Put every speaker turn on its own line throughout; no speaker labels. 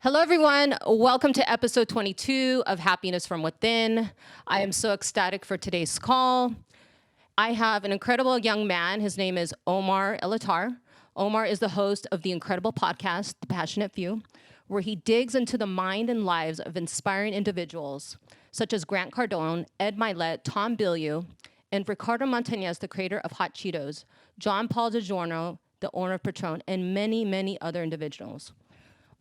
Hello, everyone. Welcome to episode 22 of Happiness from Within. I am so ecstatic for today's call. I have an incredible young man. His name is Omar Elattar. Omar is the host of the incredible podcast, The Passionate Few, where he digs into the mind and lives of inspiring individuals such as Grant Cardone, Ed Milet, Tom Bilyeu, and Ricardo Montañez, the creator of Hot Cheetos, John Paul DiGiorno, the owner of Patron, and many, many other individuals.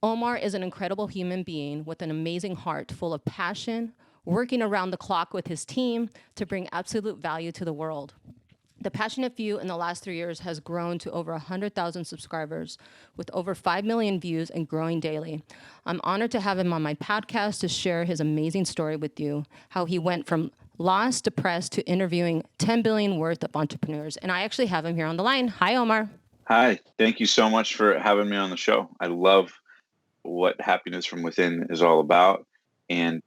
Omar is an incredible human being with an amazing heart full of passion, working around the clock with his team to bring absolute value to the world. The Passionate Few in the last 3 years has grown to over 100,000 subscribers with over 5 million views and growing daily. I'm honored to have him on my podcast to share his amazing story with you, how he went from lost, depressed to interviewing 10 billion worth of entrepreneurs. And I actually have him here on the line. Hi, Omar.
Hi, thank you so much for having me on the show. I love what Happiness from Within is all about, and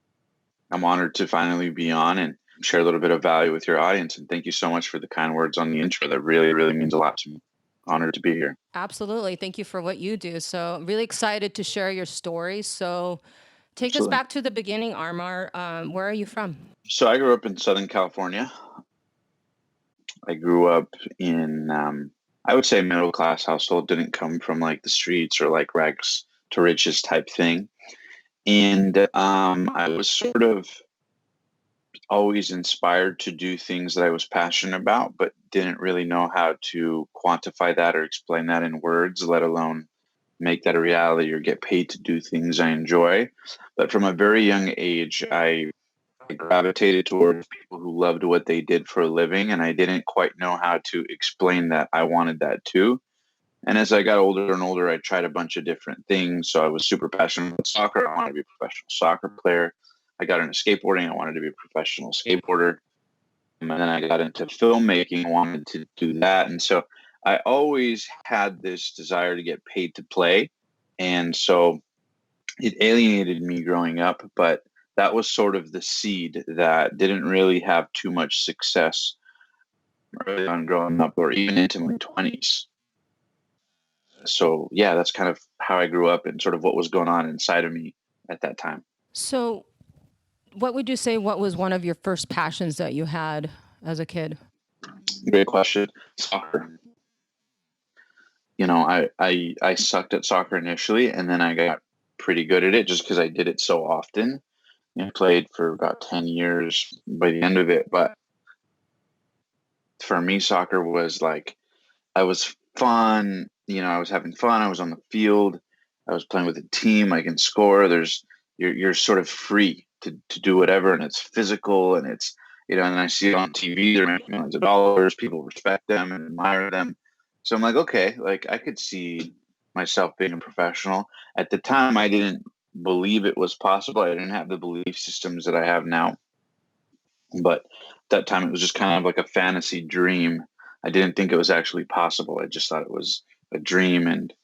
I'm honored to finally be on and share a little bit of value with your audience. And thank you so much for the kind words on the intro. That really, really means a lot to me. Honored to be here.
Absolutely. Thank you for what you do. So, I'm really excited to share your story. So, take us
Absolutely.
back to the beginning, Armar. Where are you from?
So I grew up in Southern California. I grew up in, I would say, middle class household. Didn't come from like the streets or like rags to riches type thing. And I was sort of always inspired to do things that I was passionate about, but didn't really know how to quantify that or explain that in words, let alone make that a reality or get paid to do things I enjoy. But from a very young age, I gravitated towards people who loved what they did for a living, and I didn't quite know how to explain that I wanted that too. And as I got older and older, I tried a bunch of different things. So I was super passionate about soccer. I wanted to be a professional soccer player. I got into skateboarding. I wanted to be a professional skateboarder. And then I got into filmmaking, wanted to do that. And so I always had this desire to get paid to play. And so it alienated me growing up, but that was sort of the seed that didn't really have too much success early on growing up or even into my 20s. So yeah, that's kind of how I grew up and sort of what was going on inside of me at that time.
So, what would you say what was one of your first passions that you had as a kid?
Great question. Soccer. I sucked at soccer initially, and then I got pretty good at it just because I did it so often. I played for about 10 years by the end of it. But for me, soccer was like, I was fun. I was having fun. I was on the field. I was playing with a team. I can score. You're sort of free to do whatever, and it's physical, and it's and I see it on TV. They're making millions of dollars. People respect them and admire them. So I'm like, okay, like I could see myself being a professional. At the time, I didn't believe it was possible. I didn't have the belief systems that I have now. But that time it was just kind of like a fantasy dream. I didn't think it was actually possible. I just thought it was a dream, and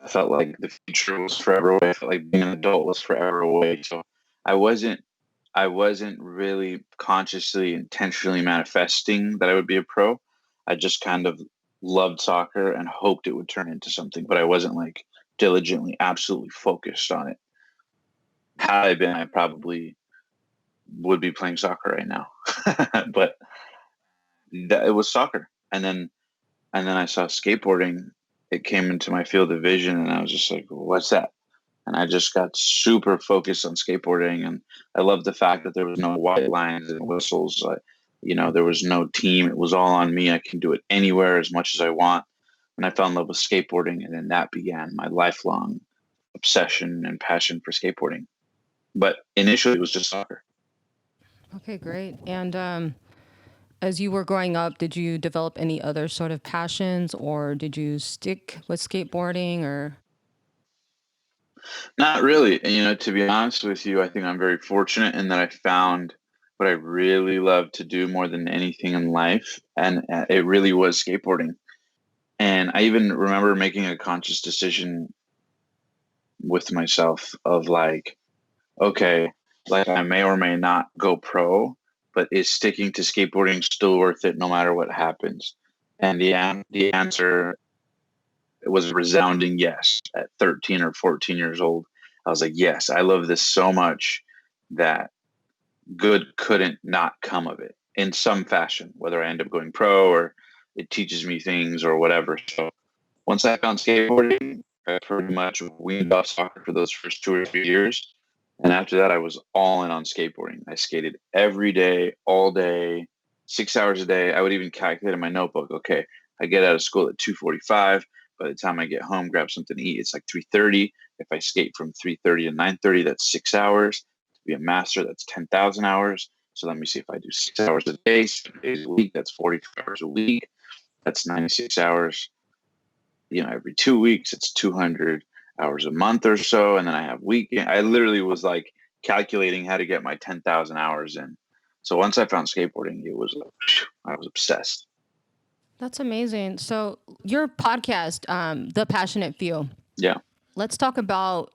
I felt like the future was forever away. I felt like being an adult was forever away. So I wasn't I wasn't really consciously intentionally manifesting that I would be a pro. I just kind of loved soccer and hoped it would turn into something, but I wasn't like diligently absolutely focused on it. Had I been, I probably would be playing soccer right now. But it was soccer. And then I saw skateboarding. It came into my field of vision, and I was just like, "What's that?" And I just got super focused on skateboarding, and I loved the fact that there was no white lines and whistles. There was no team. It was all on me. I can do it anywhere as much as I want. And I fell in love with skateboarding, and then that began my lifelong obsession and passion for skateboarding. But initially, it was just soccer.
Okay, great. And as you were growing up, did you develop any other sort of passions or did you stick with skateboarding or?
Not really. And, to be honest with you, I think I'm very fortunate in that I found what I really love to do more than anything in life. And it really was skateboarding. And I even remember making a conscious decision with myself of like, okay, like I may or may not go pro, but is sticking to skateboarding still worth it no matter what happens? And the answer was a resounding yes at 13 or 14 years old. I was like, yes, I love this so much that good couldn't not come of it in some fashion, whether I end up going pro or it teaches me things or whatever. So once I found skateboarding, I pretty much weaned off soccer for those first 2 or 3 years. And after that, I was all in on skateboarding. I skated every day, all day, 6 hours a day. I would even calculate in my notebook, okay, I get out of school at 2:45. By the time I get home, grab something to eat, it's like 3:30. If I skate from 3:30 to 9:30, that's 6 hours. To be a master, that's 10,000 hours. So let me see, if I do 6 hours a day, 7 days a week, that's 42 hours a week. That's 96 hours. Every 2 weeks, it's 200 hours a month or so. And then I have weekend. I literally was like calculating how to get my 10,000 hours in. So once I found skateboarding, it was like, I was obsessed.
That's amazing. So your podcast, The Passionate Few.
Yeah.
Let's talk about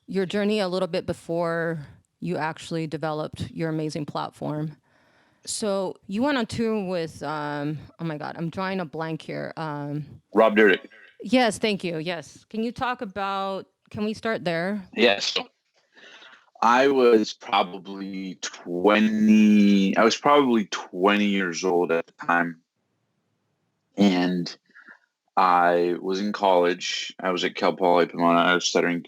your journey a little bit before you actually developed your amazing platform. So you went on tour with, oh my God, I'm drawing a blank here.
Rob Dyrdek.
Yes, thank you. Yes. Can you talk about, can we start there?
Yes. I was probably 20 years old at the time. And I was in college. I was at Cal Poly Pomona. I was studying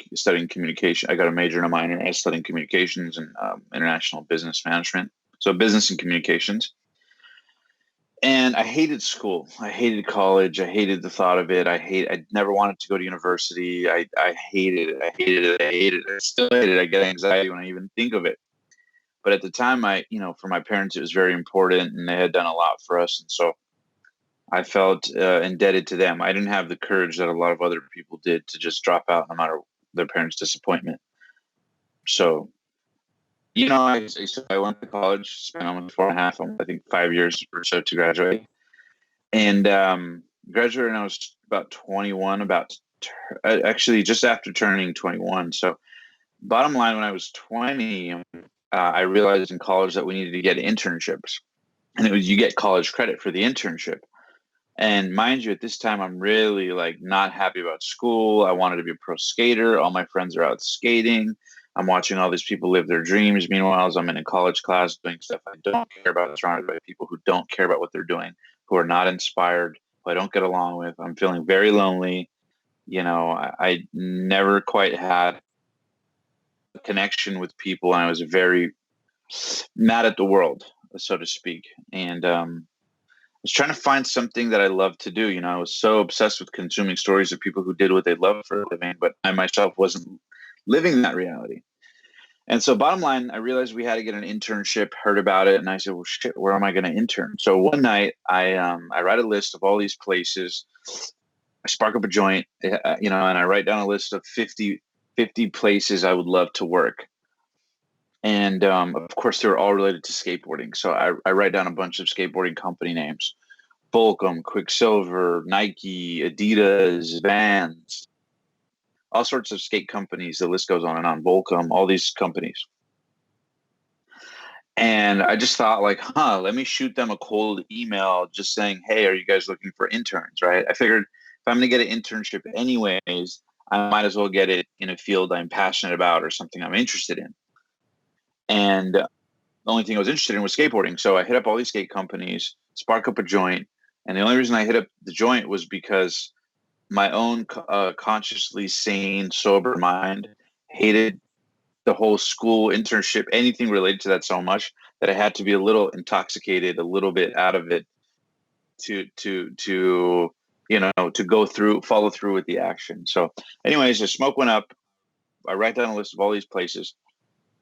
communication. I got a major and a minor. I was studying communications and international business management. So business and communications. And I hated school. I hated college. I hated the thought of it. I never wanted to go to university. I hated it. I hated it. I hated it. I still hate it. I get anxiety when I even think of it. But at the time, for my parents, it was very important, and they had done a lot for us. And so I felt indebted to them. I didn't have the courage that a lot of other people did to just drop out no matter their parents' disappointment. So, I went to college, spent almost 4.5, I think 5 years or so to graduate. And graduated when I was about 21, actually just after turning 21. So, bottom line, when I was 20, I realized in college that we needed to get internships. And you get college credit for the internship. And mind you, at this time, I'm really like not happy about school. I wanted to be a pro skater. All my friends are out skating. I'm watching all these people live their dreams. Meanwhile, as I'm in a college class doing stuff I don't care about, surrounded by people who don't care about what they're doing, who are not inspired, who I don't get along with. I'm feeling very lonely. I never quite had a connection with people, and I was very mad at the world, so to speak. And was trying to find something that I love to do. I was so obsessed with consuming stories of people who did what they loved for a living, but I myself wasn't living that reality. And so bottom line, I realized we had to get an internship, heard about it. And I said, well, shit, where am I going to intern? So one night I write a list of all these places. I spark up a joint, and I write down a list of 50 places I would love to work. And of course, they were all related to skateboarding. So I write down a bunch of skateboarding company names: Volcom, Quicksilver, Nike, Adidas, Vans, all sorts of skate companies. The list goes on and on. Volcom, all these companies. And I just thought, like, let me shoot them a cold email just saying, hey, are you guys looking for interns, right? I figured if I'm going to get an internship anyways, I might as well get it in a field I'm passionate about or something I'm interested in. And the only thing I was interested in was skateboarding. So I hit up all these skate companies, spark up a joint. And the only reason I hit up the joint was because my own consciously sane, sober mind hated the whole school internship, anything related to that so much that I had to be a little intoxicated, a little bit out of it to follow through with the action. So anyways, the smoke went up. I write down a list of all these places.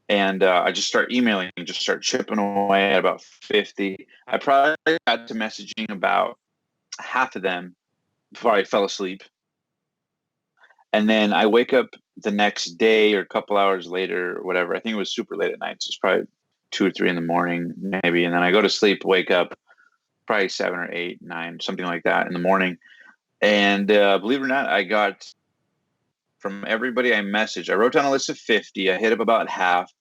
And I just start emailing, just start chipping away at about 50. I probably got to messaging about half of them before I fell asleep. And then I wake up the next day or a couple hours later or whatever. I think it was super late at night. So it's probably 2 or 3 in the morning, maybe. And then I go to sleep, wake up probably 7 or 8, 9, something like that in the morning. And believe it or not, I got from everybody I messaged, I wrote down a list of 50. I hit up about half.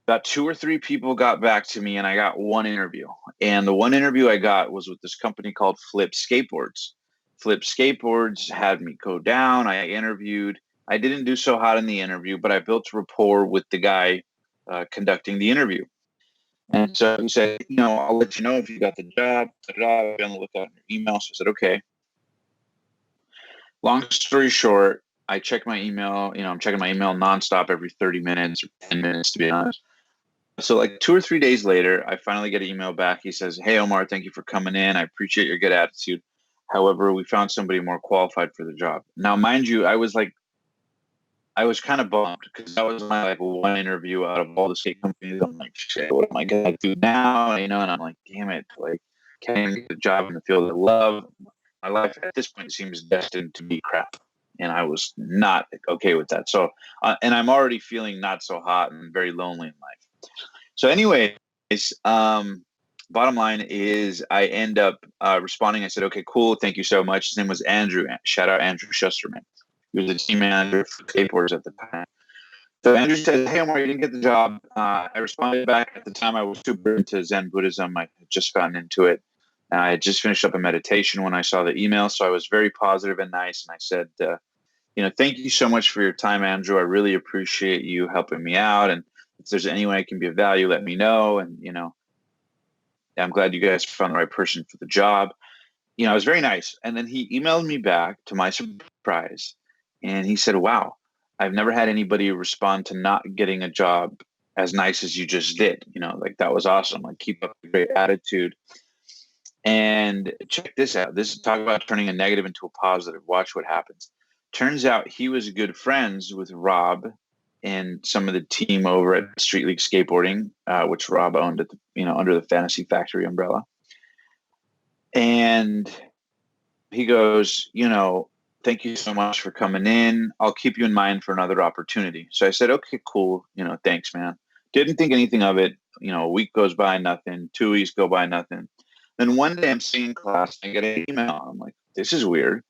About 2 or 3 people got back to me, and I got one interview. And the one interview I got was with this company called Flip Skateboards. Flip Skateboards had me go down. I interviewed. I didn't do so hot in the interview, but I built rapport with the guy conducting the interview. And so he said, I'll let you know if you got the job. I'll be on the lookout in your email. So I said, okay. Long story short, I check my email. I'm checking my email nonstop every 30 minutes or 10 minutes, to be honest. So like 2 or 3 days later, I finally get an email back. He says, "Hey, Omar, thank you for coming in. I appreciate your good attitude. However, we found somebody more qualified for the job." Now, mind you, I was kind of bummed because that was my like one interview out of all the skate companies. I'm like, shit, what am I gonna do now? And I'm like, damn it, like can't even get a job in the field I love. My life at this point seems destined to be crap, and I was not okay with that. So, and I'm already feeling not so hot and very lonely in life. So, anyways, bottom line is I end up responding. I said, okay, cool. Thank you so much. His name was Andrew. Shout out Andrew Schusterman. He was the team manager for skateboarders at the time. So Andrew said, "Hey, Omar, you didn't get the job." I responded back. At the time, I was super into Zen Buddhism. I had just gotten into it. I had just finished up a meditation when I saw the email. So I was very positive and nice. And I said, thank you so much for your time, Andrew. I really appreciate you helping me out. And if there's any way I can be of value, let me know. And, I'm glad you guys found the right person for the job. It was very nice. And then he emailed me back to my surprise. And he said, "Wow, I've never had anybody respond to not getting a job as nice as you just did. Like that was awesome. Like keep up the great attitude. And check this out. This talk about turning a negative into a positive. Watch what happens." Turns out he was good friends with Rob and some of the team over at Street League Skateboarding, which Rob owned at under the Fantasy Factory umbrella. And he goes, "Thank you so much for coming in. I'll keep you in mind for another opportunity." So I said, "Okay, cool. Thanks, man." Didn't think anything of it. A week goes by, nothing. 2 weeks go by, nothing. Then one day I'm sitting in class and I get an email. I'm like, this is weird.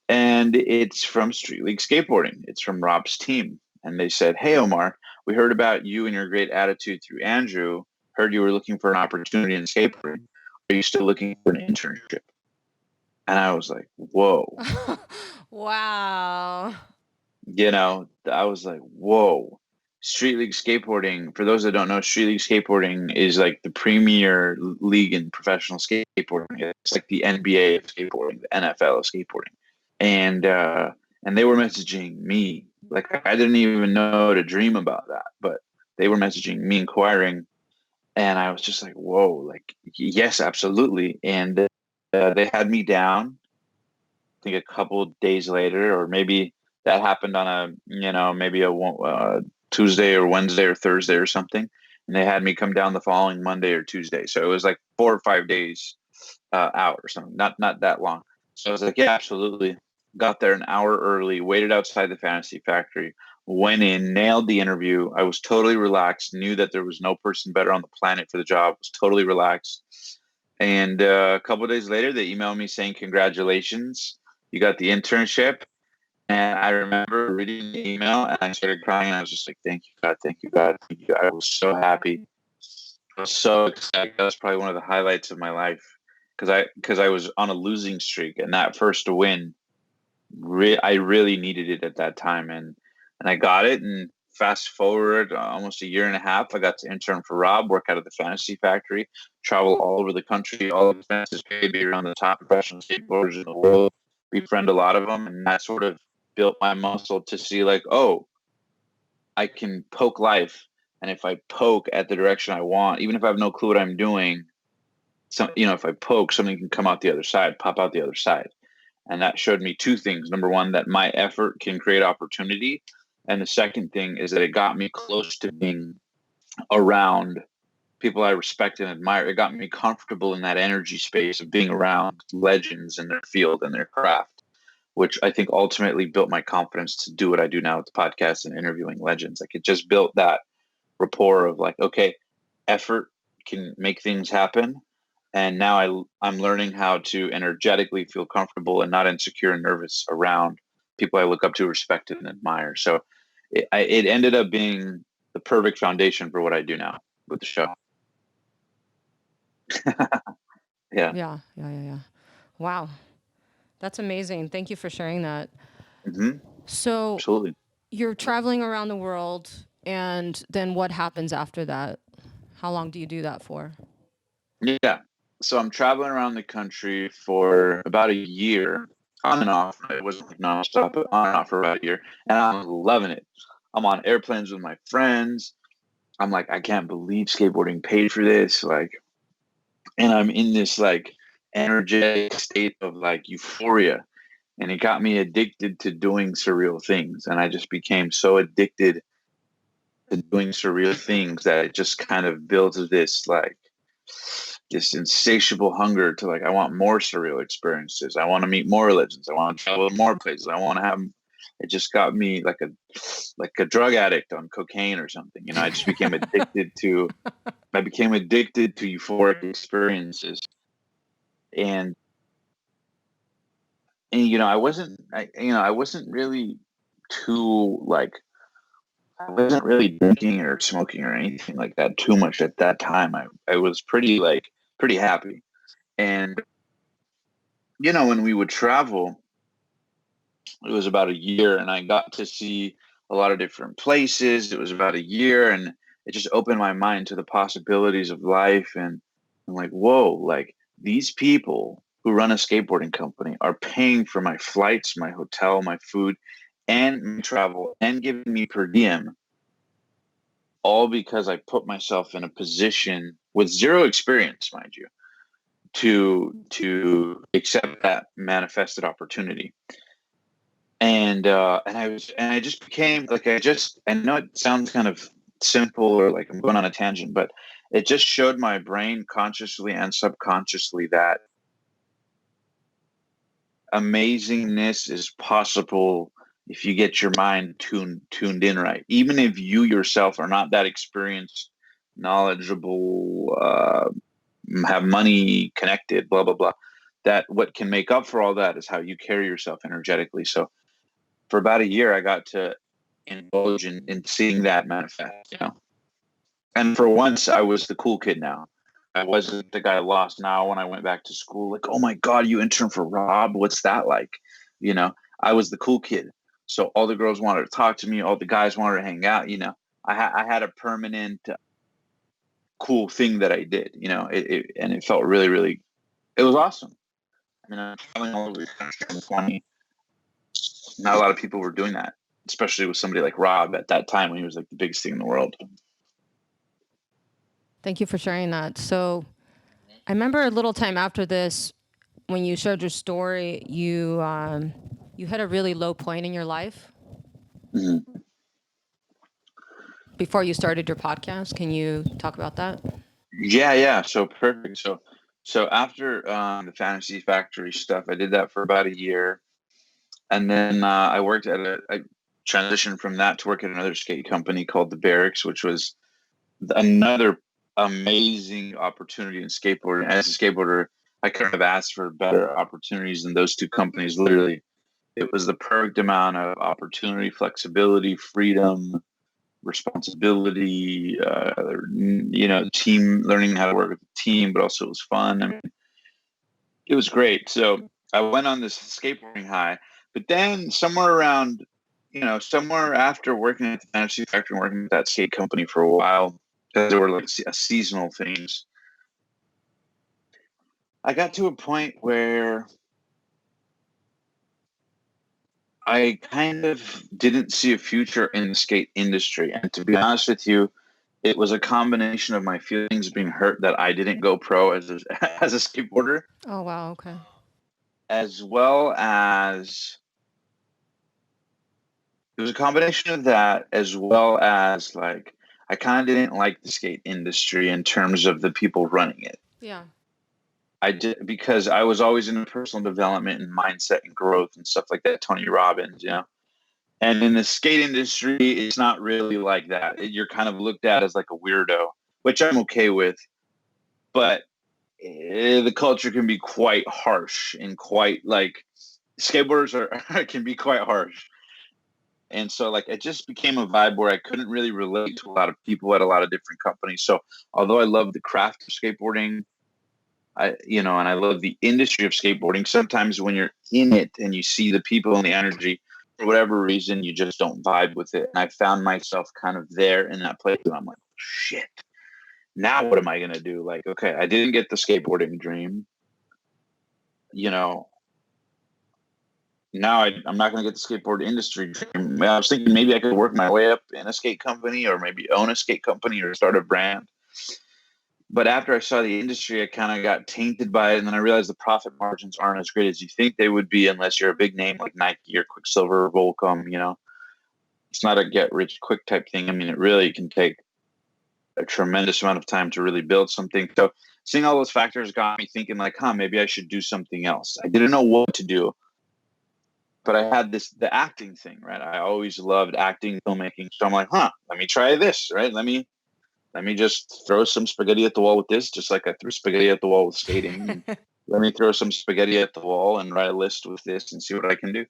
And it's from Street League Skateboarding. It's from Rob's team. And they said, "Hey, Omar, we heard about you and your great attitude through Andrew. Heard you were looking for an opportunity in skateboarding. Are you still looking for an internship?" And I was like, whoa.
Wow.
I was like, whoa. Street League Skateboarding, for those that don't know, Street League Skateboarding is like the premier league in professional skateboarding. It's like the NBA of skateboarding, the NFL of skateboarding. And they were messaging me. Like I didn't even know to dream about that, but they were messaging me, inquiring. And I was just like, whoa, like, yes, absolutely. And they had me down, I think a couple of days later, or maybe that happened on maybe a Tuesday or Wednesday or Thursday or something. And they had me come down the following Monday or Tuesday. So it was like 4 or 5 days out or something, not that long. So I was like, yeah, absolutely. Got there an hour early, waited outside the Fantasy Factory, went in, nailed the interview. I was totally relaxed, knew that there was no person better on the planet for the job, was totally relaxed. And a couple of days later, they emailed me saying, "Congratulations, you got the internship." And I remember reading the email and I started crying. And I was just like, "Thank you, God. Thank you, God. Thank you, God." I was so happy. I was so excited. That was probably one of the highlights of my life because I was on a losing streak, and that first win, I really needed it at that time, and I got it. And fast forward almost a year and a half, I got to intern for Rob, work out of the Fantasy Factory, travel all over the country, all expenses paid, be around the top professional skateboarders in the world, befriend a lot of them, and that sort of built my muscle to see like, oh, I can poke life, and if I poke at the direction I want, even if I have no clue what I'm doing, if I poke, something can come out the other side, pop out the other side. And that showed me two things. Number one, that my effort can create opportunity. And the second thing is that it got me close to being around people I respect and admire. It got me comfortable in that energy space of being around legends in their field and their craft, which I think ultimately built my confidence to do what I do now with the podcast and interviewing legends. Like it just built that rapport of like, okay, effort can make things happen. And now I'm learning how to energetically feel comfortable and not insecure and nervous around people I look up to, respect, and admire. So it ended up being the perfect foundation for what I do now with the show. Yeah.
Yeah, yeah, yeah, yeah. Wow. That's amazing. Thank you for sharing that.
Hmm.
So
Absolutely.
you're traveling around the world, and then what happens after that? How long do you do that for?
Yeah. So I'm traveling around the country for about a year, on and off. It wasn't like nonstop, but on and off for about a year. And I'm loving it. I'm on airplanes with my friends. I'm like, I can't believe skateboarding paid for this. Like, and I'm in this like energetic state of like euphoria. And it got me addicted to doing surreal things. And I just became so addicted to doing surreal things that it just kind of builds this like this insatiable hunger to like I want more surreal experiences. I want to meet more legends. I want to travel to more places. I want to have it just got me like a drug addict on cocaine or something. You know, I became addicted to euphoric experiences. And you know, I wasn't really too like I wasn't really drinking or smoking or anything like that too much at that time. I was pretty happy. And you know, when we would travel, it was about a year and I got to see a lot of different places. It was about a year and it just opened my mind to the possibilities of life. And I'm like, whoa, like these people who run a skateboarding company are paying for my flights, my hotel, my food, and my travel, and giving me per diem, all because I put myself in a position with zero experience, mind you, to accept that manifested opportunity. And I just became like I know it sounds kind of simple or like I'm going on a tangent, but it just showed my brain consciously and subconsciously that amazingness is possible if you get your mind tuned in right. Even if you yourself are not that experienced, knowledgeable, have money connected, blah blah blah. That what can make up for all that is how you carry yourself energetically. So for about a year, I got to indulge in seeing that manifest, you know. And for once, I was the cool kid now. I wasn't the guy lost now when I went back to school. Like, oh my God, you interned for Rob? What's that like? You know, I was the cool kid. So all the girls wanted to talk to me. All the guys wanted to hang out. You know, I had a permanent cool thing that I did, you know, and it felt really, really, it was awesome. I mean, I'm traveling all over the country in 20. Not a lot of people were doing that, especially with somebody like Rob at that time when he was like the biggest thing in the world.
Thank you for sharing that. So I remember a little time after this, when you shared your story, you had a really low point in your life
Mhm.
before you started your podcast. Can you talk about that?
Yeah, yeah. So perfect. So after the Fantasy Factory stuff, I did that for about a year, and then I transitioned from that to work at another skate company called the Barracks, which was another amazing opportunity in skateboarding. As a skateboarder, I couldn't have asked for better opportunities than those two companies. Literally, it was the perfect amount of opportunity, flexibility, freedom, responsibility, you know, team learning how to work with a team, but also it was fun. I mean, it was great. So I went on this skateboarding high, but then somewhere around, you know, somewhere after working at the Fantasy Factory and working at that skate company for a while, because there were like seasonal things, I got to a point where I kind of didn't see a future in the skate industry. And to be honest with you, it was a combination of my feelings being hurt that I didn't go pro as as a skateboarder,
Oh, wow. Okay.
as well as it was a combination of that, as well as like I kind of didn't like the skate industry in terms of the people running it.
Yeah.
I did because I was always in personal development and mindset and growth and stuff like that. Tony Robbins, you know. And in the skate industry, it's not really like that. You're kind of looked at as like a weirdo, which I'm okay with. But the culture can be quite harsh and quite like skateboarders are can be quite harsh. And so like it just became a vibe where I couldn't really relate to a lot of people at a lot of different companies. So although I love the craft of skateboarding, I you know, and I love the industry of skateboarding, sometimes when you're in it and you see the people and the energy, for whatever reason, you just don't vibe with it. And I found myself kind of there in that place, and I'm like, shit, now what am I going to do? Like, okay, I didn't get the skateboarding dream, you know, now I'm not going to get the skateboard industry dream. I was thinking maybe I could work my way up in a skate company, or maybe own a skate company or start a brand. But after I saw the industry, I kind of got tainted by it. And then I realized the profit margins aren't as great as you think they would be unless you're a big name like Nike or Quicksilver or Volcom. You know, it's not a get rich quick type thing. I mean, it really can take a tremendous amount of time to really build something. So seeing all those factors got me thinking like, maybe I should do something else. I didn't know what to do, but I had the acting thing, right? I always loved acting, filmmaking. So I'm like, let me try this, right? Let me just throw some spaghetti at the wall with this, just like I threw spaghetti at the wall with skating. Let me throw some spaghetti at the wall and write a list with this and see what I can do.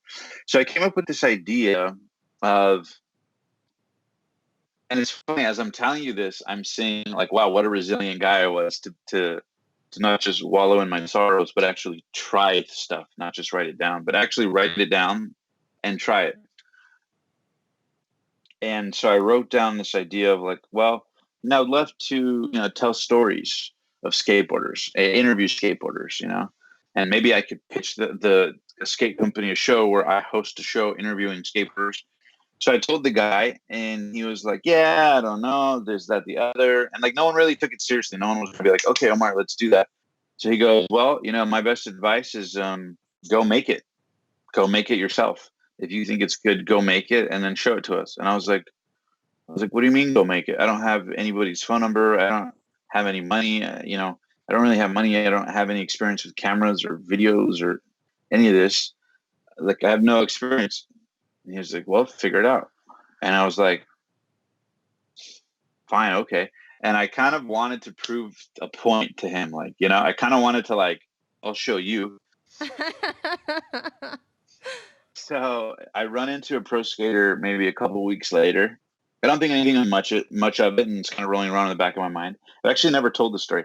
So I came up with this idea of, and it's funny, as I'm telling you this, I'm saying like, wow, what a resilient guy I was to not just wallow in my sorrows, but actually try stuff, not just write it down, but actually write it down and try it. And so I wrote down this idea of like, well, now I'd love to, tell stories of skateboarders, interview skateboarders, and maybe I could pitch the skate company a show where I host a show interviewing skateboarders. So I told the guy, and he was like, yeah, I don't know, there's that, the other. And like, no one really took it seriously. No one was gonna be like, okay, Omar, let's do that. So he goes, well, my best advice is go make it. Go make it yourself. If you think it's good, go make it and then show it to us. And I was like, what do you mean go make it? I don't have anybody's phone number. I don't have any money. I don't really have money. I don't have any experience with cameras or videos or any of this. Like, I have no experience. And he was like, well, figure it out. And I was like, fine, okay. And I kind of wanted to prove a point to him. Like, I kind of wanted to like, I'll show you. So I run into a pro skater maybe a couple weeks later. I don't think anything much of it, and it's kind of rolling around in the back of my mind. I've actually never told the story.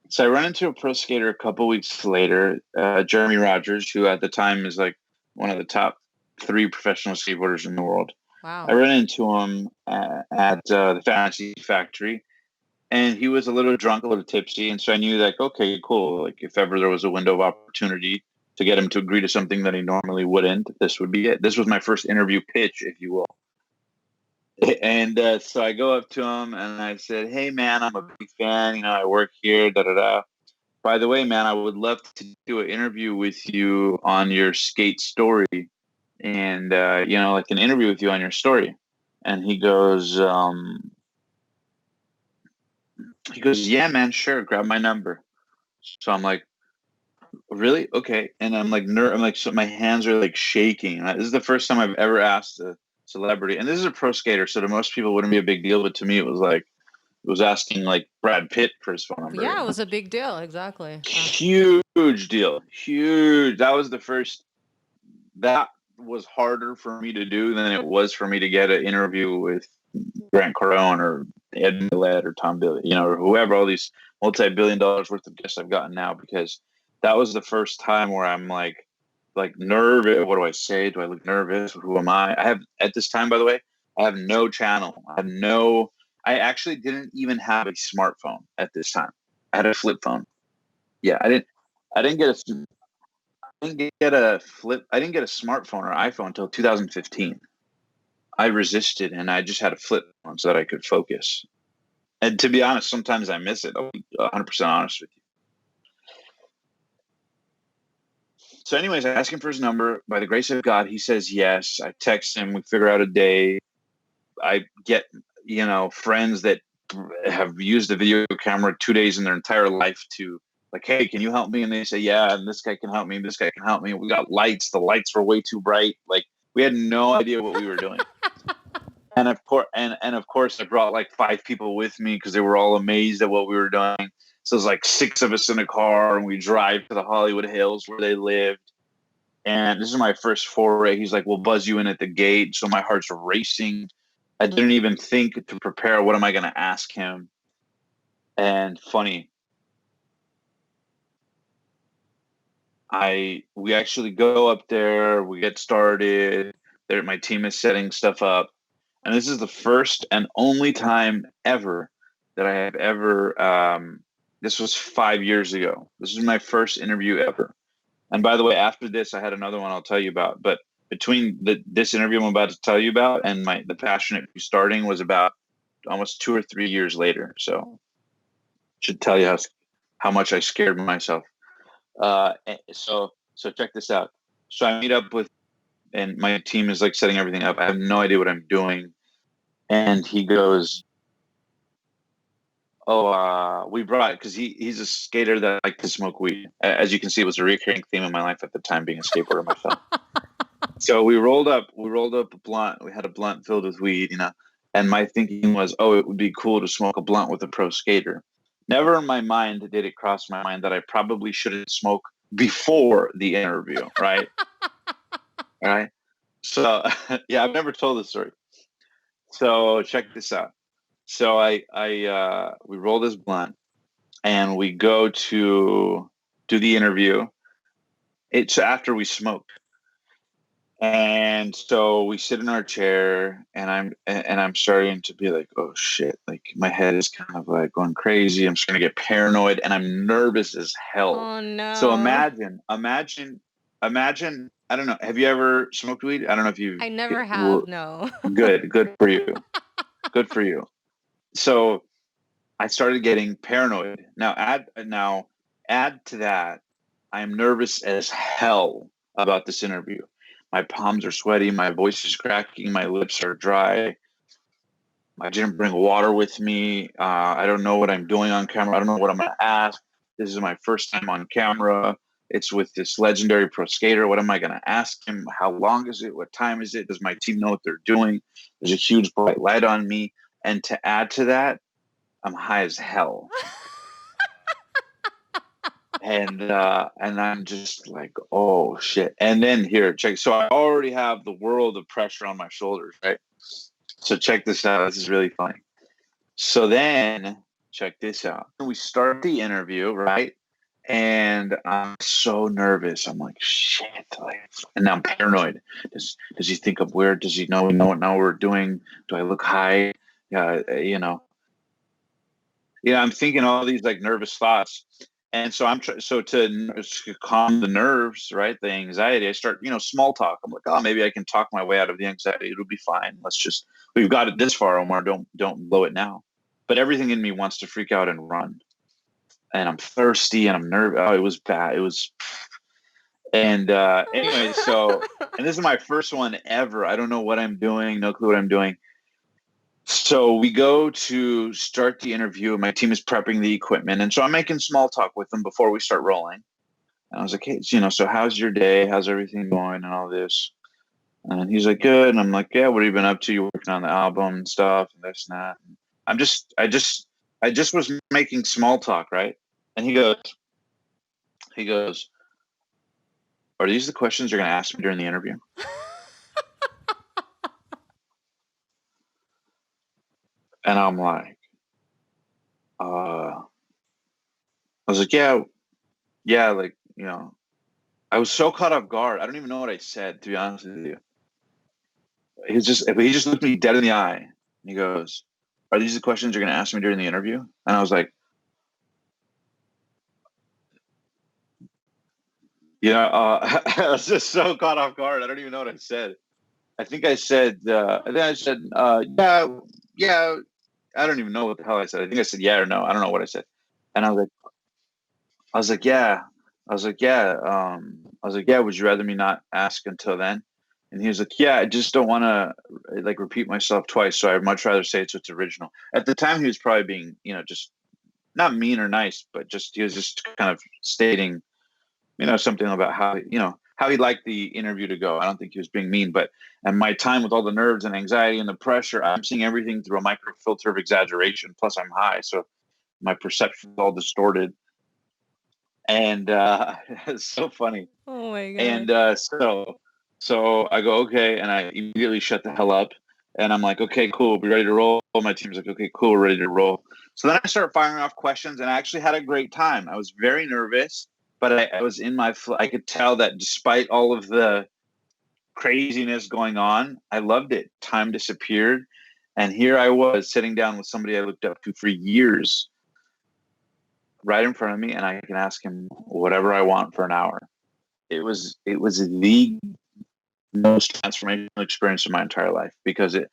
So I run into a pro skater a couple weeks later, Jeremy Rogers, who at the time is like one of the top 3 professional skateboarders in the world.
Wow.
I ran into him at the Fantasy Factory, and he was a little drunk, a little tipsy, and so I knew like, okay, cool. Like if ever there was a window of opportunity to get him to agree to something that he normally wouldn't, this would be it. This was my first interview pitch, if you will. And so I go up to him and I said, hey, man, I'm a big fan. I work here, da, da, da. By the way, man, I would love to do an interview with you on your skate story and, like an interview with you on your story. And he goes, yeah, man, sure. Grab my number. So I'm like, really? Okay. And I'm like, so my hands are like shaking. This is the first time I've ever asked a celebrity. And this is a pro skater. So to most people, it wouldn't be a big deal. But to me, it was asking like Brad Pitt for his phone number.
Yeah, it was a big deal. Exactly.
Huge deal. Huge. That was harder for me to do than it was for me to get an interview with Grant Cardone or Ed Millett or Tom Billy, or whoever, all these multi-billion dollars worth of guests I've gotten now, because that was the first time where I'm like nervous. What do I say? Do I look nervous? Who am I? I have, at this time, by the way, I have no channel. I actually didn't even have a smartphone at this time. I had a flip phone. Yeah, I didn't get a I didn't get a smartphone or iPhone until 2015. I resisted and I just had a flip phone so that I could focus. And to be honest, sometimes I miss it. I'll be 100% honest with you. So anyways, I ask him for his number. By the grace of God, he says yes. I text him. We figure out a day. I get, friends that have used a video camera 2 days in their entire life to like, hey, can you help me? And they say, yeah, and this guy can help me. This guy can help me. We got lights. The lights were way too bright. Like we had no idea what we were doing. And of course, I brought like 5 people with me because they were all amazed at what we were doing. So there's like 6 of us in a car, and we drive to the Hollywood Hills where they lived. And this is my first foray. He's like, we'll buzz you in at the gate. So my heart's racing. I didn't even think to prepare. What am I going to ask him? And funny. we actually go up there, we get started. There, my team is setting stuff up, and this is the first and only time ever that I have ever. This was 5 years ago. This was my first interview ever. And by the way, after this, I had another one I'll tell you about. But between this interview I'm about to tell you about and the Passionate Few starting was about almost 2 or 3 years later. So should tell you how much I scared myself. So check this out. So I meet up with, and my team is like setting everything up. I have no idea what I'm doing, and he goes, "Oh, we brought," because he's a skater that liked to smoke weed. As you can see, it was a recurring theme in my life at the time, being a skateboarder myself. So we rolled up a blunt. We had a blunt filled with weed, and my thinking was, oh, it would be cool to smoke a blunt with a pro skater. Never in my mind did it cross my mind that I probably shouldn't smoke before the interview, right? All right. So yeah, I've never told this story. So check this out. So we roll this blunt and we go to do the interview. It's after we smoked. And so we sit in our chair and I'm starting to be like, oh shit, like my head is kind of like going crazy. I'm starting to get paranoid and I'm nervous as hell.
Oh
So
no.
imagine, I don't know, have you ever smoked weed? I don't know if you
I never have, no.
good for you. Good for you. So I started getting paranoid. Add to that, I'm nervous as hell about this interview. My palms are sweaty, my voice is cracking, my lips are dry. I didn't bring water with me. I don't know what I'm doing on camera. I don't know what I'm going to ask. This is my first time on camera. It's with this legendary pro skater. What am I going to ask him? How long is it? What time is it? Does my team know what they're doing? There's a huge bright light on me. And to add to that, I'm high as hell. And I'm just like, oh shit. And then here, check. So I already have the world of pressure on my shoulders, right? So check this out. This is really funny. So then check this out. We start the interview, right? And I'm so nervous. I'm like, shit. Like, and now I'm paranoid. Does he think I'm weird? Does he know what now we're doing? Do I look high? Yeah, I'm thinking all these like nervous thoughts. And so to calm the nerves, right? The anxiety, I start, small talk. I'm like, oh, maybe I can talk my way out of the anxiety. It'll be fine. We've got it this far, Omar. Don't blow it now. But everything in me wants to freak out and run. And I'm thirsty and I'm nervous. Oh, it was bad. It was, and anyway, and this is my first one ever. I don't know what I'm doing. No clue what I'm doing. So we go to start the interview. My team is prepping the equipment. And so I'm making small talk with them before we start rolling. And I was like, hey, so how's your day? How's everything going and all this? And he's like, good. And I'm like, yeah, what have you been up to? You working on the album and stuff and this and that. And I just was making small talk, right? And he goes, are these the questions you're going to ask me during the interview? And I'm like, I was like, yeah, like, I was so caught off guard. I don't even know what I said, to be honest with you. He just looked me dead in the eye. And he goes, are these the questions you're going to ask me during the interview? And I was like, I was just so caught off guard. I don't even know what I said. I said, yeah. I don't even know what the hell I said. I think I said yeah or no. I don't know what I said. And I was like, yeah. I was like, yeah. I was like, yeah. Would you rather me not ask until then? And he was like, yeah, I just don't want to like repeat myself twice. So I'd much rather say it's what's original. At the time, he was probably being, just not mean or nice, but he was just kind of stating, something about how he liked the interview to go. I don't think he was being mean, and my time with all the nerves and anxiety and the pressure, I'm seeing everything through a micro filter of exaggeration. Plus, I'm high, so my perception is all distorted. And it's so funny.
Oh my
And
god.
so I go, okay, and I immediately shut the hell up. And I'm like, okay, cool, we ready to roll. My team's like, okay, cool, we're ready to roll. So then I start firing off questions, and I actually had a great time. I was very nervous. but I was in my, I could tell that despite all of the craziness going on, I loved it. Time disappeared. And here I was sitting down with somebody I looked up to for years right in front of me, and I can ask him whatever I want for an hour. It was the most transformational experience of my entire life, because it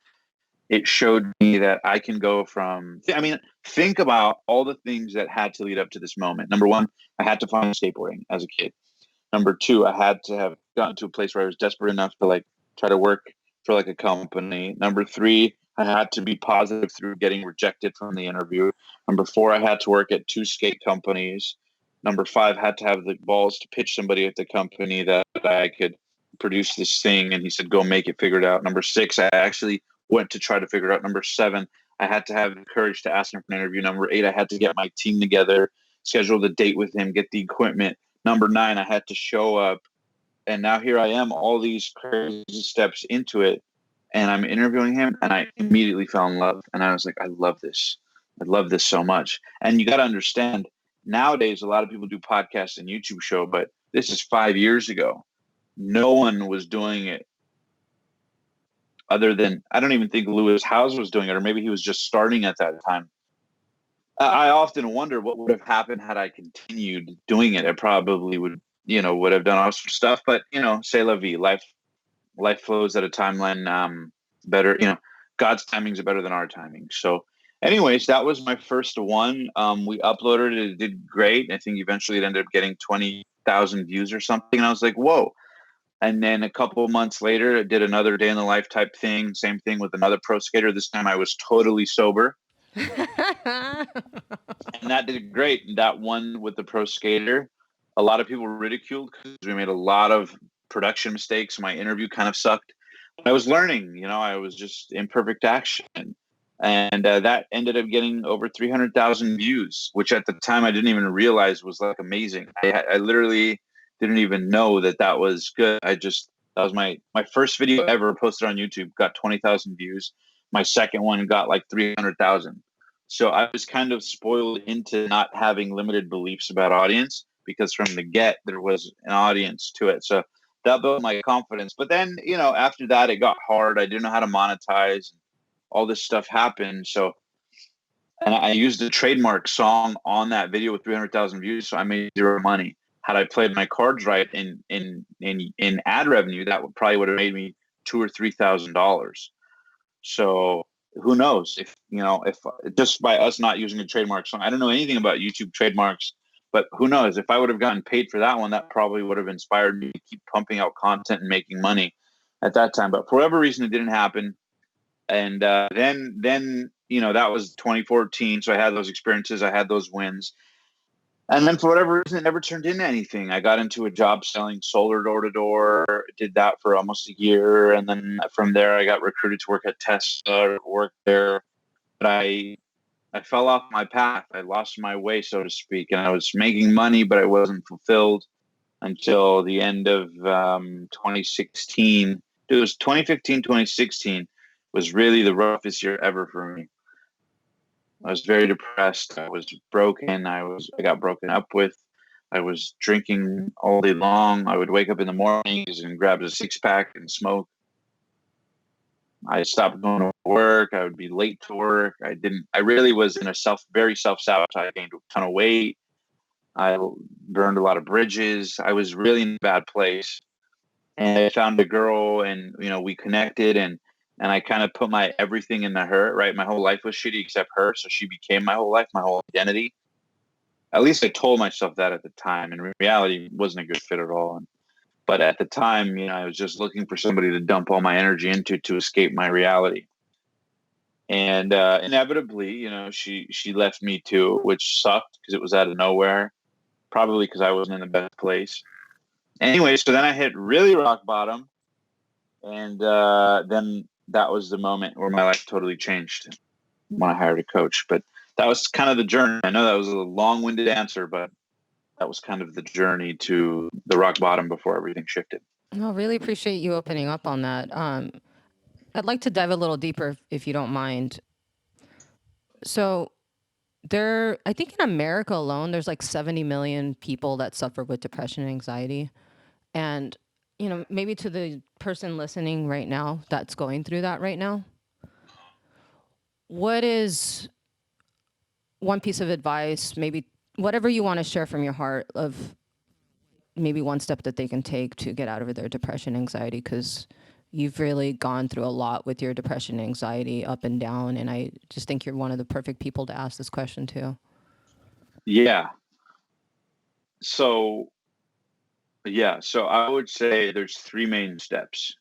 showed me that I can go from, I mean, think about all the things that had to lead up to this moment. Number one, I had to find skateboarding as a kid. Number two, I had to have gotten to a place where I was desperate enough to like try to work for like a company. Number three, I had to be positive through getting rejected from the interview. Number four, I had to work at 2 skate companies. Number five, had to have the balls to pitch somebody at the company that I could produce this thing. And he said, go make it, figure it out. Number six, I actually went to try to figure it out. Number seven, I had to have the courage to ask him for an interview. Number eight, I had to get my team together, schedule the date with him, get the equipment. Number nine, I had to show up. And now here I am, all these crazy steps into it. And I'm interviewing him, and I immediately fell in love. And I was like, I love this. I love this so much. And you got to understand, nowadays, a lot of people do podcasts and YouTube show, but this is 5 years ago. No one was doing it other than, I don't even think Lewis Howes was doing it, or maybe he was just starting at that time. I often wonder what would have happened had I continued doing it. I probably would have done awesome stuff, but c'est la vie. Life flows at a timeline better. God's timings are better than our timing. So, anyways, that was my first one. We uploaded it. It did great. I think eventually it ended up getting 20,000 views or something. And I was like, whoa. And then a couple of months later, I did another day in the life type thing. Same thing with another pro skater. This time I was totally sober. And that did great. That one with the pro skater, a lot of people ridiculed because we made a lot of production mistakes. My interview kind of sucked. I was learning, I was just imperfect action. And that ended up getting over 300,000 views, which at the time I didn't even realize was like amazing. I literally didn't even know that was good. That was my first video ever posted on YouTube, got 20,000 views. My second one got like 300,000. So I was kind of spoiled into not having limited beliefs about audience, because from the get there was an audience to it. So that built my confidence. But then, after that it got hard. I didn't know how to monetize. All this stuff happened. So, and I used a trademark song on that video with 300,000 views. So I made zero money. Had I played my cards right in ad revenue, that would have made me $2,000 or $3,000. So who knows if just by us not using a trademark song, I don't know anything about YouTube trademarks, but who knows if I would have gotten paid for that one, that probably would have inspired me to keep pumping out content and making money at that time. But for whatever reason, it didn't happen. And then that was 2014. So I had those experiences, I had those wins. And then for whatever reason, it never turned into anything. I got into a job selling solar door to door, did that for almost a year. And then from there, I got recruited to work at Tesla, worked there. But I fell off my path. I lost my way, so to speak. And I was making money, but I wasn't fulfilled until the end of 2016. It was 2015, 2016 was really the roughest year ever for me. I was very depressed. I was broken. I got broken up with. I was drinking all day long. I would wake up in the mornings and grab a 6-pack and smoke. I stopped going to work. I would be late to work. I really was in a very self-sabotage. I gained a ton of weight. I burned a lot of bridges. I was really in a bad place. And I found a girl, and we connected, and I kind of put my everything into her, right? My whole life was shitty except her. So she became my whole life, my whole identity. At least I told myself that at the time. In reality, it wasn't a good fit at all. But at the time, I was just looking for somebody to dump all my energy into to escape my reality. And inevitably, she left me too, which sucked because it was out of nowhere, probably because I wasn't in the best place. Anyway, so then I hit really rock bottom. And then that was the moment where my life totally changed when I hired a coach. But that was kind of the journey. I know that was a long-winded answer, but that was kind of the journey to the rock bottom before everything shifted.
No, really appreciate you opening up on that. I'd like to dive a little deeper if you don't mind. So I think in America alone, there's like 70 million people that suffer with depression and anxiety. And, maybe to the person listening right now that's going through that right now, what is one piece of advice, maybe whatever you want to share from your heart, of maybe one step that they can take to get out of their depression, anxiety? Because you've really gone through a lot with your depression, anxiety, up and down. And I just think you're one of the perfect people to ask this question to.
Yeah. So, yeah. So I would say there's three main steps.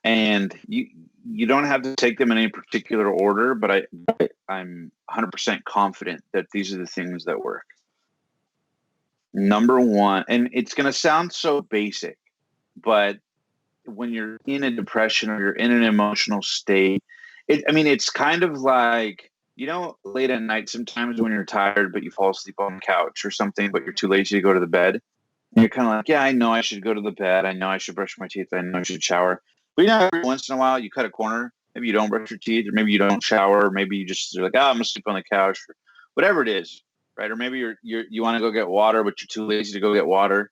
And you don't have to take them in any particular order, but I'm 100% confident that these are the things that work. Number one, and it's going to sound so basic, but when you're in a depression or you're in an emotional state, it's kind of like, late at night sometimes when you're tired, but you fall asleep on the couch or something, but you're too lazy to go to the bed. And you're kind of like, yeah, I know I should go to the bed. I know I should brush my teeth. I know I should shower. But every once in a while you cut a corner. Maybe you don't brush your teeth, or maybe you don't shower, or maybe you just are like, I'm gonna sleep on the couch, or whatever it is, right? Or maybe you want to go get water, but you're too lazy to go get water.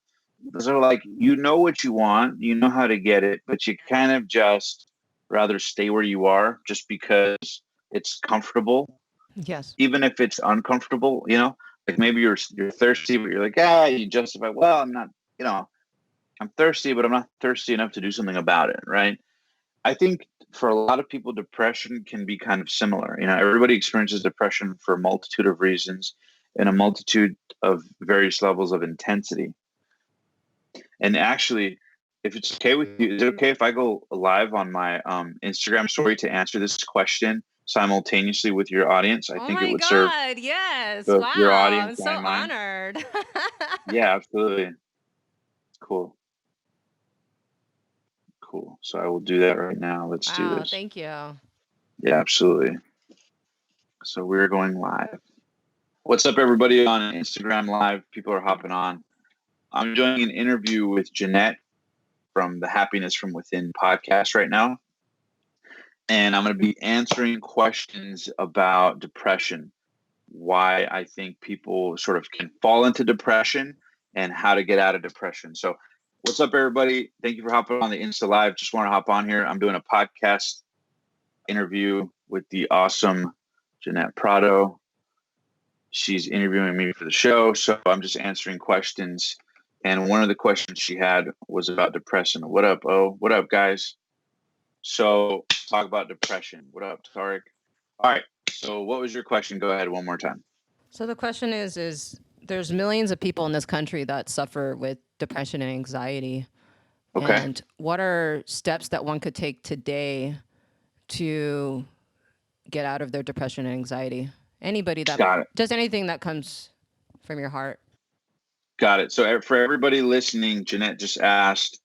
So like, what you want, you know how to get it, but you kind of just rather stay where you are just because it's comfortable,
Yes.
even if it's uncomfortable. Like maybe you're thirsty, but you're like, you justify, well, I'm not, I'm thirsty, but I'm not thirsty enough to do something about it, right? I think for a lot of people, depression can be kind of similar. Everybody experiences depression for a multitude of reasons and a multitude of various levels of intensity. And actually, if it's okay with you, is it okay if I go live on my Instagram story to answer this question simultaneously with your audience? I
Oh
think it
my
would serve
God. Yes.
both your
Wow.
audience
I'm so
and mine.
honored.
Yeah, absolutely. Cool. Cool. So I will do that right now. Let's do
Wow.
this.
Thank you.
Yeah, absolutely. So we're going live. What's up, everybody on Instagram Live? People are hopping on. I'm doing an interview with Jeanette from the Happiness from Within podcast right now. And I'm going to be answering questions about depression, why I think people sort of can fall into depression, and how to get out of depression. So, what's up, everybody? Thank you for hopping on the Insta Live. Just want to hop on here. I'm doing a podcast interview with the awesome Jeanette Prado. She's interviewing me for the show. So, I'm just answering questions. And one of the questions she had was about depression. What up, Oh? What up, guys? So, talk about depression. What up, Tarek? All right. So, what was your question? Go ahead one more time.
So the question is there's millions of people in this country that suffer with depression and anxiety.
Okay.
And what are steps that one could take today to get out of their depression and anxiety? Anybody that,
Got it.
just anything that comes from your heart.
Got it. So, for everybody listening, Jeanette just asked,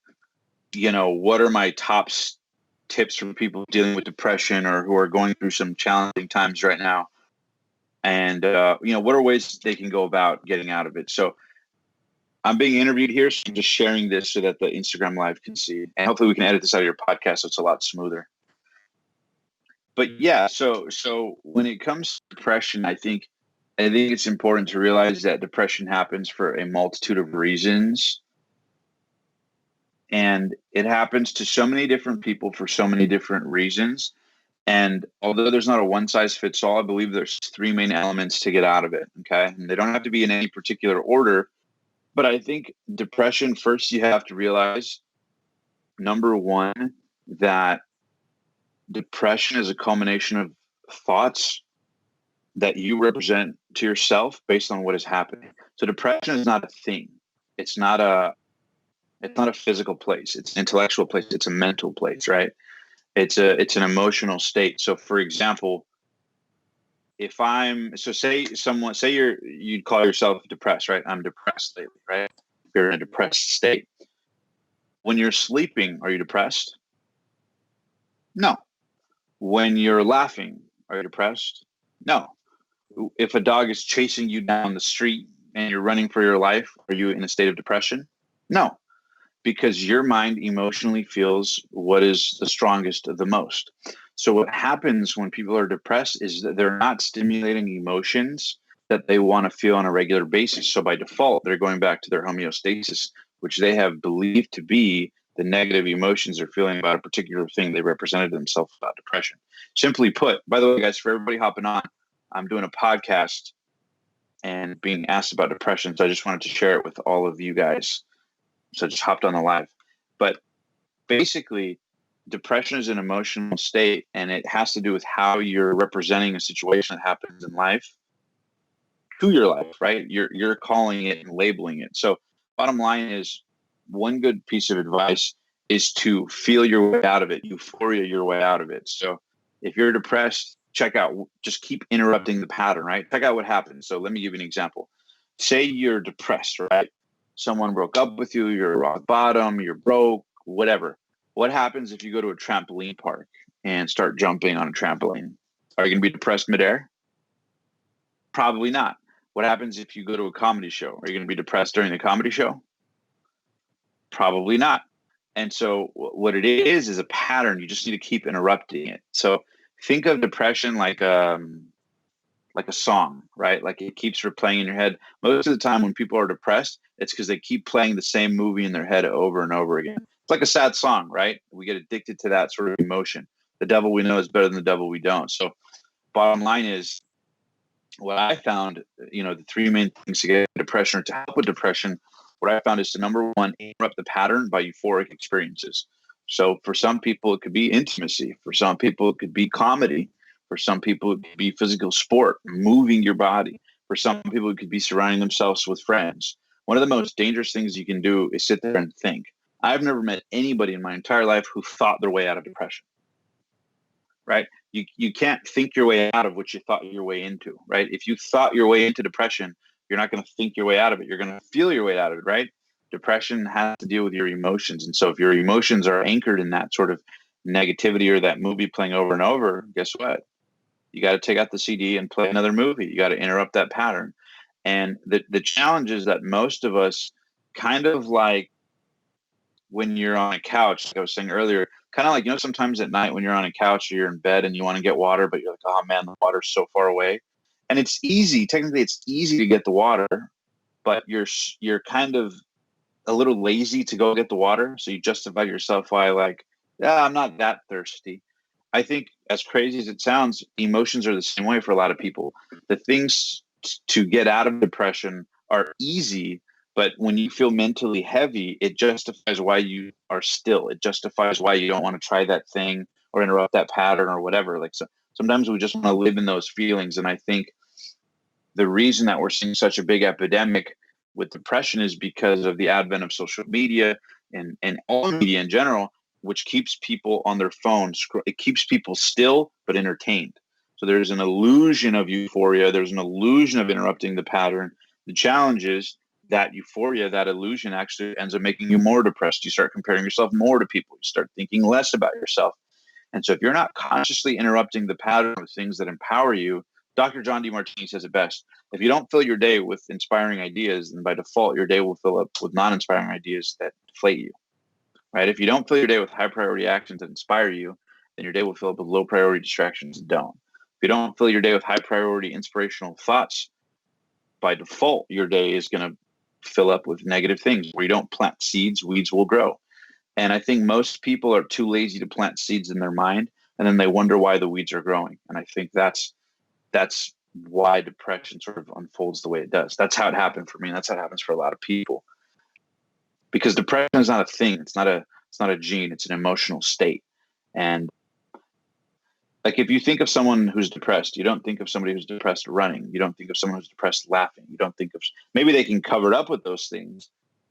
what are my top tips for people dealing with depression or who are going through some challenging times right now? And, what are ways they can go about getting out of it? So, I'm being interviewed here, so I'm just sharing this so that the Instagram Live can see. And hopefully we can edit this out of your podcast so it's a lot smoother. But yeah, so when it comes to depression, I think it's important to realize that depression happens for a multitude of reasons. And it happens to so many different people for so many different reasons. And although there's not a one size fits all, I believe there's three main elements to get out of it. Okay. And they don't have to be in any particular order. But I think depression, first, you have to realize, number one, that depression is a culmination of thoughts that you represent to yourself based on what is happening. So depression is not a thing. It's not a physical place. It's an intellectual place. It's a mental place, right? It's an emotional state. So for example, if I'm so say you'd call yourself depressed, right? I'm depressed lately, right? You're in a depressed state. When you're sleeping, are you depressed? No. When you're laughing, are you depressed? No. If a dog is chasing you down the street and you're running for your life, are you in a state of depression? No, because your mind emotionally feels what is the strongest the most. So what happens when people are depressed is that they're not stimulating emotions that they want to feel on a regular basis. So by default, they're going back to their homeostasis, which they have believed to be the negative emotions they're feeling about a particular thing they represented themselves about depression. Simply put, by the way, guys, for everybody hopping on, I'm doing a podcast and being asked about depression. So I just wanted to share it with all of you guys. So I just hopped on the live. But basically, depression is an emotional state, and it has to do with how you're representing a situation that happens in life to your life, right? You're calling it and labeling it. So bottom line is, one good piece of advice is to feel your way out of it, euphoria your way out of it. So if you're depressed, check out, just keep interrupting the pattern, right? Check out what happens. So let me give you an example. Say you're depressed, right? Someone broke up with you, you're rock bottom, you're broke, whatever. What happens if you go to a trampoline park and start jumping on a trampoline? Are you going to be depressed midair? Probably not. What happens if you go to a comedy show? Are you going to be depressed during the comedy show? Probably not. And so what it is a pattern. You just need to keep interrupting it. So think of depression like a song, right? Like it keeps replaying in your head. Most of the time when people are depressed, it's because they keep playing the same movie in their head over and over again. It's like a sad song, right? We get addicted to that sort of emotion. The devil we know is better than the devil we don't. So bottom line is, what I found, the three main things to get depression or to help with depression, what I found is to, number one, interrupt the pattern by euphoric experiences. So for some people, it could be intimacy. For some people, it could be comedy. For some people, it could be physical sport, moving your body. For some people, it could be surrounding themselves with friends. One of the most dangerous things you can do is sit there and think. I've never met anybody in my entire life who thought their way out of depression, right? You can't think your way out of what you thought your way into, right? If you thought your way into depression, you're not going to think your way out of it. You're going to feel your way out of it, right? Depression has to deal with your emotions. And so if your emotions are anchored in that sort of negativity or that movie playing over and over, guess what? You got to take out the CD and play another movie. You got to interrupt that pattern. And the challenge is that most of us kind of like when you're on a couch, like I was saying earlier, kind of like, sometimes at night when you're on a couch or you're in bed and you want to get water, but you're like, oh man, the water's so far away. And it's easy, technically it's easy to get the water, but you're kind of a little lazy to go get the water. So you justify yourself by like, yeah, I'm not that thirsty. I think, as crazy as it sounds, emotions are the same way for a lot of people. The things to get out of depression are easy, but when you feel mentally heavy, it justifies why you are still. It justifies why you don't want to try that thing or interrupt that pattern or whatever. Like, so sometimes we just want to live in those feelings. And I think the reason that we're seeing such a big epidemic with depression is because of the advent of social media and all media in general, which keeps people on their phones. It keeps people still but entertained. So there's an illusion of euphoria. There's an illusion of interrupting the pattern. The challenge is that euphoria, that illusion actually ends up making you more depressed. You start comparing yourself more to people. You start thinking less about yourself. And so if you're not consciously interrupting the pattern with things that empower you, Dr. John Demartini says it best. If you don't fill your day with inspiring ideas, then by default, your day will fill up with non-inspiring ideas that deflate you, right? If you don't fill your day with high priority actions that inspire you, then your day will fill up with low priority distractions that don't. If you don't fill your day with high priority inspirational thoughts, by default, your day is going to fill up with negative things. Where you don't plant seeds, weeds will grow. And I think most people are too lazy to plant seeds in their mind, and then they wonder why the weeds are growing. And I think that's why depression sort of unfolds the way it does. That's how it happened for me. And that's how it happens for a lot of people. Because depression is not a thing. It's not a gene. It's an emotional state. And like if you think of someone who's depressed, you don't think of somebody who's depressed running. You don't think of someone who's depressed laughing. You don't think of, maybe they can cover it up with those things.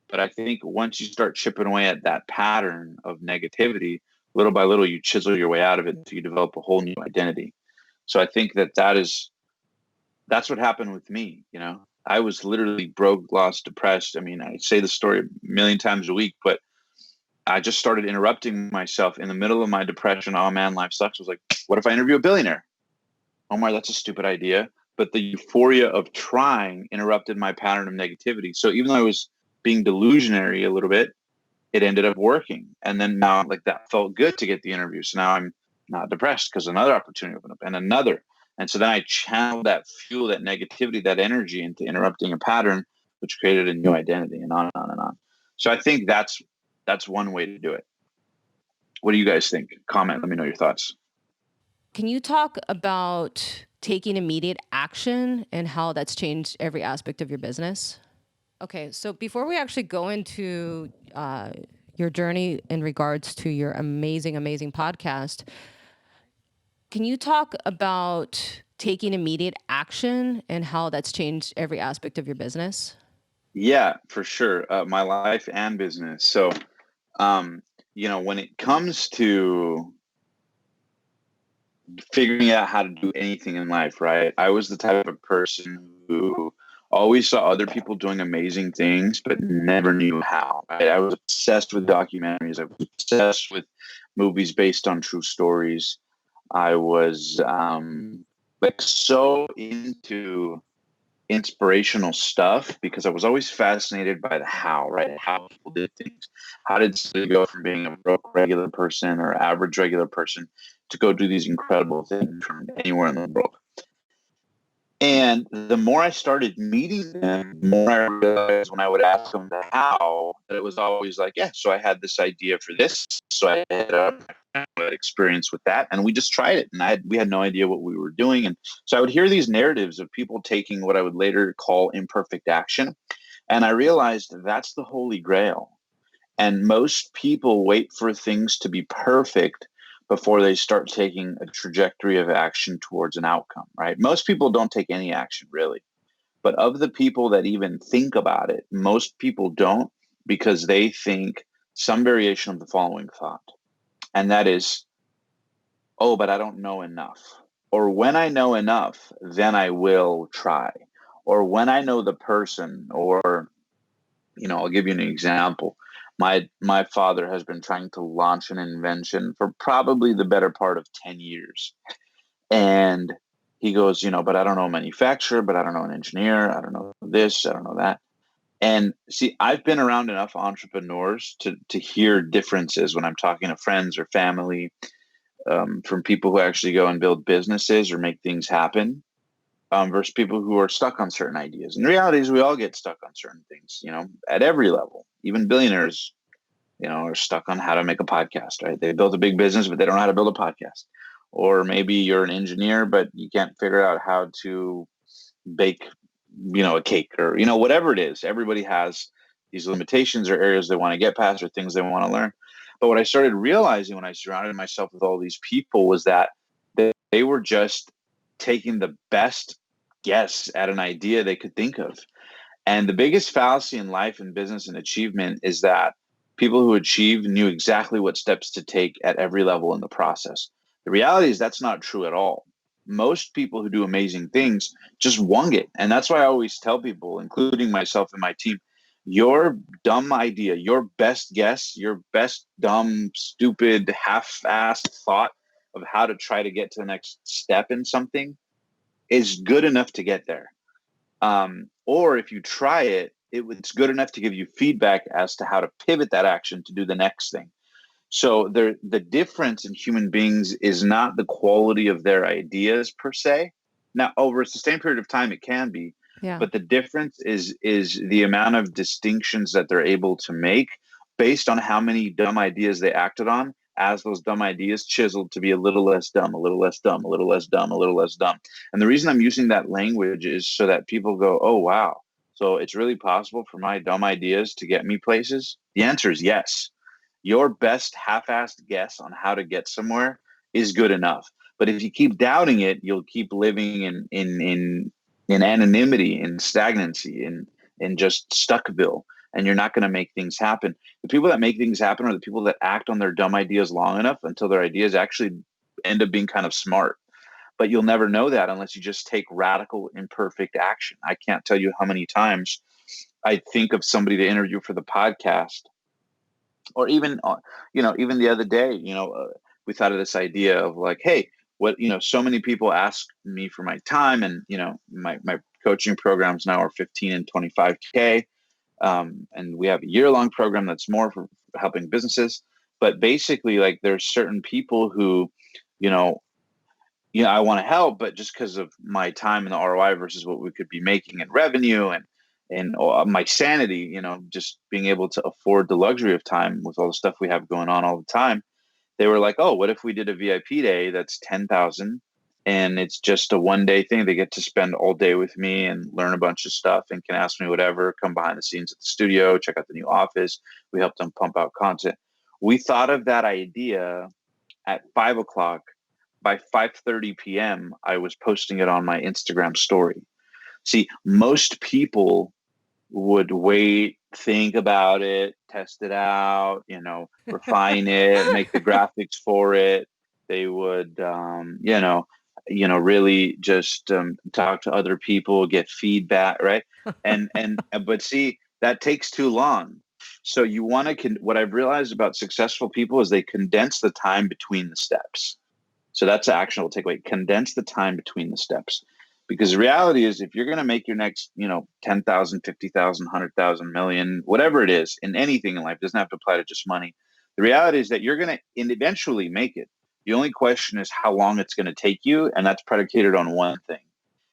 But I think once you start chipping away at that pattern of negativity, little by little, you chisel your way out of it until you develop a whole new identity. So I think that's what happened with me. I was literally broke, lost, depressed. I mean, I say the story a million times a week, but I just started interrupting myself in the middle of my depression. Oh man, life sucks. I was like, what if I interview a billionaire? Omar, that's a stupid idea. But the euphoria of trying interrupted my pattern of negativity. So even though I was being delusionary a little bit, it ended up working. And then now like that felt good to get the interview. So now I'm not depressed, because another opportunity opened up and another. And so then I channeled that fuel, that negativity, that energy into interrupting a pattern, which created a new identity, and on and on and on. So I think that's one way to do it. What do you guys think? Comment. Let me know your thoughts.
Can you talk about taking immediate action and how that's changed every aspect of your business? Okay, so before we actually go into your journey in regards to your amazing, amazing podcast, can you talk about taking immediate action and how that's changed every aspect of your business?
Yeah, for sure. My life and business. So, um, when it comes to figuring out how to do anything in life, right? I was the type of person who always saw other people doing amazing things, but never knew how. Right? I was obsessed with documentaries. I was obsessed with movies based on true stories. I was like so into inspirational stuff because I was always fascinated by the how, right? How people did things. How did somebody go from being a broke regular person or average regular person to go do these incredible things from anywhere in the world? And the more I started meeting them, the more I realized when I would ask them the how, that it was always like, yeah, so I had this idea for this. So I had experience with that. And we just tried it. And we had no idea what we were doing. And so I would hear these narratives of people taking what I would later call imperfect action. And I realized that's the holy grail. And most people wait for things to be perfect before they start taking a trajectory of action towards an outcome, right? Most people don't take any action really. But of the people that even think about it, most people don't, because they think some variation of the following thought. And that is, oh, but I don't know enough. Or when I know enough, then I will try. Or when I know the person, or I'll give you an example. My father has been trying to launch an invention for probably the better part of 10 years. And he goes, but I don't know a manufacturer, but I don't know an engineer, I don't know this, I don't know that. And see, I've been around enough entrepreneurs to hear differences when I'm talking to friends or family, from people who actually go and build businesses or make things happen, versus people who are stuck on certain ideas. And the reality is we all get stuck on certain things, at every level. Even billionaires, are stuck on how to make a podcast, right? They built a big business, but they don't know how to build a podcast. Or maybe you're an engineer, but you can't figure out how to bake, a cake, or, whatever it is. Everybody has these limitations or areas they want to get past or things they want to learn. But what I started realizing when I surrounded myself with all these people was that they were just taking the best guess at an idea they could think of. And the biggest fallacy in life and business and achievement is that people who achieve knew exactly what steps to take at every level in the process. The reality is that's not true at all. Most people who do amazing things just wing it. And that's why I always tell people, including myself and my team, your dumb idea, your best guess, your best dumb, stupid, half-assed thought of how to try to get to the next step in something is good enough to get there. Or if you try it, it's good enough to give you feedback as to how to pivot that action to do the next thing. So the difference in human beings is not the quality of their ideas per se. Now, over a sustained period of time, it can be,
Yeah.
but the difference is the amount of distinctions that they're able to make based on how many dumb ideas they acted on, as those dumb ideas chiseled to be a little less dumb, a little less dumb, a little less dumb, a little less dumb. And the reason I'm using that language is so that people go, oh, wow. So it's really possible for my dumb ideas to get me places? The answer is yes. Your best half-assed guess on how to get somewhere is good enough. But if you keep doubting it, you'll keep living in anonymity, in stagnancy, in just Stuckville, and you're not going to make things happen. The people that make things happen are the people that act on their dumb ideas long enough until their ideas actually end up being kind of smart. But you'll never know that unless you just take radical, imperfect action. I can't tell you how many times I think of somebody to interview for the podcast, or even even the other day, we thought of this idea of like, hey, what, so many people ask me for my time, and my coaching programs now are 15 and 25K, and we have a year-long program that's more for helping businesses. But basically, like, there's certain people who you know, I want to help, but just because of my time and the ROI versus what we could be making in revenue and my sanity, just being able to afford the luxury of time with all the stuff we have going on all the time, they were like, "Oh, what if we did a VIP day that's 10,000 and it's just a 1 day thing. They get to spend all day with me and learn a bunch of stuff and can ask me whatever, come behind the scenes at the studio, check out the new office. We help them pump out content." We thought of that idea at 5 o'clock. By 5:30 p.m., I was posting it on my Instagram story. See, most people would wait, think about it, test it out, refine it, make the graphics for it. They would, really just talk to other people, get feedback, right? But see, that takes too long. So you want to, what I've realized about successful people is they condense the time between the steps. So that's an actionable takeaway. Condense the time between the steps. Because the reality is, if you're going to make your next, 10,000, 50,000, 100,000, million, whatever it is in anything in life, doesn't have to apply to just money. The reality is that you're going to eventually make it. The only question is how long it's going to take you. And that's predicated on one thing.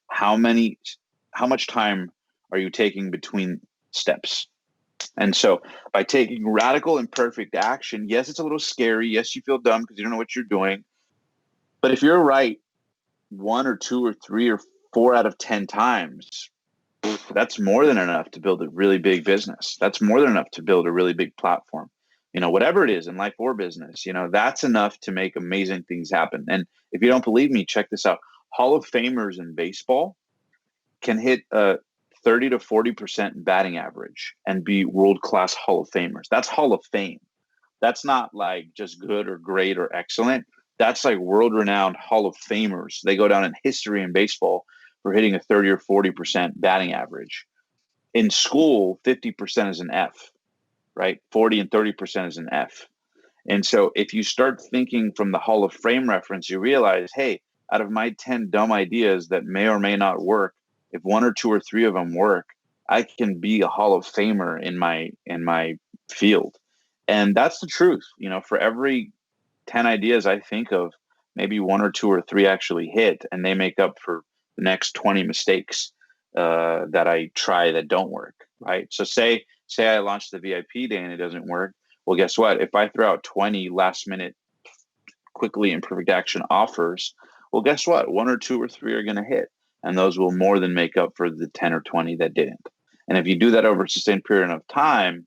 How much time are you taking between steps? And so by taking radical imperfect action, yes, it's a little scary. Yes, you feel dumb because you don't know what you're doing. But if you're right one or two or three or four out of 10 times, that's more than enough to build a really big business. That's more than enough to build a really big platform. Whatever it is in life or business, that's enough to make amazing things happen. And if you don't believe me, check this out. Hall of Famers in baseball can hit a 30 to 40% batting average and be world-class Hall of Famers. That's Hall of Fame. That's not like just good or great or excellent. That's like world-renowned Hall of Famers. They go down in history in baseball for hitting a 30 or 40% batting average. In school, 50% is an F, right? 40 and 30% is an F. And so if you start thinking from the Hall of Fame reference, you realize, hey, out of my 10 dumb ideas that may or may not work, if one or two or three of them work, I can be a Hall of Famer in my field. And that's the truth. For every 10 ideas I think of, maybe one or two or three actually hit, and they make up for the next 20 mistakes that I try that don't work, right? So say I launch the VIP day and it doesn't work. Well, guess what? If I throw out 20 last minute, quickly imperfect action offers, well, guess what? One or two or three are going to hit, and those will more than make up for the 10 or 20 that didn't. And if you do that over a sustained period of time,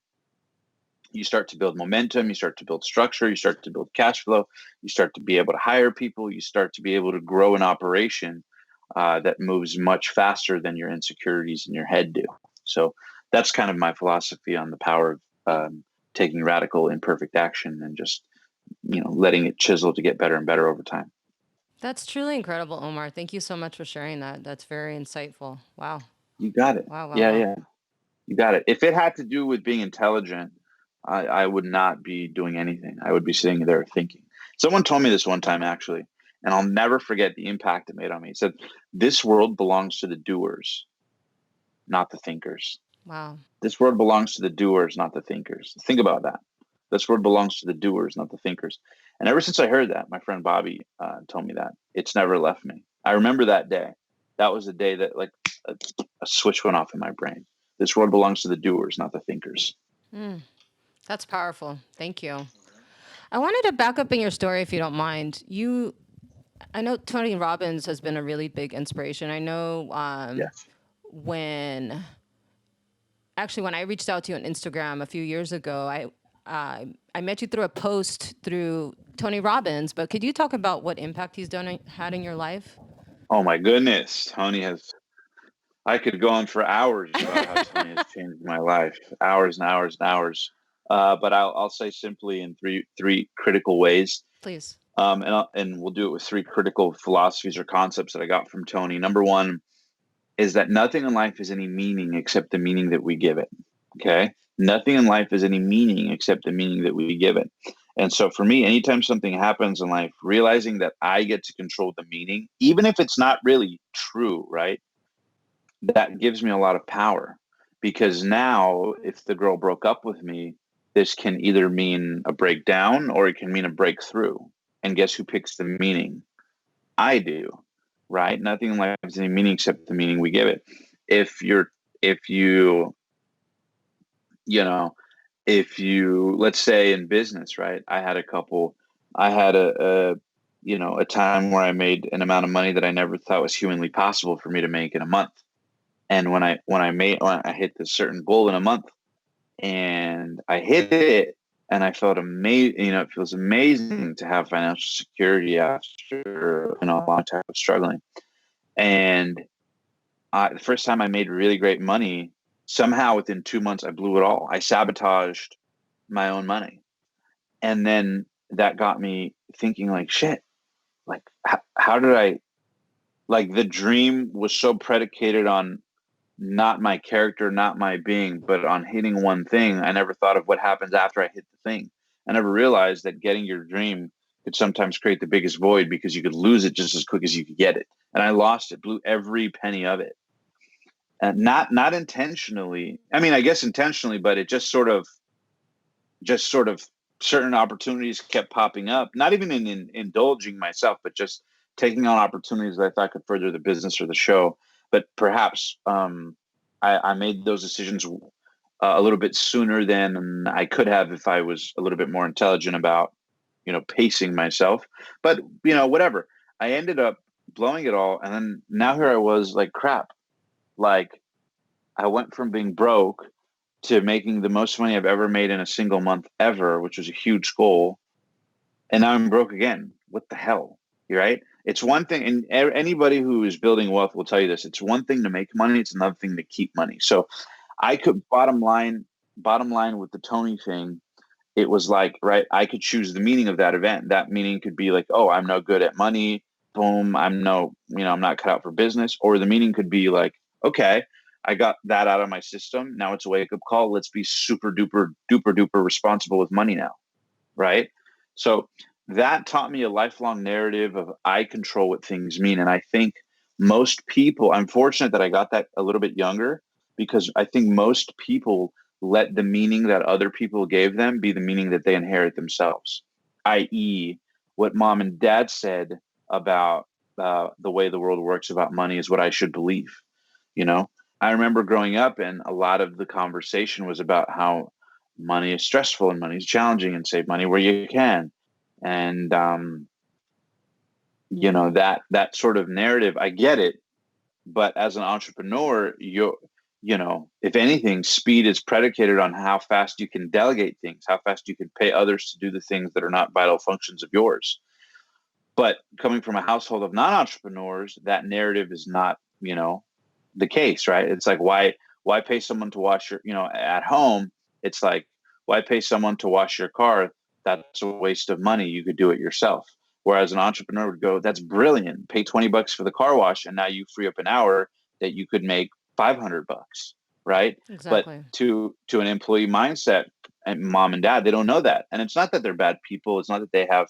you start to build momentum, you start to build structure, you start to build cash flow, you start to be able to hire people, you start to be able to grow an operation that moves much faster than your insecurities in your head do. So that's kind of my philosophy on the power of taking radical imperfect action and just letting it chisel to get better and better over time.
That's truly incredible, Omar. Thank you so much for sharing that. That's very insightful. Wow.
You got it.
Wow, wow,
Yeah,
wow.
yeah. You got it. If it had to do with being intelligent, I would not be doing anything. I would be sitting there thinking. Someone told me this one time, actually, and I'll never forget the impact it made on me. He said, "This world belongs to the doers, not the thinkers.
Wow.
This world belongs to the doers, not the thinkers." Think about that. This world belongs to the doers, not the thinkers. And ever since I heard that, my friend Bobby told me that, it's never left me. I remember that day. That was the day that like a switch went off in my brain. This world belongs to the doers, not the thinkers.
Mm, that's powerful. Thank you. I wanted to back up in your story if you don't mind. I know Tony Robbins has been a really big inspiration. I know
Yes.
when actually when I reached out to you on Instagram a few years ago, I met you through a post through Tony Robbins. But could you talk about what impact he's had in your life?
Oh my goodness. Tony has, I could go on for hours about how Tony has changed my life, hours and hours and hours. But I'll say simply in three critical ways.
Please.
And we'll do it with three critical philosophies or concepts that I got from Tony. Number one is that nothing in life is any meaning except the meaning that we give it. Okay. Nothing in life is any meaning except the meaning that we give it. And so for me, anytime something happens in life, realizing that I get to control the meaning, even if it's not really true, right? That gives me a lot of power because now if the girl broke up with me, this can either mean a breakdown or it can mean a breakthrough. And guess who picks the meaning? I do, right? Nothing in life has any meaning except the meaning we give it. If you're, if you know, if you, let's say in business, right? I had a time where I made an amount of money that I never thought was humanly possible for me to make in a month. And when I hit this certain goal in a month and I hit it and I felt amazing, it feels amazing to have financial security after, a long time of struggling. And the first time I made really great money, somehow within 2 months, I blew it all. I sabotaged my own money. And then that got me thinking like, shit, like how did I, like the dream was so predicated on not my character, not my being, but on hitting one thing. I never thought of what happens after I hit the thing. I never realized that getting your dream could sometimes create the biggest void because you could lose it just as quick as you could get it. And I lost it, blew every penny of it. And not intentionally. I mean, I guess intentionally, but it just sort of certain opportunities kept popping up, not even in indulging myself, but just taking on opportunities that I thought could further the business or the show. But perhaps I made those decisions a little bit sooner than I could have if I was a little bit more intelligent about, pacing myself. But, whatever. I ended up blowing it all. And then now here I was like, crap, like I went from being broke to making the most money I've ever made in a single month ever, which was a huge goal. And now I'm broke again. What the hell? You're right. It's one thing, and anybody who is building wealth will tell you this. It's one thing to make money. It's another thing to keep money. So I could bottom line with the Tony thing. It was like, right, I could choose the meaning of that event. That meaning could be like, oh, I'm no good at money. Boom. I'm not cut out for business. Or the meaning could be like, okay, I got that out of my system. Now it's a wake up call. Let's be super duper, duper, duper responsible with money now. Right. So that taught me a lifelong narrative of I control what things mean. And I think most people, I'm fortunate that I got that a little bit younger because I think most people let the meaning that other people gave them be the meaning that they inherit themselves, i.e., what mom and dad said about the way the world works about money is what I should believe. You know, I remember growing up and a lot of the conversation was about how money is stressful and money is challenging and save money where you can. And, that sort of narrative, I get it. But as an entrepreneur, if anything, speed is predicated on how fast you can delegate things, how fast you can pay others to do the things that are not vital functions of yours. But coming from a household of non-entrepreneurs, that narrative is not, the case, right? It's like, why pay someone to wash your, at home? It's like, why pay someone to wash your car? That's a waste of money. You could do it yourself. Whereas an entrepreneur would go, that's brilliant. Pay $20 for the car wash, and now you free up an hour that you could make $500, right? But
Exactly.
to an employee mindset, and mom and dad, they don't know that. And it's not that they're bad people. It's not that they have,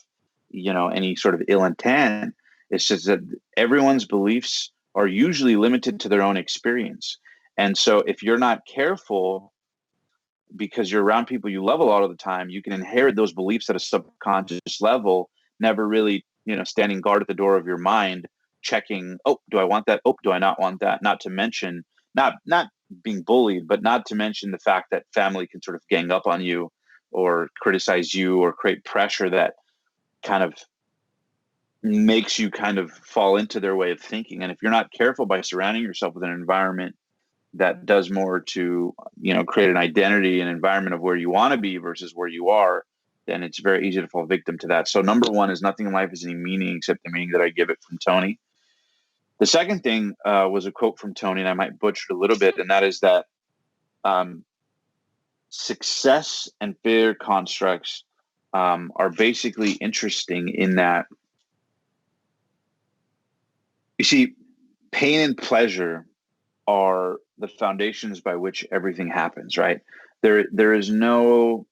any sort of ill intent. It's just that everyone's beliefs are usually limited to their own experience. And so if you're not careful, because you're around people you love a lot of the time, you can inherit those beliefs at a subconscious level, never really, standing guard at the door of your mind, checking, oh, do I want that? Oh, do I not want that? Not to mention, not being bullied, but not to mention the fact that family can sort of gang up on you or criticize you or create pressure that kind of makes you kind of fall into their way of thinking. And if you're not careful by surrounding yourself with an environment that does more to, create an identity and environment of where you want to be versus where you are, then it's very easy to fall victim to that. So number one is nothing in life has any meaning except the meaning that I give it, from Tony. The second thing was a quote from Tony, and I might butcher it a little bit, and that is that um, success and failure constructs are basically interesting in that, you see, pain and pleasure are the foundations by which everything happens, right? There is no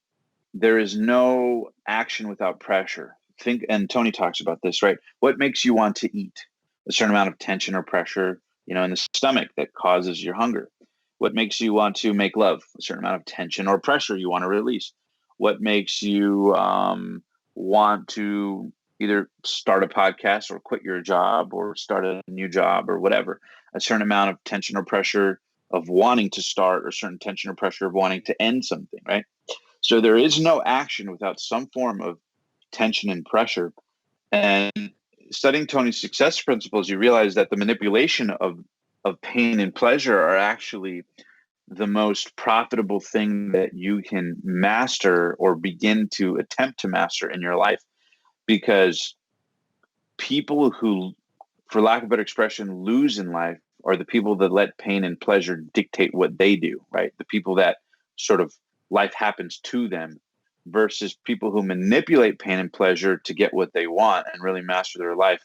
action without pressure. Think, and Tony talks about this, right? What makes you want to eat? A certain amount of tension or pressure, in the stomach that causes your hunger. What makes you want to make love? A certain amount of tension or pressure you want to release. What makes you want to either start a podcast or quit your job or start a new job or whatever, a certain amount of tension or pressure of wanting to start, or certain tension or pressure of wanting to end something, right? So there is no action without some form of tension and pressure. And studying Tony's success principles, you realize that the manipulation of pain and pleasure are actually the most profitable thing that you can master or begin to attempt to master in your life. Because people who, for lack of a better expression, lose in life are the people that let pain and pleasure dictate what they do, right? The people that sort of life happens to them, versus people who manipulate pain and pleasure to get what they want and really master their life,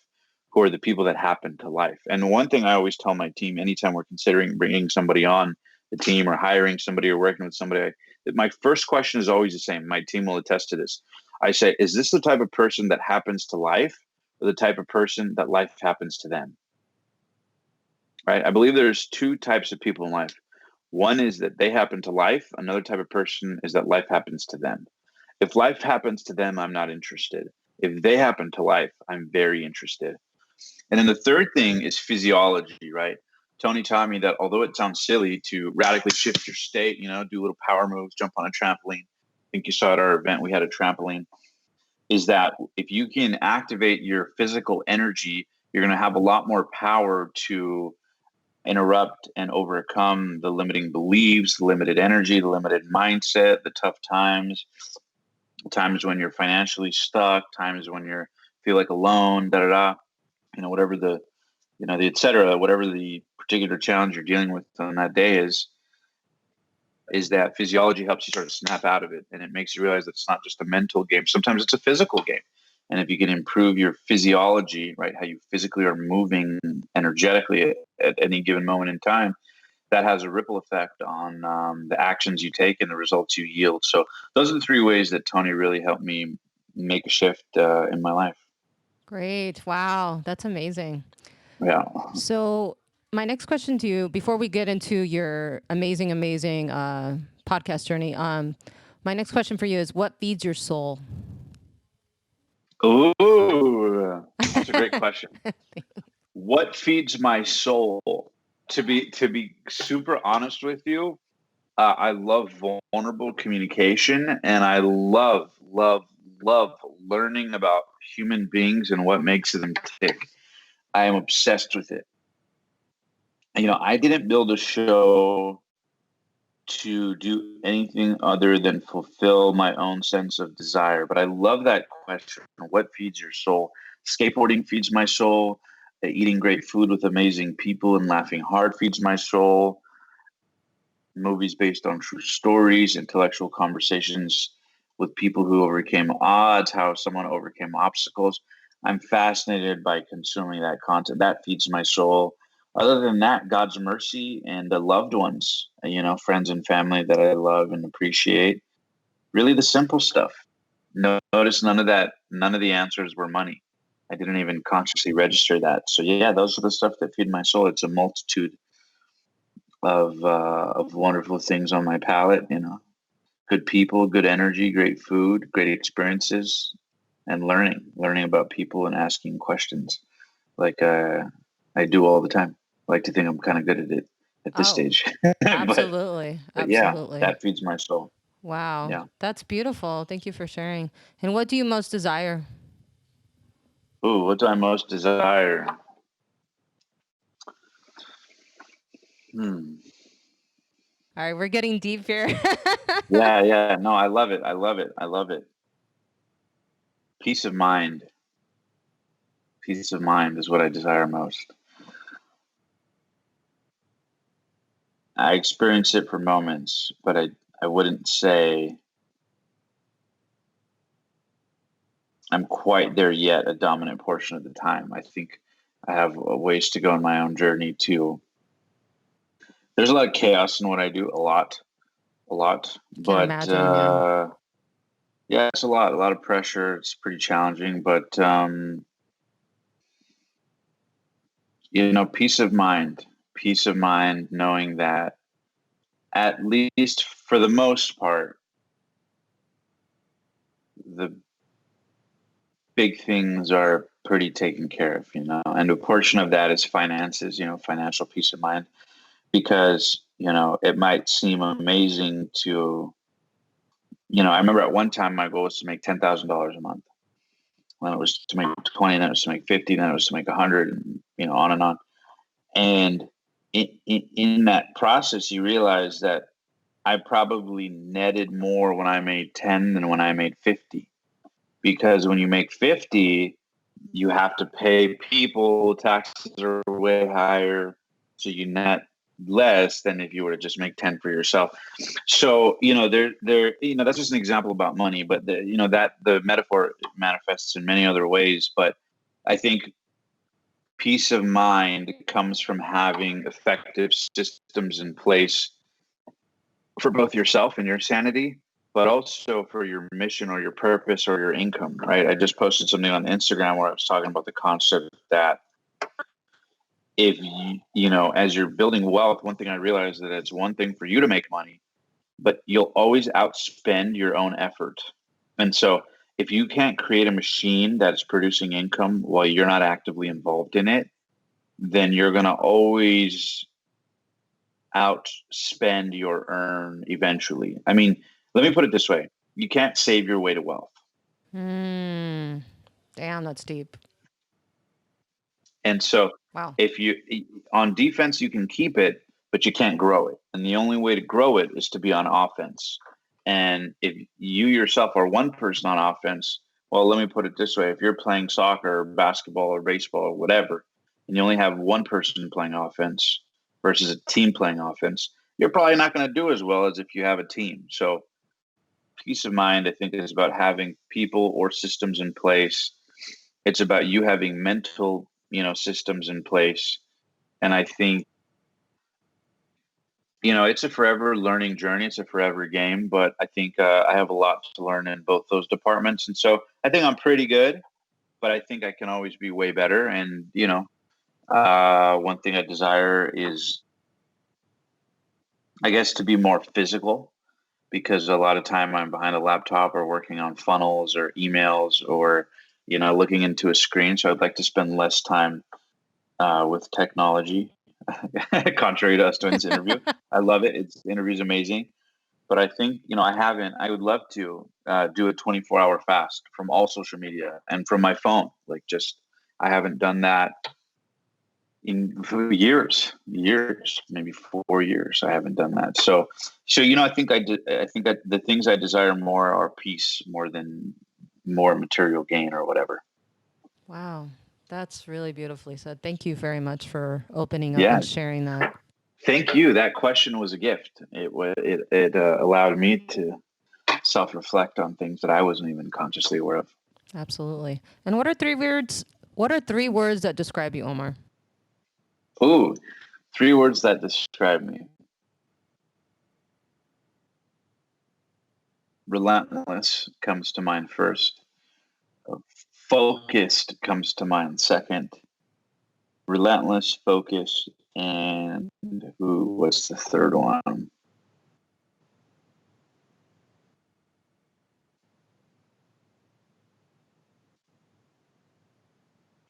who are the people that happen to life. And one thing I always tell my team anytime we're considering bringing somebody on the team or hiring somebody or working with somebody, that my first question is always the same. My team will attest to this. I say, is this the type of person that happens to life, or the type of person that life happens to them? Right? I believe there's two types of people in life. One is that they happen to life. Another type of person is that life happens to them. If life happens to them, I'm not interested. If they happen to life, I'm very interested. And then the third thing is physiology, right? Tony taught me that although it sounds silly to radically shift your state, do little power moves, jump on a trampoline. I think you saw at our event, we had a trampoline. Is that if you can activate your physical energy, you're going to have a lot more power to interrupt and overcome the limiting beliefs, the limited energy, the limited mindset, the tough times when you're financially stuck, times when you feel like alone, da da da. Whatever the et cetera, whatever the particular challenge you're dealing with on that day is that physiology helps you sort of snap out of it, and it makes you realize that it's not just a mental game. Sometimes it's a physical game. And if you can improve your physiology, right, how you physically are moving energetically at any given moment in time, that has a ripple effect on the actions you take and the results you yield. So those are the three ways that Tony really helped me make a shift in my life.
Great. Wow. That's amazing.
Yeah.
So, my next question to you, before we get into your amazing, amazing podcast journey, my next question for you is, what feeds your soul?
Ooh, that's a great question. What feeds my soul? To be super honest with you, I love vulnerable communication, and I love learning about human beings and what makes them tick. I am obsessed with it. I didn't build a show to do anything other than fulfill my own sense of desire. But I love that question. What feeds your soul? Skateboarding feeds my soul. Eating great food with amazing people and laughing hard feeds my soul. Movies based on true stories, intellectual conversations with people who overcame odds, how someone overcame obstacles. I'm fascinated by consuming that content. That feeds my soul. Other than that, God's mercy and the loved ones, friends and family that I love and appreciate. Really the simple stuff. Notice none of the answers were money. I didn't even consciously register that. So yeah, those are the stuff that feed my soul. It's a multitude of wonderful things on my palate. Good people, good energy, great food, great experiences, and learning about people and asking questions, like I do all the time. I like to think I'm kind of good at it at this
Oh,
stage, but
absolutely.
yeah,
Absolutely.
that feeds my soul.
Wow.
Yeah.
That's beautiful. Thank you for sharing. And what do you most desire?
Ooh, what do I most desire? Hmm.
All right, we're getting deep here.
Yeah, yeah. No, I love it. I love it. I love it. Peace of mind. Peace of mind is what I desire most. I experience it for moments, but I wouldn't say I'm quite there yet a dominant portion of the time. I think I have a ways to go in my own journey too. There's a lot of chaos in what I do, a lot,
Can
but
imagine, yeah.
yeah, it's a lot of pressure. It's pretty challenging, but peace of mind, knowing that at least for the most part, the big things are pretty taken care of, and a portion of that is finances, financial peace of mind, because, it might seem amazing to, I remember at one time my goal was to make $10,000 a month. Then it was to make 20, then it was to make 50, then it was to make 100, and, on and on. And in that process, you realize that I probably netted more when I made 10 than when I made 50. Because when you make 50, you have to pay people, taxes are way higher. So you net less than if you were to just make 10 for yourself. So, that's just an example about money, but that the metaphor manifests in many other ways. But I think peace of mind comes from having effective systems in place for both yourself and your sanity, but also for your mission or your purpose or your income, right? I just posted something on Instagram where I was talking about the concept that if as you're building wealth, one thing I realized that it's one thing for you to make money, but you'll always outspend your own effort. And so if you can't create a machine that's producing income while you're not actively involved in it, then you're going to always outspend your earn eventually. I mean, let me put it this way. You can't save your way to wealth.
Hmm. Damn, that's deep.
And so
Wow.
if you on defense, you can keep it, but you can't grow it. And the only way to grow it is to be on offense. And if you yourself are one person on offense, well, let me put it this way. If you're playing soccer or basketball or baseball or whatever, and you only have one person playing offense versus a team playing offense, you're probably not going to do as well as if you have a team. So peace of mind, I think, is about having people or systems in place. It's about you having mental, systems in place. And I think, it's a forever learning journey. It's a forever game, but I think I have a lot to learn in both those departments. And so I think I'm pretty good, but I think I can always be way better. And, one thing I desire is, I guess, to be more physical, because a lot of time I'm behind a laptop or working on funnels or emails or, looking into a screen. So I'd like to spend less time with technology, contrary to us doing this interview. I love it. It's the interview's amazing. But I think, I would love to do a 24-hour fast from all social media and from my phone. I haven't done that in years, maybe 4 years. I haven't done that. So, I think I think that the things I desire more are peace more than more material gain or whatever.
Wow. That's really beautifully said. Thank you very much for opening up
Yeah.
and sharing that.
Thank you. That question was a gift. It allowed me to self-reflect on things that I wasn't even consciously aware of.
Absolutely. And what are three words? What are three words that describe you, Omar?
Ooh, three words that describe me. Relentless comes to mind first. Focused comes to mind second. Relentless, focused, and who was the third one?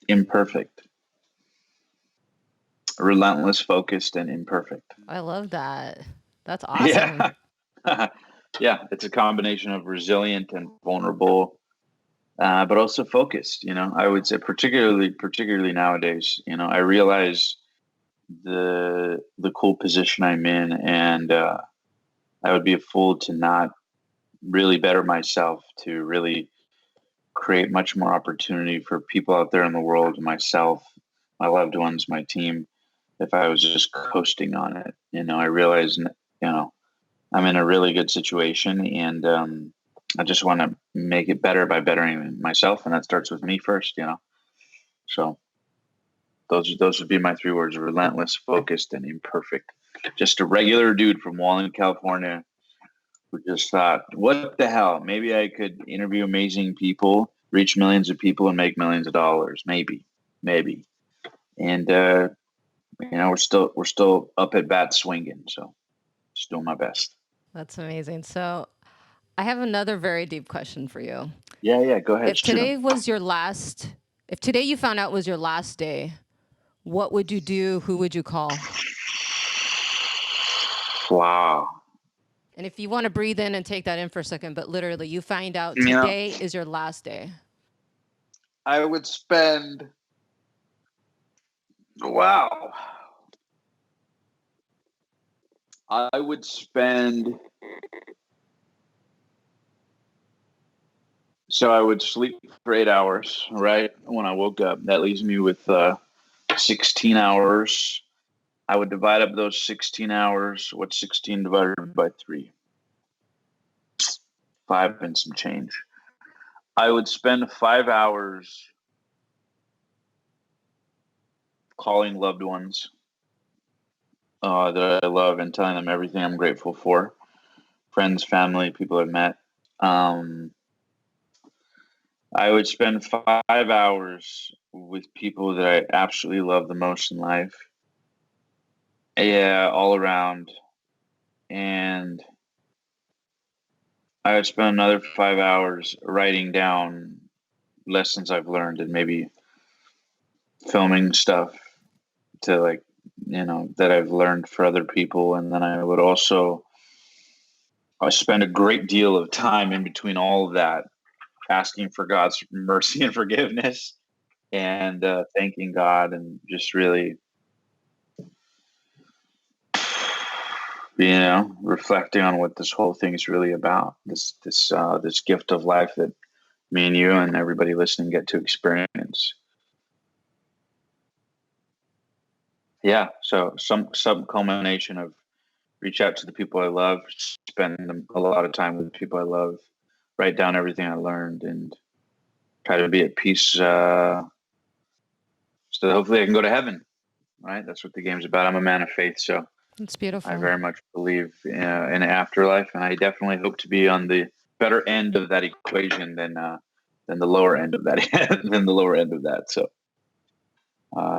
Imperfect. Relentless, focused, and imperfect.
I love that. That's awesome.
Yeah. Yeah, it's a combination of resilient and vulnerable, but also focused. I would say particularly nowadays. I realize the cool position I'm in, and I would be a fool to not really better myself, to really create much more opportunity for people out there in the world, myself, my loved ones, my team, if I was just coasting on it. I realize, I'm in a really good situation, and I just want to make it better by bettering myself, and that starts with me first. So those would be my three words: relentless, focused, and imperfect. Just a regular dude from Wallen, California, who just thought, what the hell? Maybe I could interview amazing people, reach millions of people, and make millions of dollars. Maybe. And we're still up at bat swinging. So just doing my best.
That's amazing. So I have another very deep question for you.
Yeah. Go ahead.
If
Shoot 'em.
today was your last, if today you found out was your last day, what would you do? Who would you call?
Wow.
And if you want to breathe in and take that in for a second, but literally you find out
You know,
today is your last day.
I would spend, wow. I would spend, so I would sleep for 8 hours, right? When I woke up, that leaves me with 16 hours. I would divide up those 16 hours. What's 16 divided by 3? 5 and some change. I would spend 5 hours calling loved ones that I love and telling them everything I'm grateful for. Friends, family, people I've met. I would spend 5 hours with people that I absolutely love the most in life. Yeah, all around. And I would spend another 5 hours writing down lessons I've learned and maybe filming stuff to like, that I've learned for other people. And then I spend a great deal of time in between all of that asking for God's mercy and forgiveness and thanking God and just really, reflecting on what this whole thing is really about. This gift of life that me and you and everybody listening get to experience. Yeah. So some culmination of reach out to the people I love, spend a lot of time with the people I love, write down everything I learned, and try to be at peace. So hopefully I can go to heaven. Right. That's what the game's about. I'm a man of faith, so
It's
I
beautiful.
very much believe in an afterlife, and I definitely hope to be on the better end of that equation than the lower end of that than the lower end of that. So,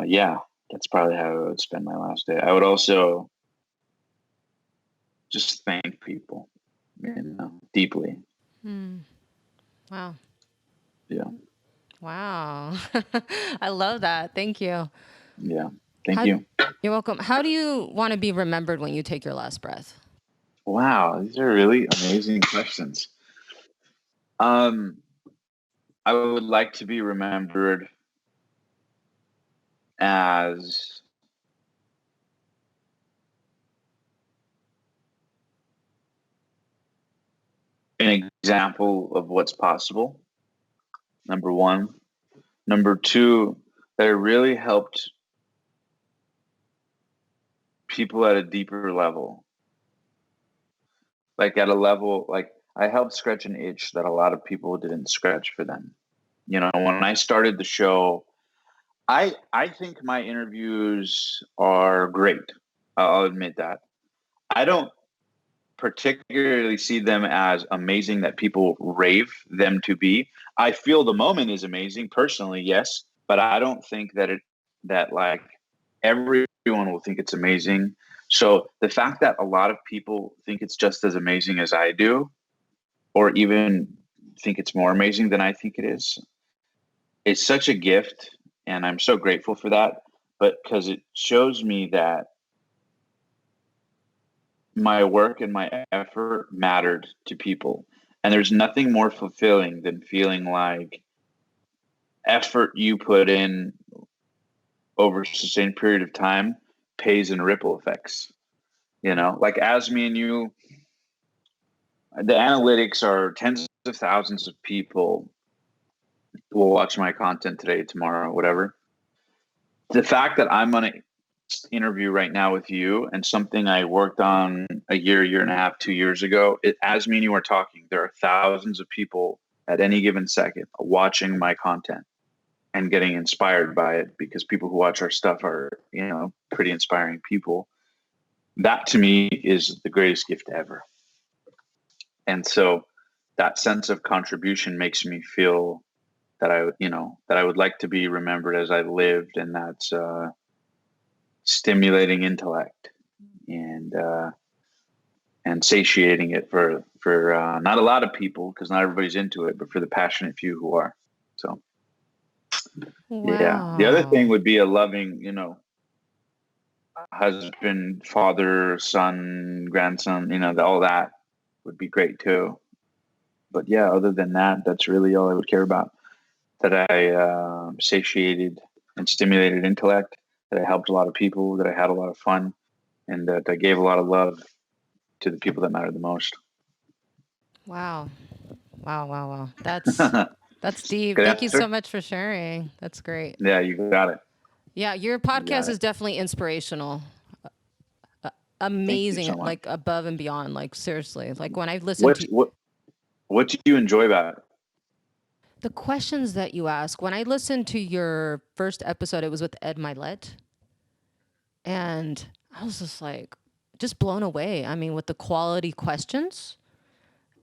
yeah, that's probably how I would spend my last day. I would also just thank people, deeply.
Wow.
Yeah,
Wow. I love that. Thank you.
yeah. Thank
How,
you.
you're welcome. How do you want to be remembered when you take your last breath?
Wow, these are really amazing questions. Um, I would like to be remembered as an example of what's possible. Number one. Number two, that it really helped people at a deeper level. Like at a level, like I helped scratch an itch that a lot of people didn't scratch for them. When I started the show, I think my interviews are great. I'll admit that. I don't particularly see them as amazing that people rave them to be. I feel the moment is amazing personally, yes, but I don't think that like everyone will think it's amazing. So the fact that a lot of people think it's just as amazing as I do, or even think it's more amazing than I think it is, it's such a gift, and I'm so grateful for that. But because it shows me that my work and my effort mattered to people. And there's nothing more fulfilling than feeling like effort you put in over a sustained period of time pays in ripple effects. Like as me and you, the analytics are tens of thousands of people will watch my content today, tomorrow, whatever. The fact that I'm on an interview right now with you and something I worked on a year and a half, 2 years ago, as me and you are talking, there are thousands of people at any given second watching my content and getting inspired by it because people who watch our stuff are, pretty inspiring people. That to me is the greatest gift ever. And so that sense of contribution makes me feel that I would like to be remembered as I lived, and that's stimulating intellect and and satiating it for not a lot of people, because not everybody's into it, but for the passionate few who are. So yeah. The other thing
Wow.
would be a loving, husband, father, son, grandson, all that would be great too. But yeah, other than that, that's really all I would care about. That I satiated and stimulated intellect, that I helped a lot of people, that I had a lot of fun, and that I gave a lot of love to the people that matter the most.
Wow. Wow, wow, wow.
Good
That's deep. Thank you so
answer.
much for sharing. That's great.
Yeah, you got it.
Yeah, your
You got
podcast
it.
is definitely inspirational.
Thank you
Amazing,
so much.
like above and beyond. Like seriously. Like when I've listened
What
to
what what do you enjoy about it?
the questions that you ask, when I listened to your first episode, it was with Ed Milet. And I was just like, just blown away. I mean, with the quality questions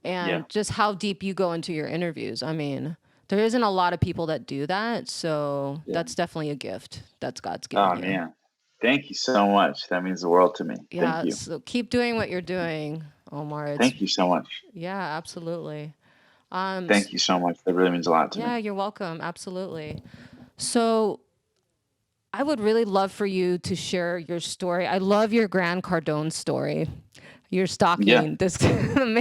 Yeah.
and just how deep you go into your interviews. I mean, there isn't a lot of people that do that. So
Yeah.
that's definitely a gift that's God's given
Oh
you.
man. Thank you so much. That means the world to me. Thank
Yeah.
you.
So keep doing what you're doing, Omar. It's,
Thank you so much.
yeah, absolutely.
Thank you so much. That really means a lot to me.
Yeah, you're welcome. Absolutely. So I would really love for you to share your story. I love your Grant Cardone story. You're
Yeah.
stalking this in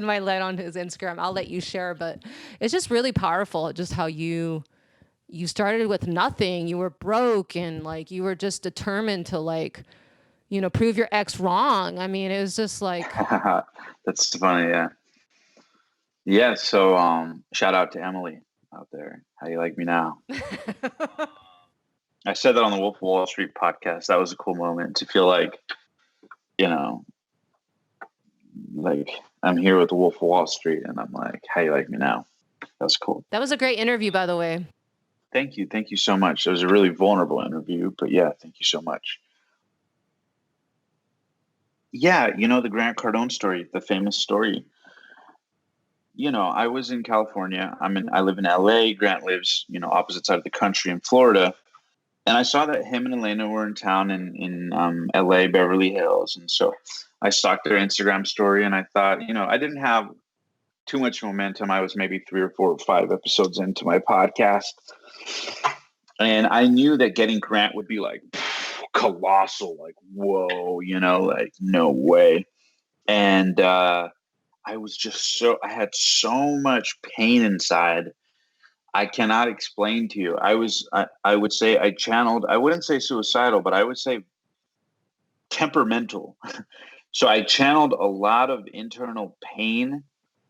my lead on his Instagram. I'll let you share, but it's just really powerful. Just how you started with nothing. You were broke and like you were just determined to like prove your ex wrong. I mean, it was just like
That's funny. Yeah. Yeah. So shout out to Emily out there. How you like me now? I said that on the Wolf of Wall Street podcast. That was a cool moment to feel you know, like I'm here with the Wolf of Wall Street, and I'm like, how you like me now? That's cool.
that was a great interview, by the way.
Thank you. Thank you so much. It was a really vulnerable interview, but yeah, thank you so much. Yeah, the Grant Cardone story, the famous story. I was in California. I live in LA. Grant lives, opposite side of the country in Florida. And I saw that him and Elena were in town in LA, Beverly Hills. And so I stalked their Instagram story, and I thought, I didn't have too much momentum. I was maybe 3 or 4 or 5 episodes into my podcast. And I knew that getting Grant would be like colossal, like, whoa, like no way. And I had so much pain inside. I cannot explain to you. I would say I channeled, I wouldn't say suicidal, but I would say temperamental. So I channeled a lot of internal pain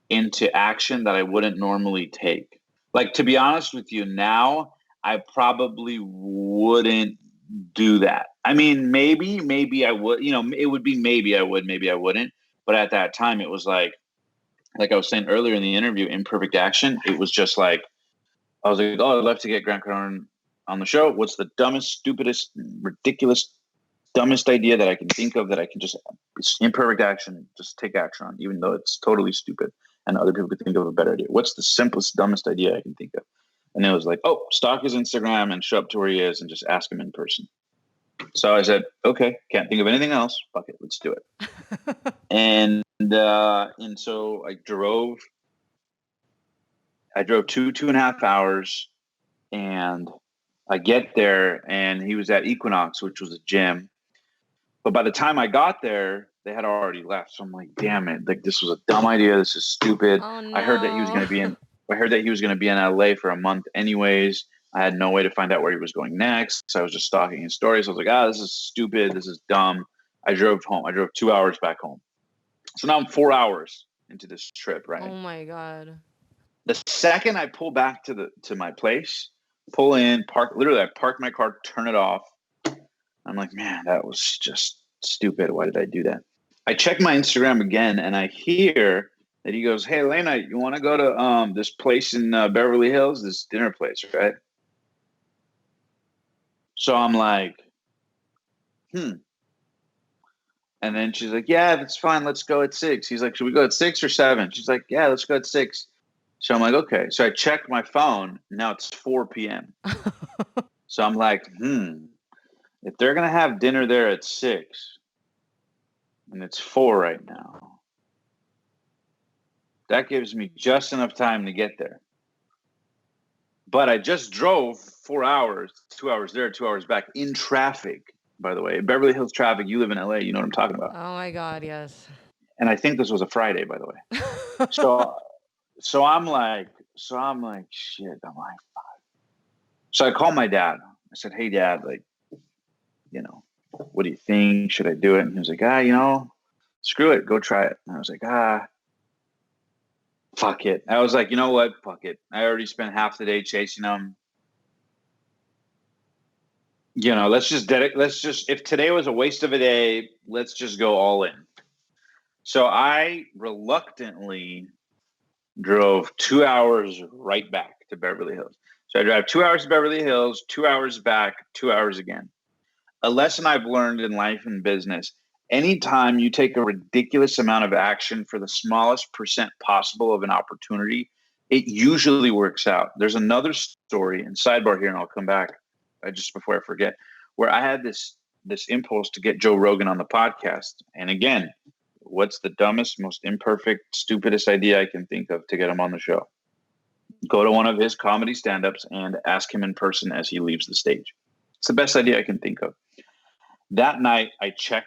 into action that I wouldn't normally take. Like, to be honest with you, now I probably wouldn't do that. I mean, maybe I would, it would be maybe I would, maybe I wouldn't. But at that time, it was like I was saying earlier in the interview, imperfect action. It was just like, I was like, oh, I'd love to get Grant Cardone on the show. What's the dumbest, stupidest, ridiculous, dumbest idea that I can think of that I can just, it's imperfect action, just take action on, even though it's totally stupid and other people could think of a better idea. What's the simplest, dumbest idea I can think of? And it was like, oh, stalk his Instagram and show up to where he is and just ask him in person. So I said, okay, can't think of anything else. Fuck it, let's do it. And so I drove 2.5 hours, and I get there, and he was at Equinox, which was a gym. But by the time I got there, they had already left. So I'm like, damn it, like this was a dumb idea. This is stupid.
Oh
I heard that he was
no.
going to be in. I heard that he was going to be in LA for a month, anyways. I had no way to find out where he was going next. So I was just stalking his stories. So I was like, this is stupid. This is dumb. I drove home. I drove 2 hours back home. So now I'm 4 hours into this trip, right?
Oh my God.
The second I pull back to my place, pull in, park. Literally, I park my car, turn it off. I'm like, man, that was just stupid. Why did I do that? I check my Instagram again, and I hear that he goes, "Hey, Elena, you want to go to this place in Beverly Hills, this dinner place, right?" So I'm like, hmm. And then she's like, "Yeah, that's fine. Let's go at 6." He's like, "Should we go at 6 or 7?" She's like, "Yeah, let's go at 6." So I'm like, okay. So I checked my phone. Now it's 4 p.m. So I'm like, if they're gonna have dinner there at 6, and it's 4 right now. That gives me just enough time to get there. But I just drove 4 hours, 2 hours there, 2 hours back in traffic, by the way. Beverly Hills traffic, you live in LA, you know what I'm talking about.
Oh my God, yes.
And I think this was a Friday, by the way. So so I'm like, shit, I'm like, fuck. So I called my dad. I said, hey dad, like, you know, what do you think? Should I do it? And he was like, screw it, go try it. And I was like, fuck it. I was like, you know what? Fuck it. I already spent half the day chasing them. Let's just if today was a waste of a day, let's just go all in. So I reluctantly drove 2 hours right back to Beverly Hills. So I drive 2 hours to Beverly Hills, 2 hours back, 2 hours again. A lesson I've learned in life and business: anytime you take a ridiculous amount of action for the smallest percent possible of an opportunity, it usually works out. There's another story, and sidebar here, and I'll come back just before I forget, where I had this impulse to get Joe Rogan on the podcast. And again, what's the dumbest, most imperfect, stupidest idea I can think of to get him on the show? Go to one of his comedy stand-ups and ask him in person as he leaves the stage. It's the best idea I can think of. That night, I check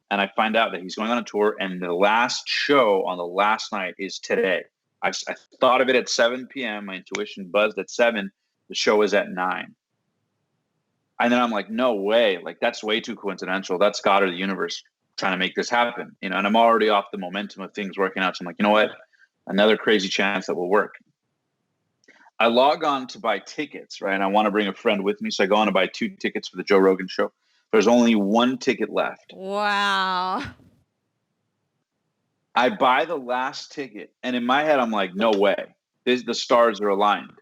and I find out that he's going on a tour, and the last show on the last night is today. I thought of it at 7 p.m. My intuition buzzed at 7. The show is at 9. And then I'm like, no way. Like, that's way too coincidental. That's God or the universe trying to make this happen. And I'm already off the momentum of things working out. So I'm like, you know what? Another crazy chance that will work. I log on to buy tickets, right? And I want to bring a friend with me. So I go on to buy 2 tickets for the Joe Rogan show. There's only 1 ticket left.
Wow.
I buy the last ticket. And in my head, I'm like, no way. The stars are aligned.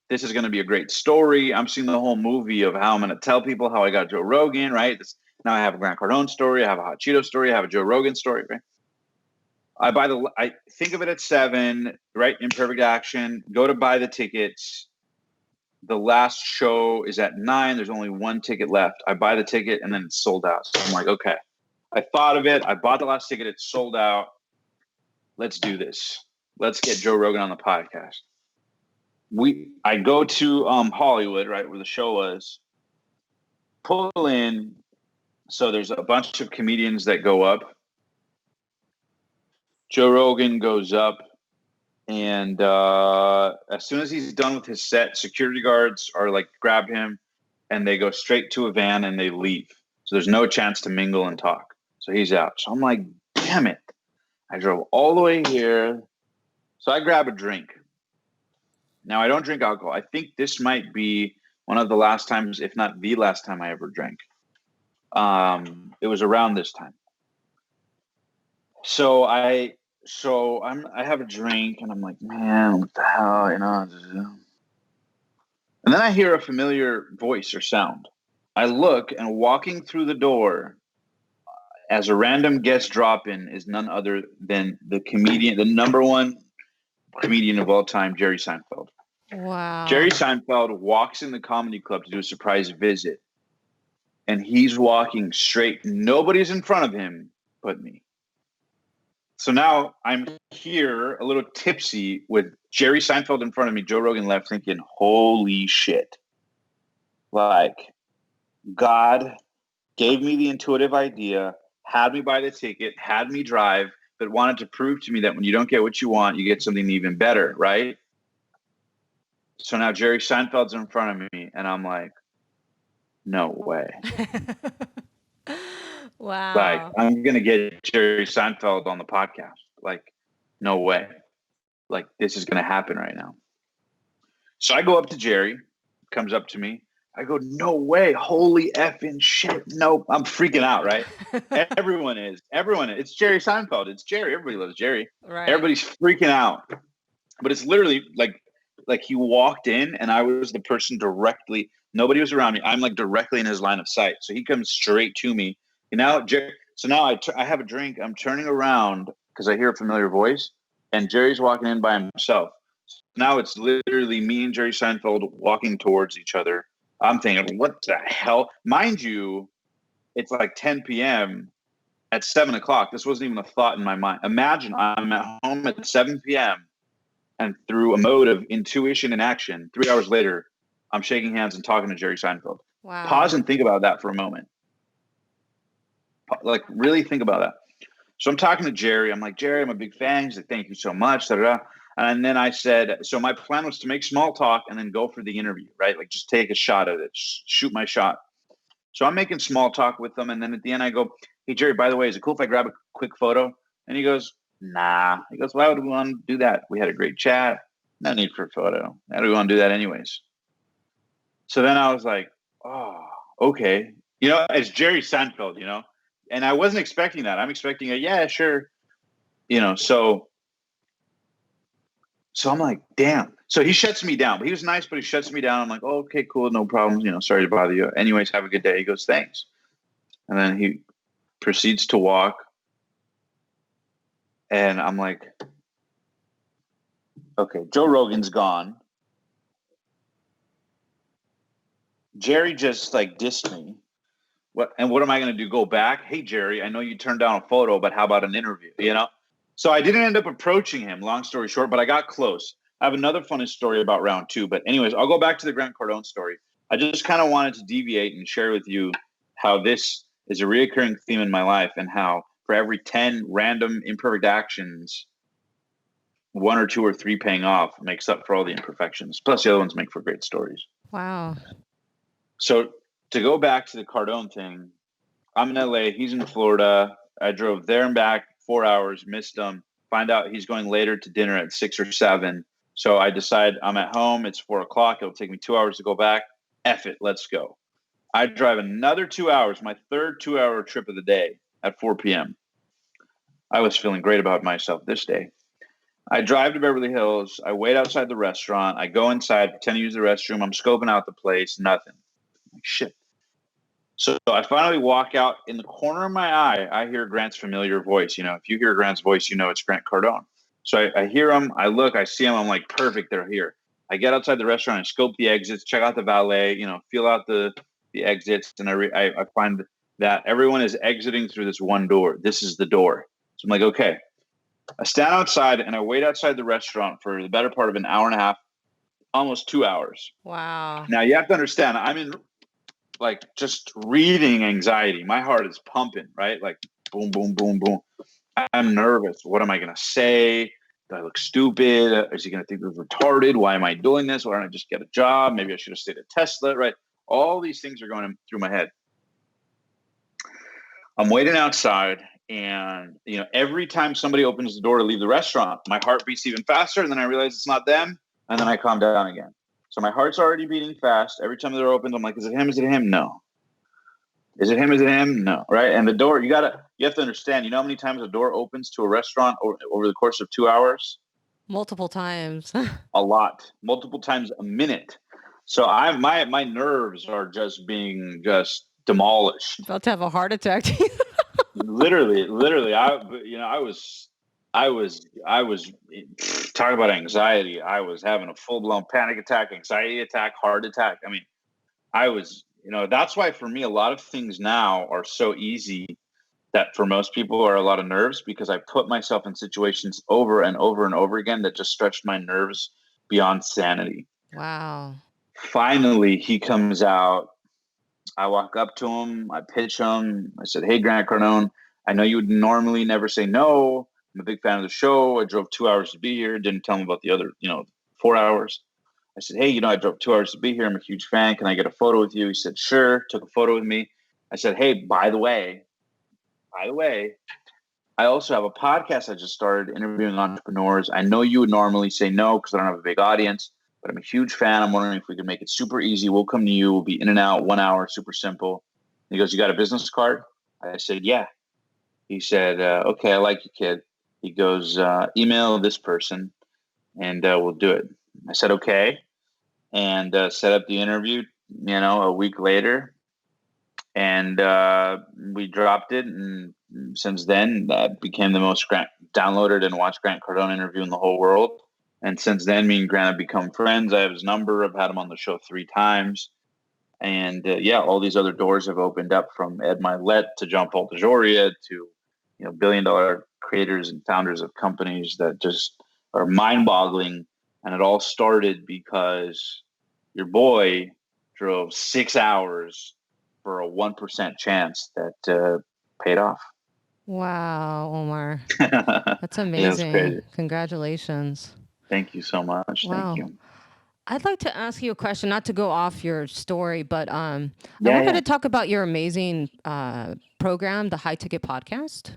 This is going to be a great story. I'm seeing the whole movie of how I'm going to tell people how I got Joe Rogan, right? Now I have a Grant Cardone story. I have a Hot Cheeto story. I have a Joe Rogan story, right? I think of it at 7, right? Imperfect action. Go to buy the tickets. The last show is at 9. There's only 1 ticket left. I buy the ticket and then it's sold out. So I'm like, okay. I thought of it. I bought the last ticket. It's sold out. Let's do this. Let's get Joe Rogan on the podcast. I go to Hollywood, right, where the show was. Pull in. So there's a bunch of comedians that go up. Joe Rogan goes up, and as soon as he's done with his set, security guards are like, grab him, and they go straight to a van and they leave. So there's no chance to mingle and talk. So he's out. So I'm like, damn it. I drove all the way here. So I grab a drink. Now, I don't drink alcohol. I think this might be one of the last times, if not the last time I ever drank. It was around this time. So I have a drink and I'm like, man, what the hell, And then I hear a familiar voice or sound. I look, and walking through the door as a random guest drop-in is none other than the comedian, the number one comedian of all time, Jerry Seinfeld.
Wow.
Jerry Seinfeld walks in the comedy club to do a surprise visit, and he's walking straight. Nobody's in front of him but me. So now I'm here a little tipsy with Jerry Seinfeld in front of me, Joe Rogan left, thinking, holy shit. Like, God gave me the intuitive idea, had me buy the ticket, had me drive, but wanted to prove to me that when you don't get what you want, you get something even better, right? So now Jerry Seinfeld's in front of me, and I'm like, no way.
Wow.
Like, I'm going to get Jerry Seinfeld on the podcast. Like, no way. Like, this is going to happen right now. So I go up to Jerry, comes up to me. I go, no way. Holy effing shit. Nope. I'm freaking out, right? Everyone is. It's Jerry Seinfeld. It's Jerry. Everybody loves Jerry.
Right.
Everybody's freaking out. But it's literally like he walked in and I was the person directly. Nobody was around me. I'm like directly in his line of sight. So he comes straight to me. And now, so now I have a drink. I'm turning around because I hear a familiar voice, and Jerry's walking in by himself. Now it's literally me and Jerry Seinfeld walking towards each other. I'm thinking, what the hell? Mind you, it's like 10 p.m. at 7 o'clock. This wasn't even a thought in my mind. Imagine I'm at home at 7 p.m. and through a mode of intuition and action, 3 hours later, I'm shaking hands and talking to Jerry Seinfeld.
Wow.
Pause and think about that for a moment. Like, really think about that. So I'm talking to Jerry. I'm like, Jerry, I'm a big fan. He's like, thank you so much. Da, da, da. And then I said, so my plan was to make small talk and then go for the interview, right? Like, just take a shot at it, shoot my shot. So I'm making small talk with them. And then at the end, I go, hey, Jerry, by the way, is it cool if I grab a quick photo? And he goes, nah. He goes, why would we want to do that? We had a great chat. No need for a photo. How do we want to do that anyways? So then I was like, oh, okay. You know, it's Jerry Seinfeld, you know, and I wasn't expecting that. I'm expecting a, yeah, sure. You know, so I'm like, damn. So he shuts me down. But he was nice, but he shuts me down. I'm like, oh, okay, cool, no problem. You know, sorry to bother you. Anyways, have a good day. He goes, thanks. And then he proceeds to walk. And I'm like, okay, Joe Rogan's gone. Jerry just like dissed me. What am I going to do? Go back? Hey, Jerry, I know you turned down a photo, but how about an interview? You know? So I didn't end up approaching him, long story short, but I got close. I have another funny story about round two. But anyways, I'll go back to the Grant Cardone story. I just kind of wanted to deviate and share with you how this is a reoccurring theme in my life and how for every 10 random imperfect actions, one or two or three paying off makes up for all the imperfections. Plus the other ones make for great stories.
Wow.
So to go back to the Cardone thing, I'm in LA. He's in Florida. I drove there and back 4 hours, missed him. Find out he's going later to dinner at 6 or 7. So I decide I'm at home. It's 4 o'clock. It'll take me 2 hours to go back. F it. Let's go. I drive another 2 hours, my third 2 hour trip of the day at 4 p.m. I was feeling great about myself this day. I drive to Beverly Hills. I wait outside the restaurant. I go inside, pretend to use the restroom. I'm scoping out the place. Nothing. I'm like, shit. So I finally walk out. In the corner of my eye, I hear Grant's familiar voice. You know, if you hear Grant's voice, you know it's Grant Cardone. So I hear him. I look. I see him. I'm like, perfect. They're here. I get outside the restaurant and scope the exits, check out the valet, you know, feel out the exits. And I find that everyone is exiting through this one door. This is the door. So I'm like, okay. I stand outside and I wait outside the restaurant for the better part of an hour and a half, almost 2 hours.
Wow.
Now you have to understand, I'm in like just reading anxiety. My heart is pumping, right? Like boom, boom, boom, boom. I'm nervous. What am I going to say? Do I look stupid? Is he going to think this is retarded? Why am I doing this? Why don't I just get a job? Maybe I should have stayed at Tesla, right? All these things are going through my head. I'm waiting outside, and you know, every time somebody opens the door to leave the restaurant, my heart beats even faster, and then I realize it's not them, and then I calm down again. So my heart's already beating fast. Every time the door opens, I'm like, is it him? Is it him? No. Is it him? Is it him? No. Right. And the door, you have to understand, you know how many times a door opens to a restaurant over the course of 2 hours?
Multiple times.
A lot, multiple times a minute. So my nerves are just being just demolished.
About to have a heart attack.
literally, I was talking about anxiety. I was having a full blown panic attack, anxiety attack, heart attack. I mean, I was, you know, that's why for me, a lot of things now are so easy that for most people are a lot of nerves, because I put myself in situations over and over and over again that just stretched my nerves beyond sanity.
Wow.
Finally, he comes out. I walk up to him. I pitch him. I said, hey, Grant Cardone, I know you would normally never say no. I'm a big fan of the show. I drove 2 hours to be here. Didn't tell him about the other, 4 hours. I said, hey, I drove 2 hours to be here. I'm a huge fan. Can I get a photo with you? He said, sure. Took a photo with me. I said, hey, by the way, I also have a podcast I just started interviewing entrepreneurs. I know you would normally say no because I don't have a big audience, but I'm a huge fan. I'm wondering if we could make it super easy. We'll come to you. We'll be in and out, 1 hour, super simple. He goes, you got a business card? I said, yeah. He said, okay, I like you, kid. He goes, email this person and we'll do it. I said, okay. And set up the interview, a week later. And we dropped it. And since then, that became the most downloaded and watched Grant Cardone interview in the whole world. And since then, me and Grant have become friends. I have his number. I've had him on the show 3 times. And all these other doors have opened up, from Ed Milet to John Paul DeJoria to billion-dollar creators and founders of companies that just are mind-boggling. And it all started because your boy drove 6 hours for a 1% chance that paid off.
Wow, Omar. That's
Yeah, it's
amazing.
crazy.
Congratulations.
Thank you so much. Thank
Wow.
you.
I'd like to ask you a question, not to go off your story, but I
Yeah,
wanted
yeah.
to talk about your amazing program, the High Ticket Podcast.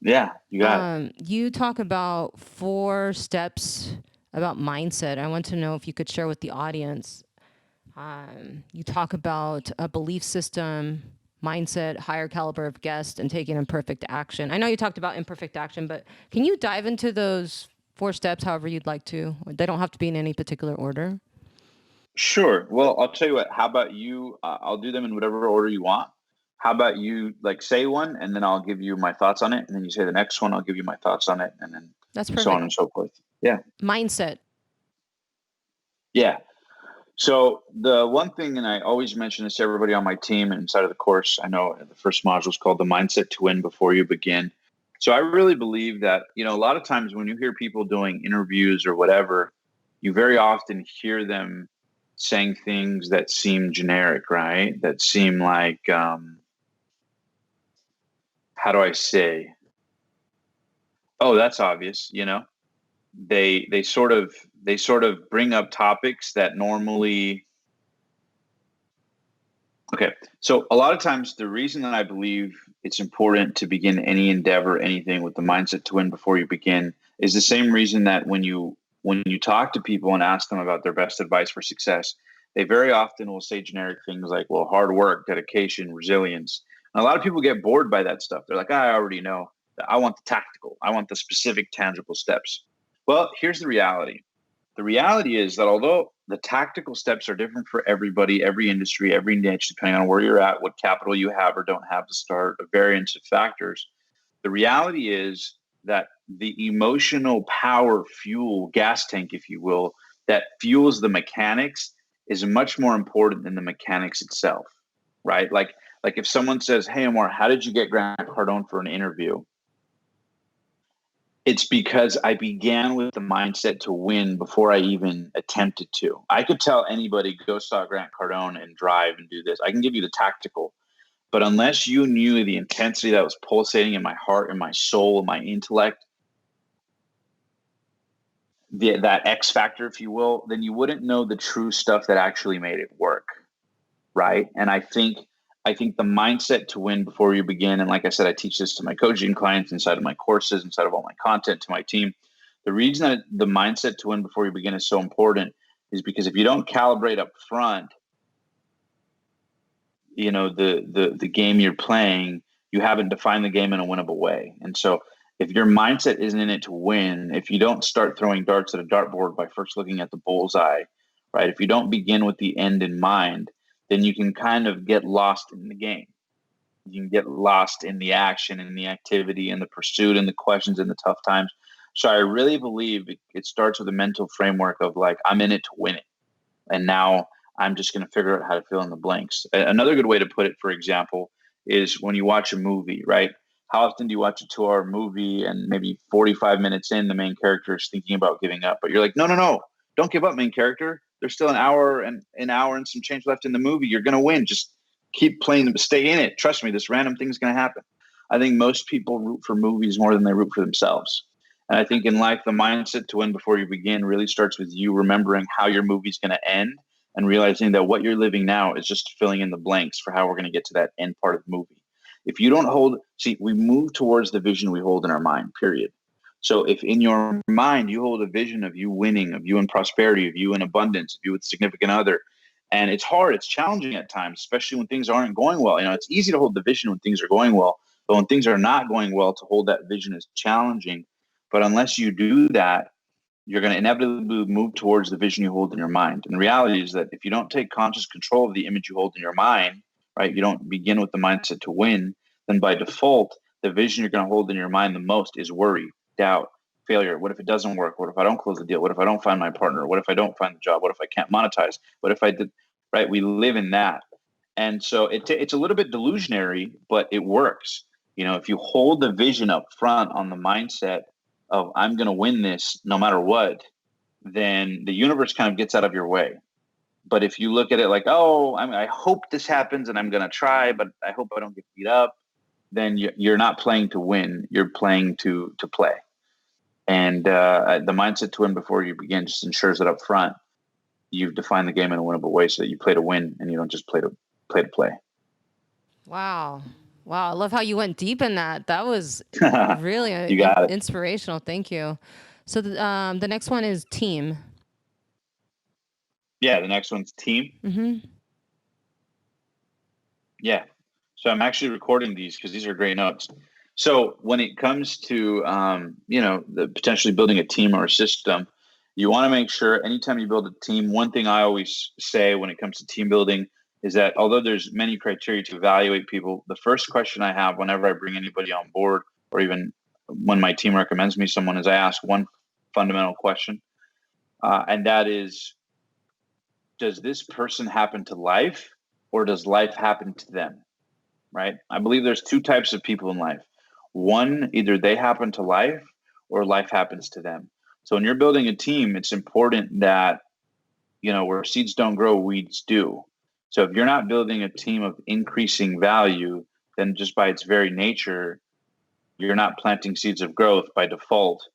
Yeah, you got it.
You talk about 4 steps about mindset. I want to know if you could share with the audience. You talk about a belief system, mindset, higher caliber of guest, and taking imperfect action. I know you talked about imperfect action, but can you dive into those 4 steps however you'd like to? They don't have to be in any particular order.
Sure. Well, I'll tell you what. How about you? I'll do them in whatever order you want. How about you like say one, and then I'll give you my thoughts on it, and then you say the next one. I'll give you my thoughts on it, and then
That's
so on
perfect.
and so forth. Yeah,
Mindset.
yeah. So the one thing, and I always mention this to everybody on my team and inside of the course. I know the first module is called the mindset to win before you begin. So I really believe that a lot of times when you hear people doing interviews or whatever, you very often hear them saying things that seem generic, right? That seem like how do I say? Oh, that's obvious. They sort of bring up topics that normally. Okay. So a lot of times the reason that I believe it's important to begin any endeavor, anything with the mindset to win before you begin is the same reason that when you talk to people and ask them about their best advice for success, they very often will say generic things like, well, hard work, dedication, resilience. And a lot of people get bored by that stuff. They're like, I already know. I want the tactical. I want the specific tangible steps. Well, here's the reality. The reality is that although the tactical steps are different for everybody, every industry, every niche, depending on where you're at, what capital you have or don't have to start, a variance of factors, the reality is that the emotional power fuel, gas tank, if you will, that fuels the mechanics is much more important than the mechanics itself, right? Like if someone says, "Hey, Omar, how did you get Grant Cardone for an interview?" It's because I began with the mindset to win before I even attempted to. I could tell anybody, go saw Grant Cardone and drive and do this. I can give you the tactical, but unless you knew the intensity that was pulsating in my heart, in my soul, in my intellect, that X factor, if you will, then you wouldn't know the true stuff that actually made it work. Right. And I think the mindset to win before you begin, and like I said, I teach this to my coaching clients inside of my courses, inside of all my content to my team. The reason that the mindset to win before you begin is so important is because if you don't calibrate up front, the game you're playing, you haven't defined the game in a winnable way. And so if your mindset isn't in it to win, if you don't start throwing darts at a dartboard by first looking at the bullseye, right? If you don't begin with the end in mind, then you can kind of get lost in the game. You can get lost in the action and the activity and the pursuit and the questions and the tough times. So I really believe it starts with a mental framework of like, I'm in it to win it. And now I'm just going to figure out how to fill in the blanks. Another good way to put it, for example, is when you watch a movie, right? How often do you watch a 2-hour movie and maybe 45 minutes in, the main character is thinking about giving up, but you're like, no, no, no, don't give up, main character. There's still an hour and some change left in the movie. You're going to win. Just keep playing them, stay in it. Trust me, this random thing's going to happen. I think most people root for movies more than they root for themselves. And I think in life, the mindset to win before you begin really starts with you remembering how your movie's going to end and realizing that what you're living now is just filling in the blanks for how we're going to get to that end part of the movie. If you don't we move towards the vision we hold in our mind, period. So if in your mind you hold a vision of you winning, of you in prosperity, of you in abundance, of you with a significant other, and it's hard, it's challenging at times, especially when things aren't going well. It's easy to hold the vision when things are going well, but when things are not going well, to hold that vision is challenging. But unless you do that, you're going to inevitably move towards the vision you hold in your mind. And the reality is that if you don't take conscious control of the image you hold in your mind, right, you don't begin with the mindset to win, then by default, the vision you're going to hold in your mind the most is worry, doubt, failure. What if it doesn't work? What if I don't close the deal? What if I don't find my partner? What if I don't find the job? What if I can't monetize? What if I did, right? We live in that. And so it's a little bit delusionary, but it works. If you hold the vision up front on the mindset of I'm going to win this no matter what, then the universe kind of gets out of your way. But if you look at it like, oh, I hope this happens and I'm going to try, but I hope I don't get beat up, then you're not playing to win. You're playing to play. And the mindset to win before you begin just ensures that up front you've defined the game in a winnable way, so that you play to win and you don't just play to play.
Wow. Wow. I love how you went deep in that. That was really
You got it.
inspirational. Thank you. So the next one is team.
Yeah, the next one's team.
Mm-hmm.
Yeah. So I'm actually recording these because these are great notes. So when it comes to, the potentially building a team or a system, you want to make sure anytime you build a team, one thing I always say when it comes to team building is that although there's many criteria to evaluate people, the first question I have whenever I bring anybody on board, or even when my team recommends me someone, is I ask one fundamental question. And that is, does this person happen to life, or does life happen to them? Right? I believe there's two types of people in life. One, either they happen to life or life happens to them. So when you're building a team, it's important that, where seeds don't grow, weeds do. So if you're not building a team of increasing value, then just by its very nature, you're not planting seeds of growth by default.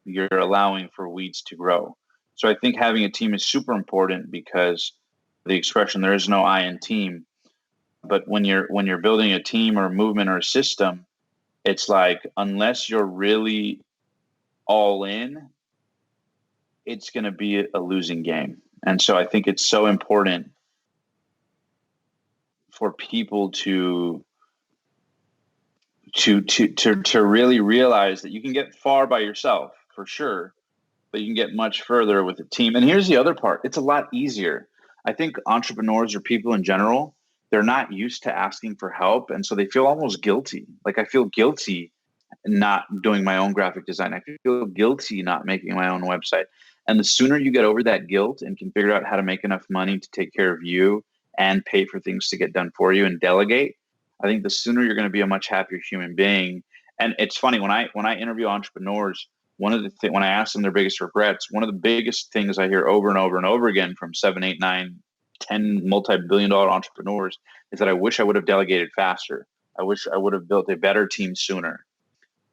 You're allowing for weeds to grow. So I think having a team is super important because the expression, there is no I in team. But when you're building a team or a movement or a system, it's like, unless you're really all in, it's going to be a losing game. And so I think it's so important for people to really realize that you can get far by yourself for sure, but you can get much further with a team. And here's the other part. It's a lot easier. I think entrepreneurs or people in general, they're not used to asking for help. And so they feel almost guilty. Like, I feel guilty not doing my own graphic design. I feel guilty not making my own website. And the sooner you get over that guilt and can figure out how to make enough money to take care of you and pay for things to get done for you and delegate, I think the sooner you're going to be a much happier human being. And it's funny, when I interview entrepreneurs, one of the things, when I ask them their biggest regrets, one of the biggest things I hear over and over and over again from 7, 8, 9, 10 multi-billion-dollar entrepreneurs is that I wish I would have delegated faster. I wish I would have built a better team sooner.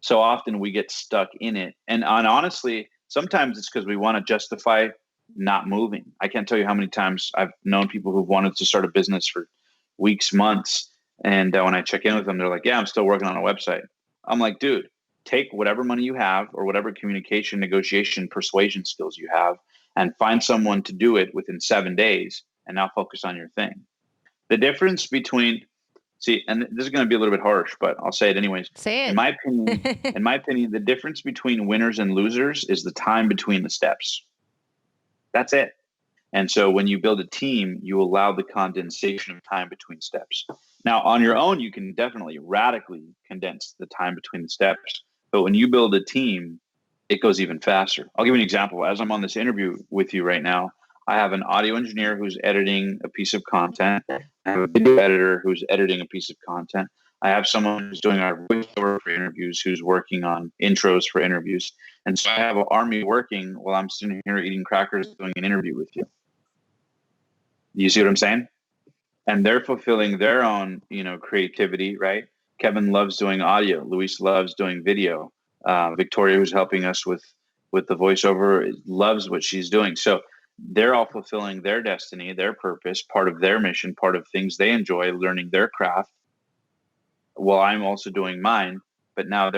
So often we get stuck in it. And honestly, sometimes it's because we want to justify not moving. I can't tell you how many times I've known people who've wanted to start a business for weeks, months. And when I check in with them, they're like, yeah, I'm still working on a website. I'm like, dude, take whatever money you have or whatever communication, negotiation, persuasion skills you have and find someone to do it within 7 days and now focus on your thing. The difference between and this is going to be a little bit harsh, but I'll say it anyways.
Say it.
In my opinion, the difference between winners and losers is the time between the steps. That's it. And so when you build a team, you allow the condensation of time between steps. Now, on your own, you can definitely radically condense the time between the steps. But when you build a team, it goes even faster. I'll give you an example. As I'm on this interview with you right now, I have an audio engineer who's editing a piece of content. I have a video editor who's editing a piece of content. I have someone who's doing our voiceover for interviews, who's working on intros for interviews. And so I have an army working while I'm sitting here eating crackers doing an interview with you. You see what I'm saying? And they're fulfilling their own, creativity, right? Kevin loves doing audio. Luis loves doing video. Victoria, who's helping us with the voiceover, loves what she's doing. So they're all fulfilling their destiny, their purpose, part of their mission, part of things they enjoy, learning their craft. While I'm also doing mine, but now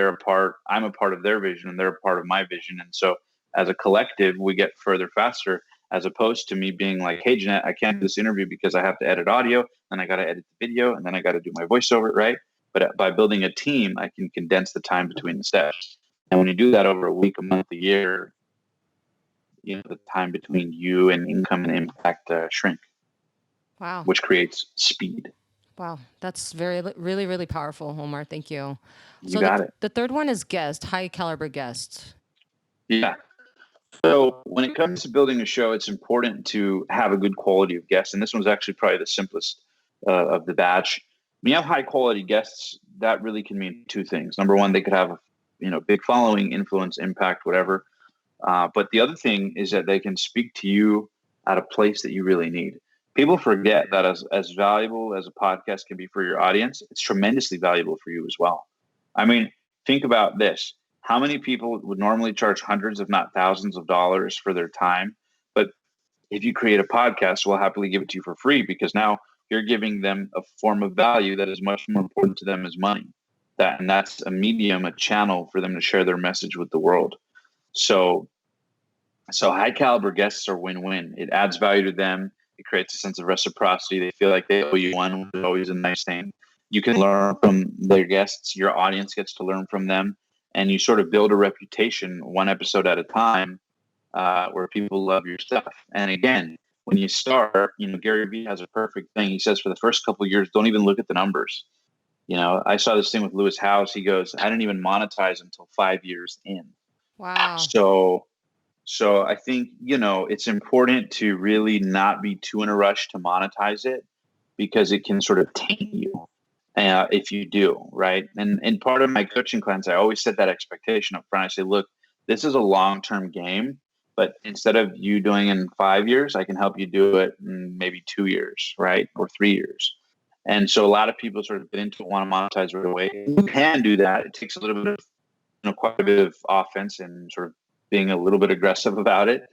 I'm a part of their vision and they're a part of my vision. And so as a collective, we get further faster, as opposed to me being like, hey, Jeanette, I can't do this interview because I have to edit audio and I got to edit the video and then I got to do my voiceover, right? But by building a team, I can condense the time between the steps. And when you do that over a week, a month, a year, the time between you and income and impact shrink.
Wow.
Which creates speed.
Wow. That's really, really powerful, Omar. Thank you.
You got it.
The third one is guest, high caliber guest.
Yeah. So when it comes to building a show, it's important to have a good quality of guests. And this one's actually probably the simplest of the batch. When you have high quality guests, that really can mean two things. Number one, they could have a big following, influence, impact, whatever. But the other thing is that they can speak to you at a place that you really need. People forget that as valuable as a podcast can be for your audience, it's tremendously valuable for you as well. I mean, think about this. How many people would normally charge hundreds, if not thousands of dollars for their time? But if you create a podcast, we'll happily give it to you for free because now you're giving them a form of value that is much more important to them as money. And that's a medium, a channel for them to share their message with the world. So so high caliber guests are win-win. It adds value to them. It creates a sense of reciprocity. They feel like they owe you one, which is always a nice thing. You can learn from their guests. Your audience gets to learn from them, and you sort of build a reputation one episode at a time, where people love your stuff. And again, when you start, Gary Vee has a perfect thing. He says for the first couple of years, don't even look at the numbers. I saw this thing with Lewis Howes. He goes, I didn't even monetize until 5 years in.
Wow.
So I think, it's important to really not be too in a rush to monetize it because it can sort of taint you if you do, right? And part of my coaching clients, I always set that expectation up front. I say, look, this is a long-term game, but instead of you doing it in 5 years, I can help you do it in maybe 2 years, right? Or 3 years. And so a lot of people sort of get into it, want to monetize right away. You can do that. It takes a little bit of, quite a bit of offense and sort of being a little bit aggressive about it.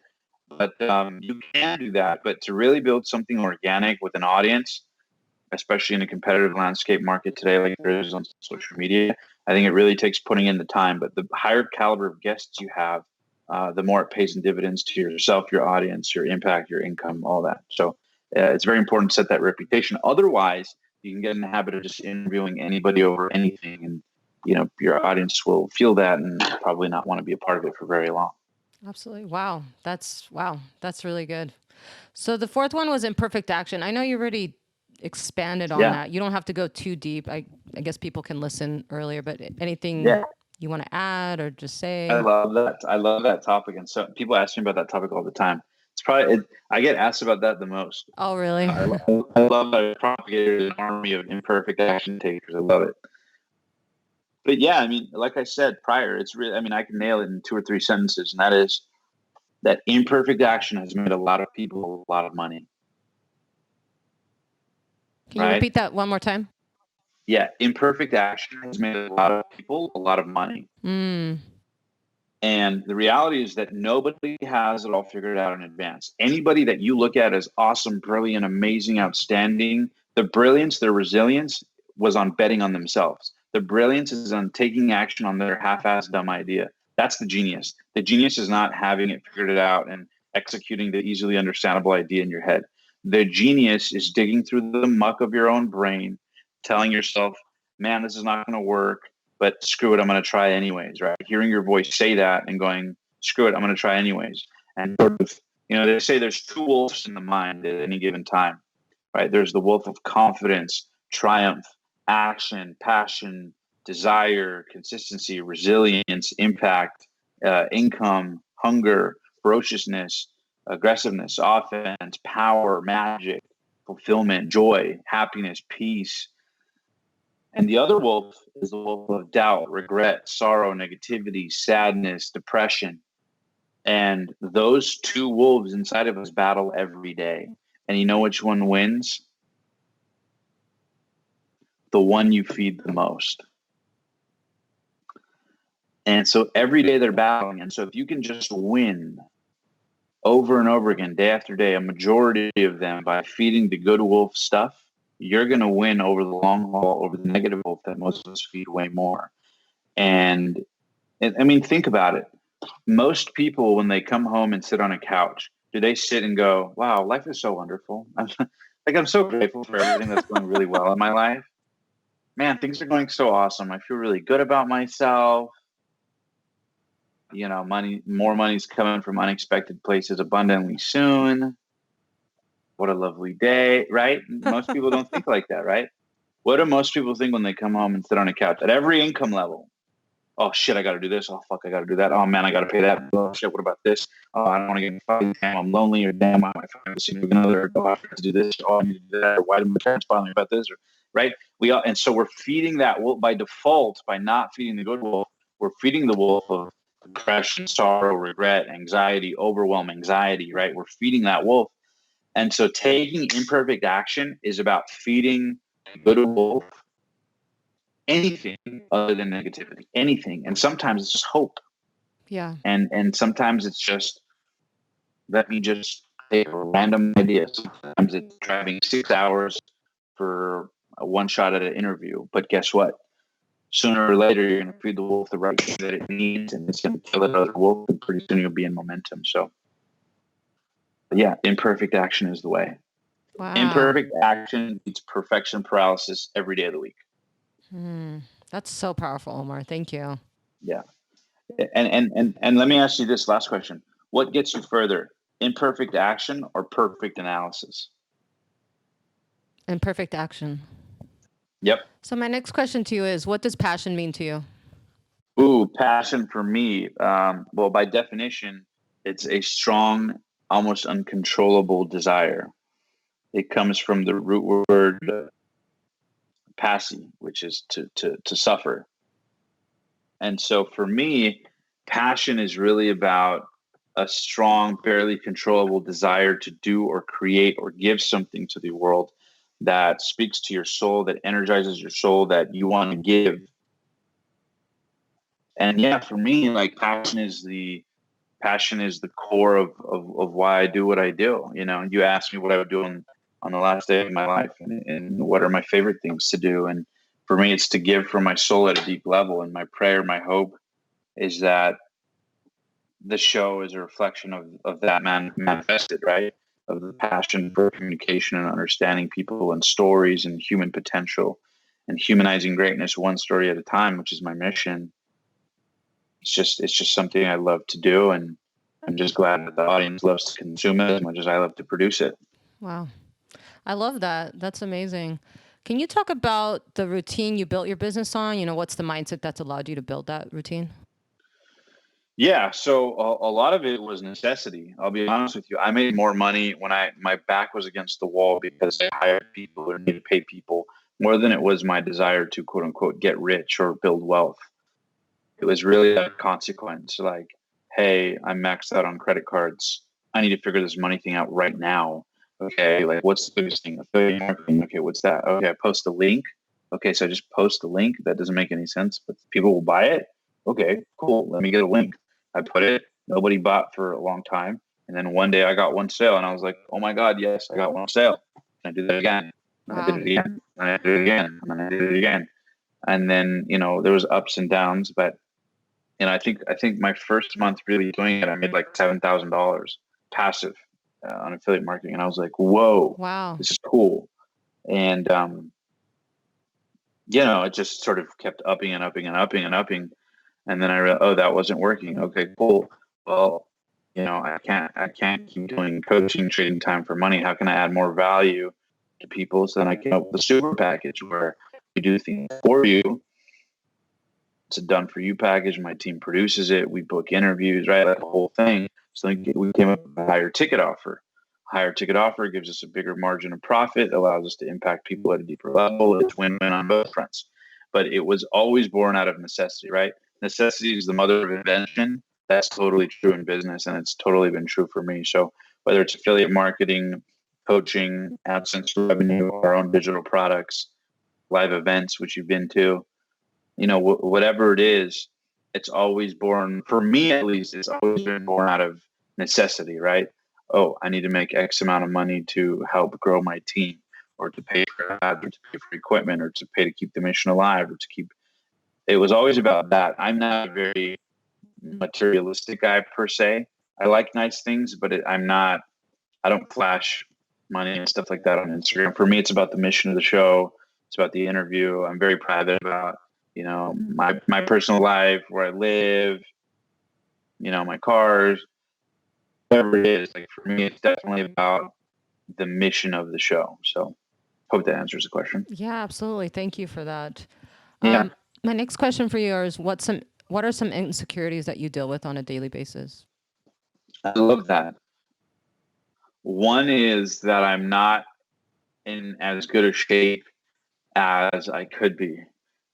But you can do that. But to really build something organic with an audience, especially in a competitive landscape market today, like there is on social media, I think it really takes putting in the time. But the higher caliber of guests you have, the more it pays in dividends to yourself, your audience, your impact, your income, all that. So it's very important to set that reputation. Otherwise, you can get in the habit of just interviewing anybody over anything, and your audience will feel that and probably not want to be a part of it for very long.
Absolutely. Wow. That's really good. So the fourth one was imperfect action. I know you already expanded on
Yeah,
that. You don't have to go too deep. I guess people can listen earlier, but anything
yeah.
you want to add or just
I
say?
love that. I love that topic, and so people ask me about that topic all the time. I get asked about that the most.
Oh, really?
I love that I propagated an army of imperfect action takers. I love it. But yeah, I mean, like I said prior, it's really. I mean, I can nail it in 2 or 3 sentences, and that is that imperfect action has made a lot of people a lot of money.
Can you
Right?
repeat that one more time?
Yeah, imperfect action has made a lot of people a lot of money.
Mm.
And the reality is that nobody has it all figured out in advance. Anybody that you look at as awesome, brilliant, amazing, outstanding, the brilliance, their resilience was on betting on themselves. The brilliance is on taking action on their half-assed dumb idea. That's the genius. The genius is not having it figured out and executing the easily understandable idea in your head. The genius is digging through the muck of your own brain, telling yourself, man, this is not going to work, but screw it, I'm going to try anyways, right? Hearing your voice say that and going, screw it, I'm going to try anyways. And sort of, they say there's two wolves in the mind at any given time, right? There's the wolf of confidence, triumph, action, passion, desire, consistency, resilience, impact, income, hunger, ferociousness, aggressiveness, offense, power, magic, fulfillment, joy, happiness, peace. And the other wolf is the wolf of doubt, regret, sorrow, negativity, sadness, depression. And those two wolves inside of us battle every day. And you know which one wins? The one you feed the most. And so every day they're battling. And so if you can just win over and over again, day after day, a majority of them by feeding the good wolf stuff, you're going to win over the long haul over the negative wolf that most of us feed way more. And I mean, think about it. Most people, when they come home and sit on a couch, do they sit and go, wow, life is so wonderful. I'm so grateful for everything that's going really well in my life. Man, things are going so awesome. I feel really good about myself. More money's coming from unexpected places abundantly soon. What a lovely day, right? Most people don't think like that, right? What do most people think when they come home and sit on a couch at every income level? Oh shit, I got to do this. Oh fuck, I got to do that. Oh man, I got to pay that. Oh shit, what about this? Oh, I don't want to get fucking. Damn, I'm lonely, or damn, I might find a significant other. Oh, I have to do this. Oh, I need to do that. Or why did my parents bother me about this? Or right? And so we're feeding that wolf by default. By not feeding the good wolf, we're feeding the wolf of depression, sorrow, regret, anxiety, overwhelm, anxiety, right? We're feeding that wolf. And so taking imperfect action is about feeding the good wolf anything other than negativity, anything. And sometimes it's just hope.
Yeah.
And sometimes it's just, let me just take a random idea. Sometimes it's driving 6 hours for a one shot at an interview. But guess what? Sooner or later, you're going to feed the wolf the right thing that it needs, and it's going to kill that other wolf, and pretty soon you'll be in momentum. So, yeah, imperfect action is the way.
Wow.
Imperfect action beats perfection paralysis every day of the week.
That's so powerful, Omar. Thank you.
Yeah. And let me ask you this last question. What gets you further, imperfect action or perfect analysis?
Imperfect action.
Yep.
So my next question to you is, what does passion mean to you?
Ooh, passion for me. Well, by definition, it's a strong, almost uncontrollable desire. It comes from the root word passi, which is to suffer. And so for me, passion is really about a strong, barely controllable desire to do or create or give something to the world that speaks to your soul, that energizes your soul, that you want to give. And yeah, for me, like passion is the core of why I do what I do. You know, you asked me what I would do on the last day of my life, and what are my favorite things to do. And for me, it's to give from my soul at a deep level. And my prayer, my hope is that the show is a reflection of that manifested, right? Of the passion for communication and understanding people and stories and human potential and humanizing greatness one story at a time, which is my mission. It's just something I love to do, and I'm just glad that the audience loves to consume it as much as I love to produce it.
Wow. I love that. That's amazing. Can you talk about the routine you built your business on? What's the mindset that's allowed you to build that routine?
Yeah, so a lot of it was necessity. I'll be honest with you. I made more money when my back was against the wall because I hired people or needed to pay people more than it was my desire to quote unquote get rich or build wealth. It was really a consequence. Like, hey, I'm maxed out on credit cards. I need to figure this money thing out right now. Okay, like what's the biggest thing? Affiliate marketing. Okay, what's that? Okay, I post a link. Okay, so I just post a link. That doesn't make any sense, but people will buy it. Okay, cool. Let me get a link. I put it. Nobody bought for a long time. And then one day I got one sale and I was like, oh my God, yes, I got one sale. And I did that again. And I did
Wow.
it again. And I did it again. And then I did it again. And then, there was ups and downs, but I think my first month really doing it, I made like $7,000 passive on affiliate marketing, and I was like, "Whoa,
Wow.
this is cool." And it just sort of kept upping and upping and upping and upping, and then I realized, oh, that wasn't working. Okay, cool. Well, I can't keep doing coaching, trading time for money. How can I add more value to people so then I can up with a super package where we do things for you. It's a done for you package. My team produces it. We book interviews, right? Like the whole thing. So we came up with a higher ticket offer. Higher ticket offer gives us a bigger margin of profit, allows us to impact people at a deeper level. It's win-win on both fronts. But it was always born out of necessity, right? Necessity is the mother of invention. That's totally true in business, and it's totally been true for me. So whether it's affiliate marketing, coaching, AdSense revenue, our own digital products, live events, which you've been to, whatever it is, it's always born, for me at least, it's always been born out of necessity, right? Oh, I need to make X amount of money to help grow my team, or to pay for ads, or to pay for equipment, or to pay to keep the mission alive, or to keep. It was always about that. I'm not a very materialistic guy per se. I like nice things, but I'm not. I don't flash money and stuff like that on Instagram. For me, it's about the mission of the show. It's about the interview. I'm very private about, my personal life, where I live, my cars, whatever it is. Like for me, it's definitely about the mission of the show. So hope that answers the question.
Yeah, absolutely. Thank you for that.
Yeah,
My next question for you is, what are some insecurities that you deal with on a daily basis?
I love that. One is that I'm not in as good a shape as I could be.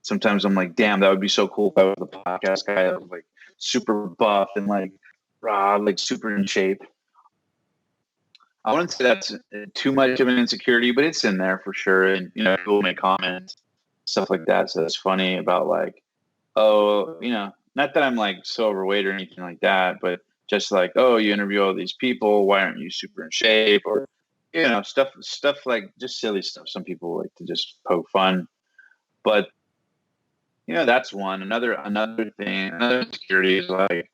Sometimes I'm like, damn, that would be so cool if I was the podcast guy that was like super buff and like raw, like super in shape. I wouldn't say that's too much of an insecurity, but it's in there for sure. And people make comments, stuff like that. So it's funny about like, oh, not that I'm like so overweight or anything like that, but just like, oh, you interview all these people, why aren't you super in shape? Or stuff like just silly stuff. Some people like to just poke fun, but that's one. Another thing, another insecurity is like,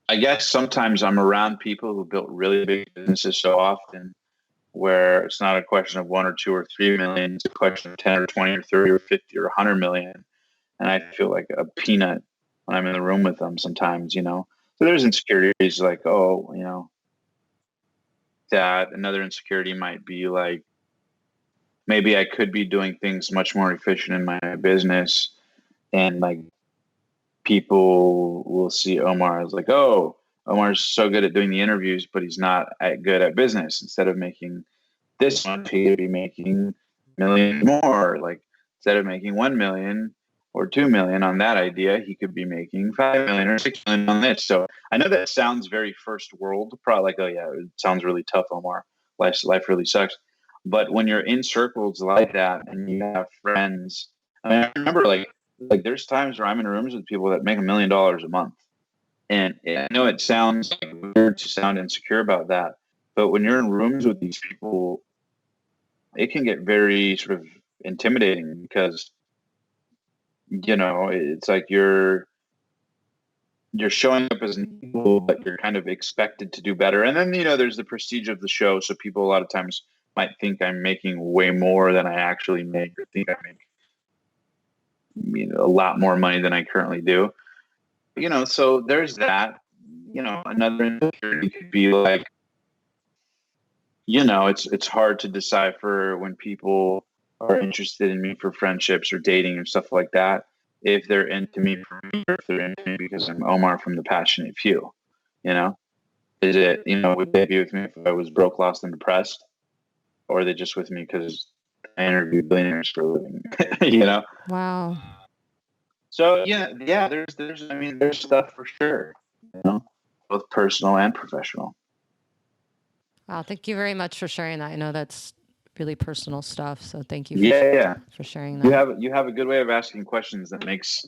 I guess sometimes I'm around people who built really big businesses so often where it's not a question of 1 or 2 or 3 million, it's a question of 10 or 20 or 30 or 50 or 100 million. And I feel like a peanut when I'm in the room with them sometimes. So there's insecurities like, oh, that. Another insecurity might be like, maybe I could be doing things much more efficient in my business. And like people will see Omar as like, oh, Omar's so good at doing the interviews, but he's not good at business. Instead of making this much, he could be making millions more. Like instead of making 1 million or 2 million on that idea, he could be making 5 million or 6 million on this. So I know that sounds very first world, probably like, oh yeah, it sounds really tough, Omar. Life really sucks. But when you're in circles like that and you have friends, I mean, I remember like there's times where I'm in rooms with people that make $1 million a month. And I know it sounds like weird to sound insecure about that, but when you're in rooms with these people, it can get very sort of intimidating because it's like you're showing up as an equal, but you're kind of expected to do better. And then there's the prestige of the show, so people a lot of times might think I'm making way more than I actually make, or think I make a lot more money than I currently do. So there's that. Another insecurity could be like, it's hard to decipher when people are interested in me for friendships or dating or stuff like that, if they're into me for me or if they're into me because I'm Omar from The Passionate Few. You know, is it, would they be with me if I was broke, lost, and depressed? Or are they just with me because I interview billionaires for a living? you know?
Wow.
So yeah, there's stuff for sure, both personal and professional.
Wow. Thank you very much for sharing that. I know that's really personal stuff. So thank you
Yeah.
for sharing
You
that.
have a good way of asking questions that makes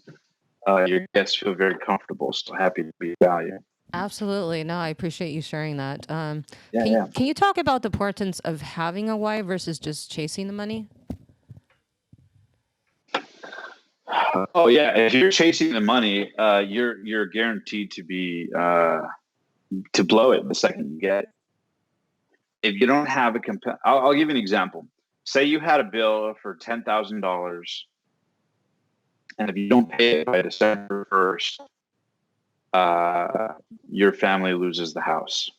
your guests feel very comfortable. So happy to be of value.
Absolutely. No, I appreciate you sharing that.
Yeah, yeah.
Can you talk about the importance of having a why versus just chasing the money?
Oh yeah. If you're chasing the money, you're guaranteed to be to blow it the second you get it. If you don't have I'll give you an example. Say you had a bill for $10,000, and if you don't pay it by December 1st, your family loses the house,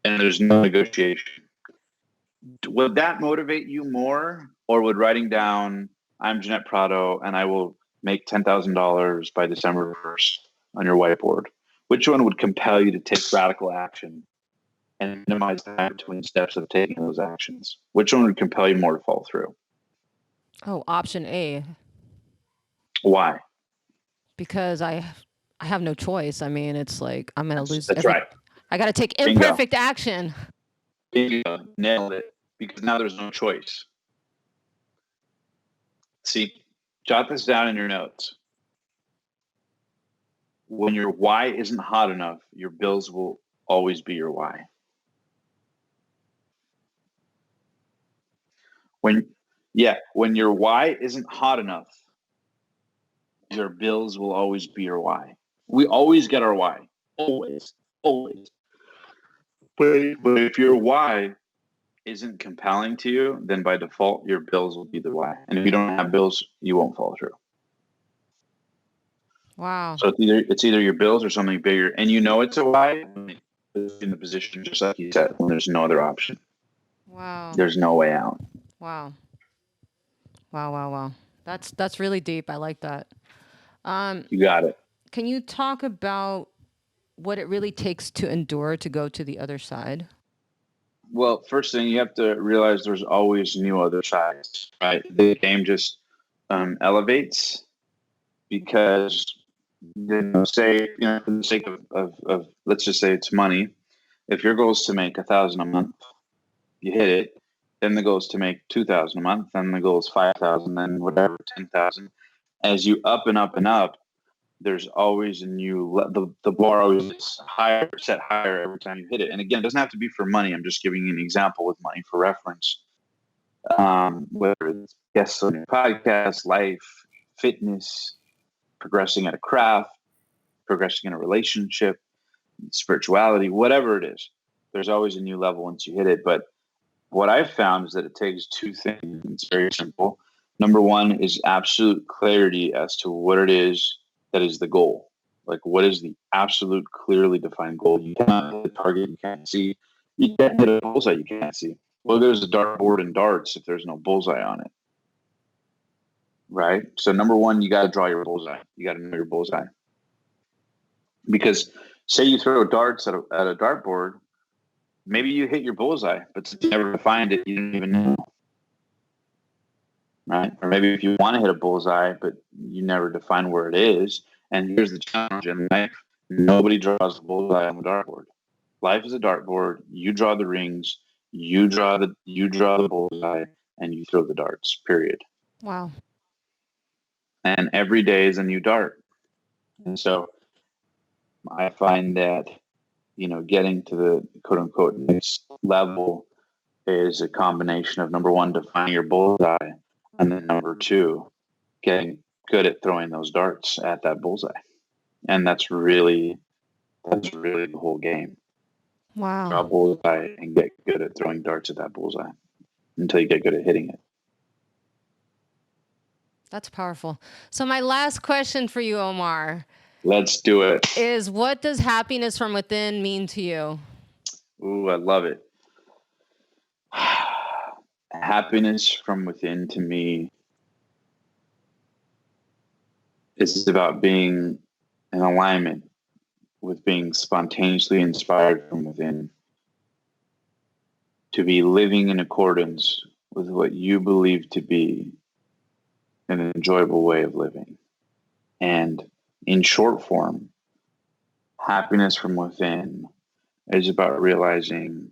and there's no negotiation. Would that motivate you more, or would writing down, I'm Jeanette Prado and I will make $10,000 by December 1st on your whiteboard? Which one would compel you to take radical action and minimize the time between steps of taking those actions? Which one would compel you more to follow through?
Oh, option A,
Why?
because I have no choice. I mean, it's like I'm gonna lose
That's
every.
right.
I got to take
Bingo.
imperfect action.
Bingo. Nailed it. Because now there's no choice. See, jot this down in your notes. When your why isn't hot enough, your bills will always be your why. When your why isn't hot enough, your bills will always be your why. We always get our why. Always. Always. But if your why isn't compelling to you, then by default your bills will be the why. And if you don't have bills, you won't follow through.
Wow.
So it's either your bills or something bigger. And it's a why in the position, just like you said, when there's no other option.
Wow.
There's no way out.
Wow. Wow. Wow. Wow. That's really deep. I like that.
You got it.
Can you talk about what it really takes to endure to go to the other side?
Well, first thing you have to realize there's always new other sides, right? The game just elevates because, say, for the sake of let's just say it's money. If your goal is to make 1,000 a month, you hit it. Then the goal is to make 2,000 a month. Then the goal is 5,000. Then whatever 10,000. As you up and up and up, there's always a the bar always gets higher, set higher every time you hit it. And again, it doesn't have to be for money. I'm just giving you an example with money for reference. Whether it's guests on your podcast, life, fitness, progressing at a craft, progressing in a relationship, spirituality, whatever it is, there's always a new level once you hit it. But what I've found is that it takes two things. It's very simple. Number one is absolute clarity as to what it is that is the goal. Like, what is the absolute clearly defined goal? You cannot hit a target you can't see. You can't hit a bullseye you can't see. Well, there's a dartboard and darts if there's no bullseye on it, right? So number one, you got to draw your bullseye. You got to know your bullseye. Because say you throw darts at a dartboard, maybe you hit your bullseye, but since you never defined it, you didn't even know. Right? Or maybe if you want to hit a bullseye, but you never define where it is. And here's the challenge in life: nobody draws a bullseye on the dartboard. Life is a dartboard. You draw the rings, you draw the bullseye, and you throw the darts. Period.
Wow.
And every day is a new dart. And so I find that getting to the quote unquote next level is a combination of number one, defining your bullseye, and then number two, getting good at throwing those darts at that bullseye. And that's really the whole game. Draw
Wow.
a bullseye and get good at throwing darts at that bullseye until you get good at hitting it.
That's powerful. So, my last question for you, Omar,
Let's do it.
is what does happiness from within mean to you?
Ooh, I love it. Happiness from within to me is about being in alignment with being spontaneously inspired from within, to be living in accordance with what you believe to be an enjoyable way of living. And in short form, happiness from within is about realizing,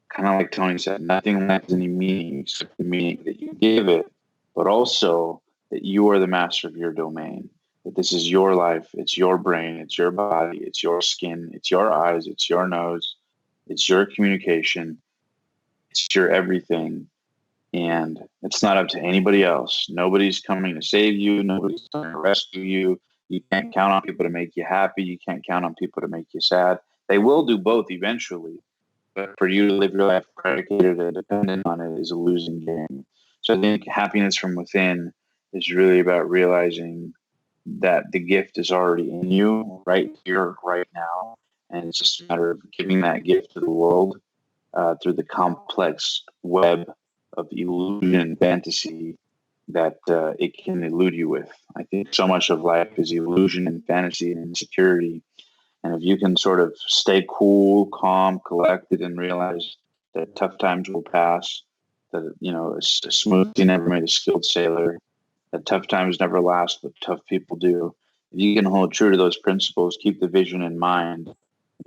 kind of like Tony said, nothing lacks any meaning except the meaning that you give it, but also that you are the master of your domain, that this is your life, it's your brain, it's your body, it's your skin, it's your eyes, it's your nose, it's your communication, it's your everything. And it's not up to anybody else. Nobody's coming to save you. Nobody's coming to rescue you. You can't count on people to make you happy. You can't count on people to make you sad. They will do both eventually. But for you to live your life predicated and dependent on it is a losing game. So I think happiness from within is really about realizing that the gift is already in you right here, right now. And it's just a matter of giving that gift to the world through the complex web of illusion and fantasy that it can elude you with. I think so much of life is illusion and fantasy and insecurity. And if you can sort of stay cool, calm, collected, and realize that tough times will pass, that, a smooth sea never made a skilled sailor, that tough times never last, but tough people do. If you can hold true to those principles, keep the vision in mind,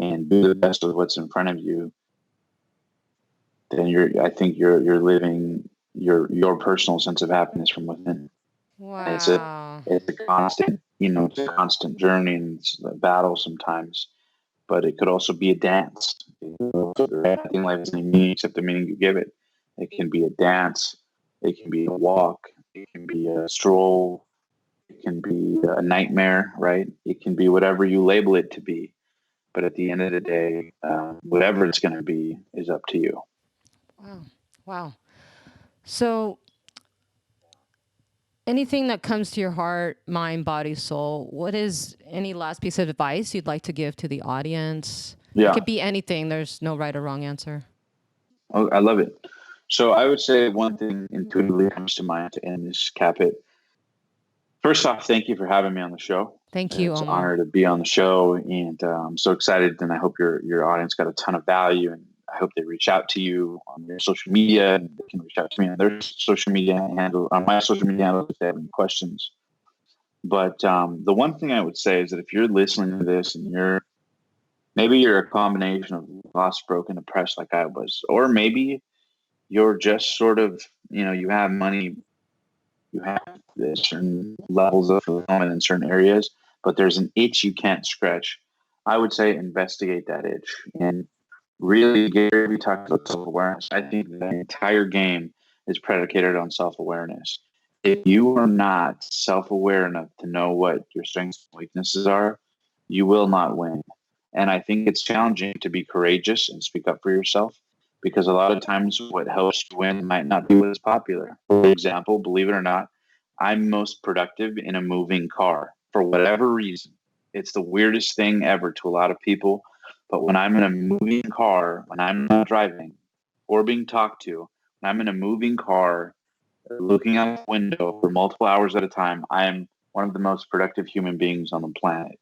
and do the best of what's in front of you, then I think you're living your personal sense of happiness from within. And
Wow.
it's a constant, it's a constant journey, and it's a battle sometimes, but it could also be a dance. Nothing life has any meaning except the meaning you give it. It can be a dance, it can be a walk, it can be a stroll, it can be a nightmare, right? It can be whatever you label it to be. But at the end of the day, whatever it's going to be is up to you.
Wow. Wow. So, anything that comes to your heart, mind, body, soul, what is any last piece of advice you'd like to give to the audience? It
Yeah.
could be anything, there's no right or wrong answer.
Oh, I love it. So I would say one thing intuitively comes to mind to end this, cap it. First off, thank you for having me on the show.
Thank you,
It's an
Omar.
honor to be on the show, and I'm so excited. And I hope your audience got a ton of value. And I hope they reach out to you on your social media, and they can reach out to me on their social media handle, on my social media handle, if they have any questions. But the one thing I would say is that if you're listening to this and maybe you're a combination of lost, broken, depressed like I was, or maybe you're just sort of, you have money, you have certain levels of fulfillment in certain areas, but there's an itch you can't scratch. I would say investigate that itch. And really, Gary talked about self-awareness. I think the entire game is predicated on self-awareness. If you are not self-aware enough to know what your strengths and weaknesses are, you will not win. And I think it's challenging to be courageous and speak up for yourself, because a lot of times what helps you win might not be what is popular. For example, believe it or not, I'm most productive in a moving car for whatever reason. It's the weirdest thing ever to a lot of people. But when I'm in a moving car, when I'm not driving or being talked to, when I'm in a moving car, looking out the window for multiple hours at a time, I am one of the most productive human beings on the planet.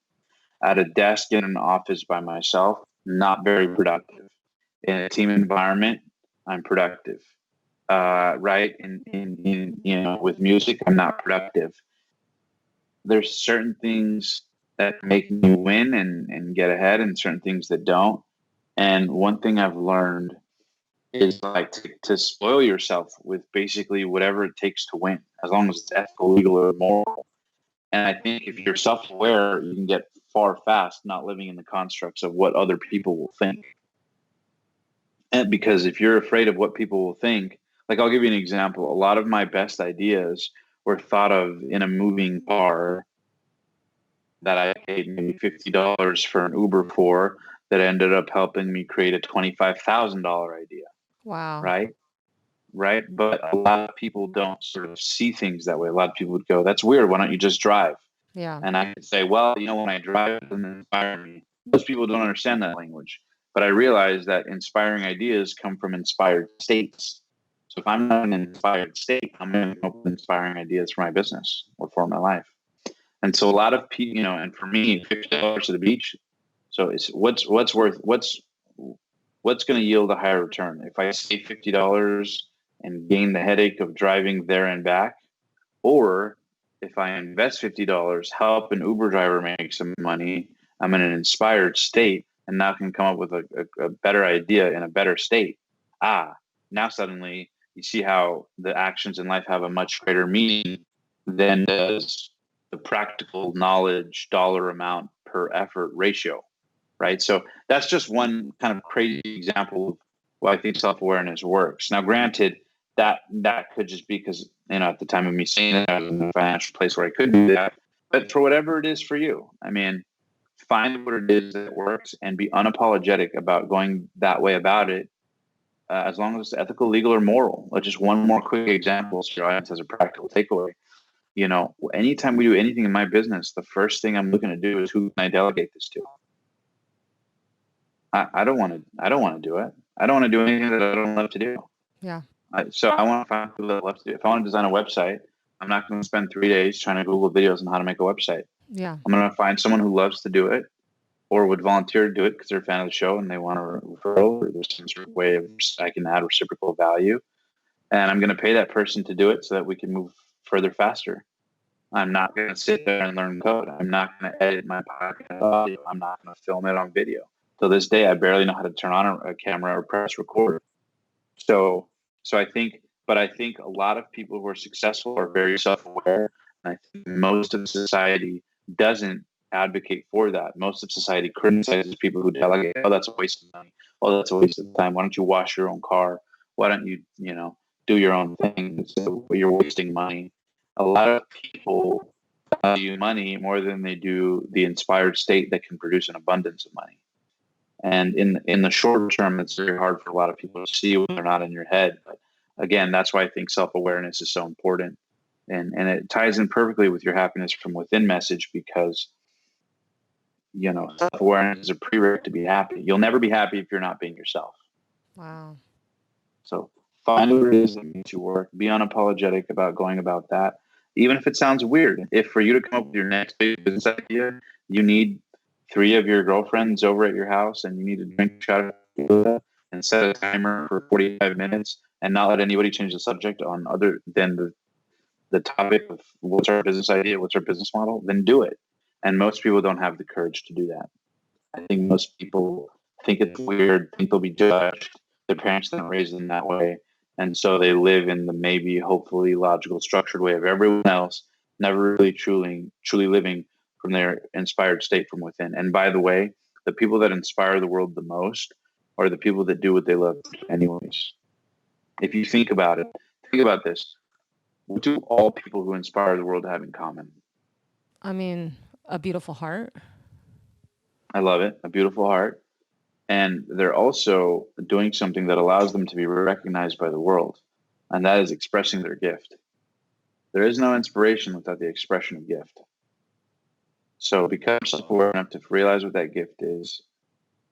At a desk in an office by myself, not very productive. In a team environment, I'm productive. Right? With music, I'm not productive. There's certain things that make me win and get ahead, and certain things that don't. And one thing I've learned is like to spoil yourself with basically whatever it takes to win, as long as it's ethical, legal, or moral. And I think if you're self-aware, you can get far fast, not living in the constructs of what other people will think. And because if you're afraid of what people will think, like I'll give you an example. A lot of my best ideas were thought of in a moving car that I paid maybe $50 for an Uber for, that ended up helping me create a $25,000 idea.
Wow.
Right. Right. But a lot of people don't sort of see things that way. A lot of people would go, "That's weird. Why don't you just drive?"
Yeah.
And I could say, "Well, when I drive, it doesn't inspire me." Most people don't understand that language. But I realize that inspiring ideas come from inspired states. So if I'm not in an inspired state, I'm going to come up with inspiring ideas for my business or for my life. And so a lot of people, and for me, $50 to the beach. So it's what's going to yield a higher return? If I save $50 and gain the headache of driving there and back, or if I invest $50, help an Uber driver make some money, I'm in an inspired state and now can come up with a better idea in a better state. Now suddenly you see how the actions in life have a much greater meaning than does the practical knowledge dollar amount per effort ratio. Right. So that's just one kind of crazy example of why I think self-awareness works. Now, granted, that could just be because, at the time of me saying that, I was in a financial place where I could do that. But for whatever it is for you, I mean, find what it is that works and be unapologetic about going that way about it, as long as it's ethical, legal, or moral. Just one more quick example so your audience has a practical takeaway. Anytime we do anything in my business, the first thing I'm looking to do is, who can I delegate this to? I don't want to. I don't want to do it. I don't want to do anything that I don't love to do.
Yeah.
So I want to find people that love to do it. If I want to design a website, I'm not going to spend 3 days trying to Google videos on how to make a website.
Yeah.
I'm going to find someone who loves to do it, or would volunteer to do it because they're a fan of the show and they want a referral, or there's some sort of way of I can add reciprocal value. And I'm going to pay that person to do it so that we can move further faster. I'm not going to sit there and learn code. I'm not going to edit my podcast audio. I'm not going to film it on video. To this day, I barely know how to turn on a camera or press record. So, I think a lot of people who are successful are very self-aware. And I think most of society doesn't advocate for that. Most of society criticizes people who delegate. Oh, that's a waste of money. Oh, that's a waste of time. Why don't you wash your own car? Why don't you, do your own thing? So you're wasting money. A lot of people value money more than they do the inspired state that can produce an abundance of money. And in the short term, it's very hard for a lot of people to see when they're not in your head. But again, that's why I think self-awareness is so important. And it ties in perfectly with your happiness from within message, because self-awareness is a prerequisite to be happy. You'll never be happy if you're not being yourself.
Wow.
So find what it is that makes you work. Be unapologetic about going about that, even if it sounds weird. If for you to come up with your next big business idea, you need 3 of your girlfriends over at your house and you need to drink a shot of tequila, and set a timer for 45 minutes and not let anybody change the subject on other than the topic of what's our business idea, what's our business model, then do it. And most people don't have the courage to do that. I think most people think it's weird, think they'll be judged. Their parents didn't raise them that way. And so they live in the maybe, hopefully, logical, structured way of everyone else, never really truly living from their inspired state from within. And by the way, the people that inspire the world the most are the people that do what they love anyways. If you think about it, think about this. What do all people who inspire the world have in common?
I mean, a beautiful heart.
I love it. A beautiful heart. And they're also doing something that allows them to be recognized by the world. And that is expressing their gift. There is no inspiration without the expression of gift. So become self-aware enough to realize what that gift is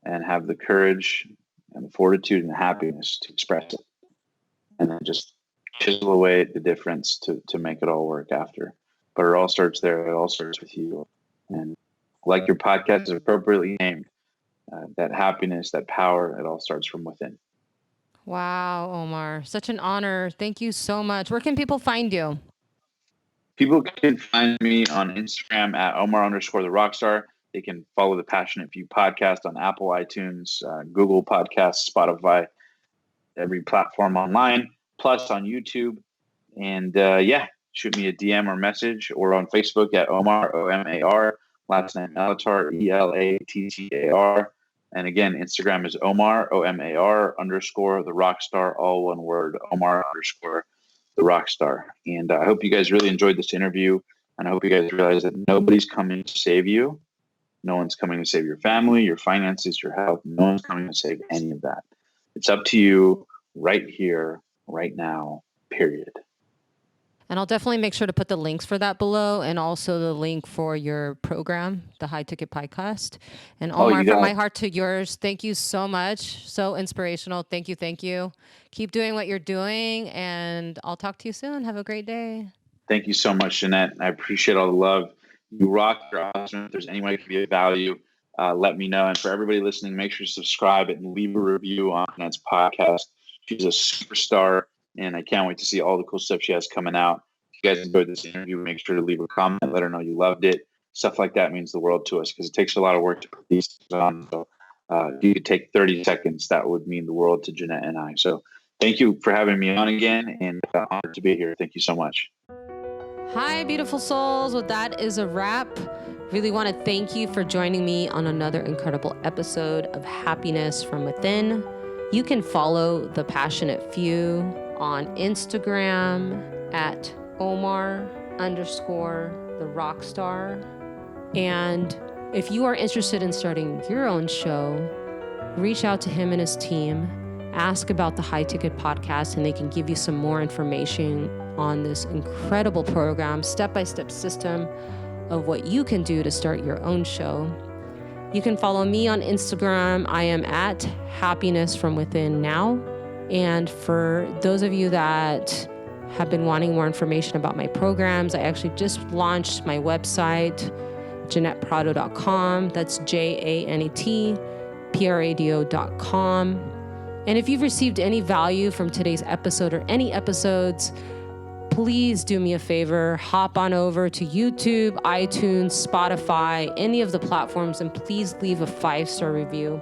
and have the courage and the fortitude and the happiness to express it. And then just chisel away at the difference to make it all work after. But it all starts there. It all starts with you. And like your podcast is appropriately named, that happiness, that power, it all starts from within.
Wow, Omar, such an honor. Thank you so much. Where can people find you?
People can find me on Instagram at Omar _ the Rockstar. They can follow the Passionate Few podcast on Apple, iTunes, Google Podcasts, Spotify, every platform online, plus on YouTube. And shoot me a DM or message, or on Facebook at Omar, OMAR, last name Elattar, ELATTAR. And again, Instagram is Omar, OMAR _ the Rockstar, all one word, Omar _ the Rockstar. And I hope you guys really enjoyed this interview. And I hope you guys realize that nobody's coming to save you. No one's coming to save your family, your finances, your health. No one's coming to save any of that. It's up to you right here, right now, period.
And I'll definitely make sure to put the links for that below, and also the link for your program, the High Ticket Podcast. And Omar, from my heart to yours, thank you so much. So inspirational. Thank you. Thank you. Keep doing what you're doing, and I'll talk to you soon. Have a great day.
Thank you so much, Jeanette. I appreciate all the love. You rock. You're awesome. If there's any way to be of value, let me know. And for everybody listening, make sure to subscribe and leave a review on Jeanette's podcast. She's a superstar, and I can't wait to see all the cool stuff she has coming out. If you guys enjoyed this interview, make sure to leave a comment. Let her know you loved it. Stuff like that means the world to us because it takes a lot of work to put these things on. So if you could take 30 seconds, that would mean the world to Jeanette and I. So thank you for having me on again, and honored to be here. Thank you so much.
Hi, beautiful souls. Well, that is a wrap. Really want to thank you for joining me on another incredible episode of Happiness from Within. You can follow The Passionate Few on Instagram at Omar _ the Rockstar. And if you are interested in starting your own show, reach out to him and his team. Ask about the High Ticket Podcast, and they can give you some more information on this incredible program, step-by-step system of what you can do to start your own show. You can follow me on Instagram. I am at Happiness from Within now. And for those of you that have been wanting more information about my programs, I actually just launched my website, JeanettePrado.com. That's JANETPRADO.com. And if you've received any value from today's episode or any episodes, please do me a favor, hop on over to YouTube, iTunes, Spotify, any of the platforms, and please leave a 5-star review.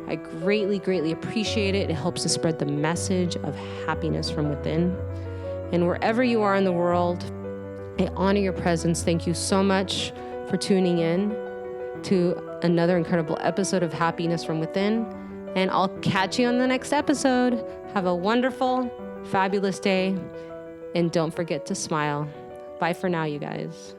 I greatly, greatly appreciate it. It helps to spread the message of happiness from within. And wherever you are in the world, I honor your presence. Thank you so much for tuning in to another incredible episode of Happiness from Within. And I'll catch you on the next episode. Have a wonderful, fabulous day. And don't forget to smile. Bye for now, you guys.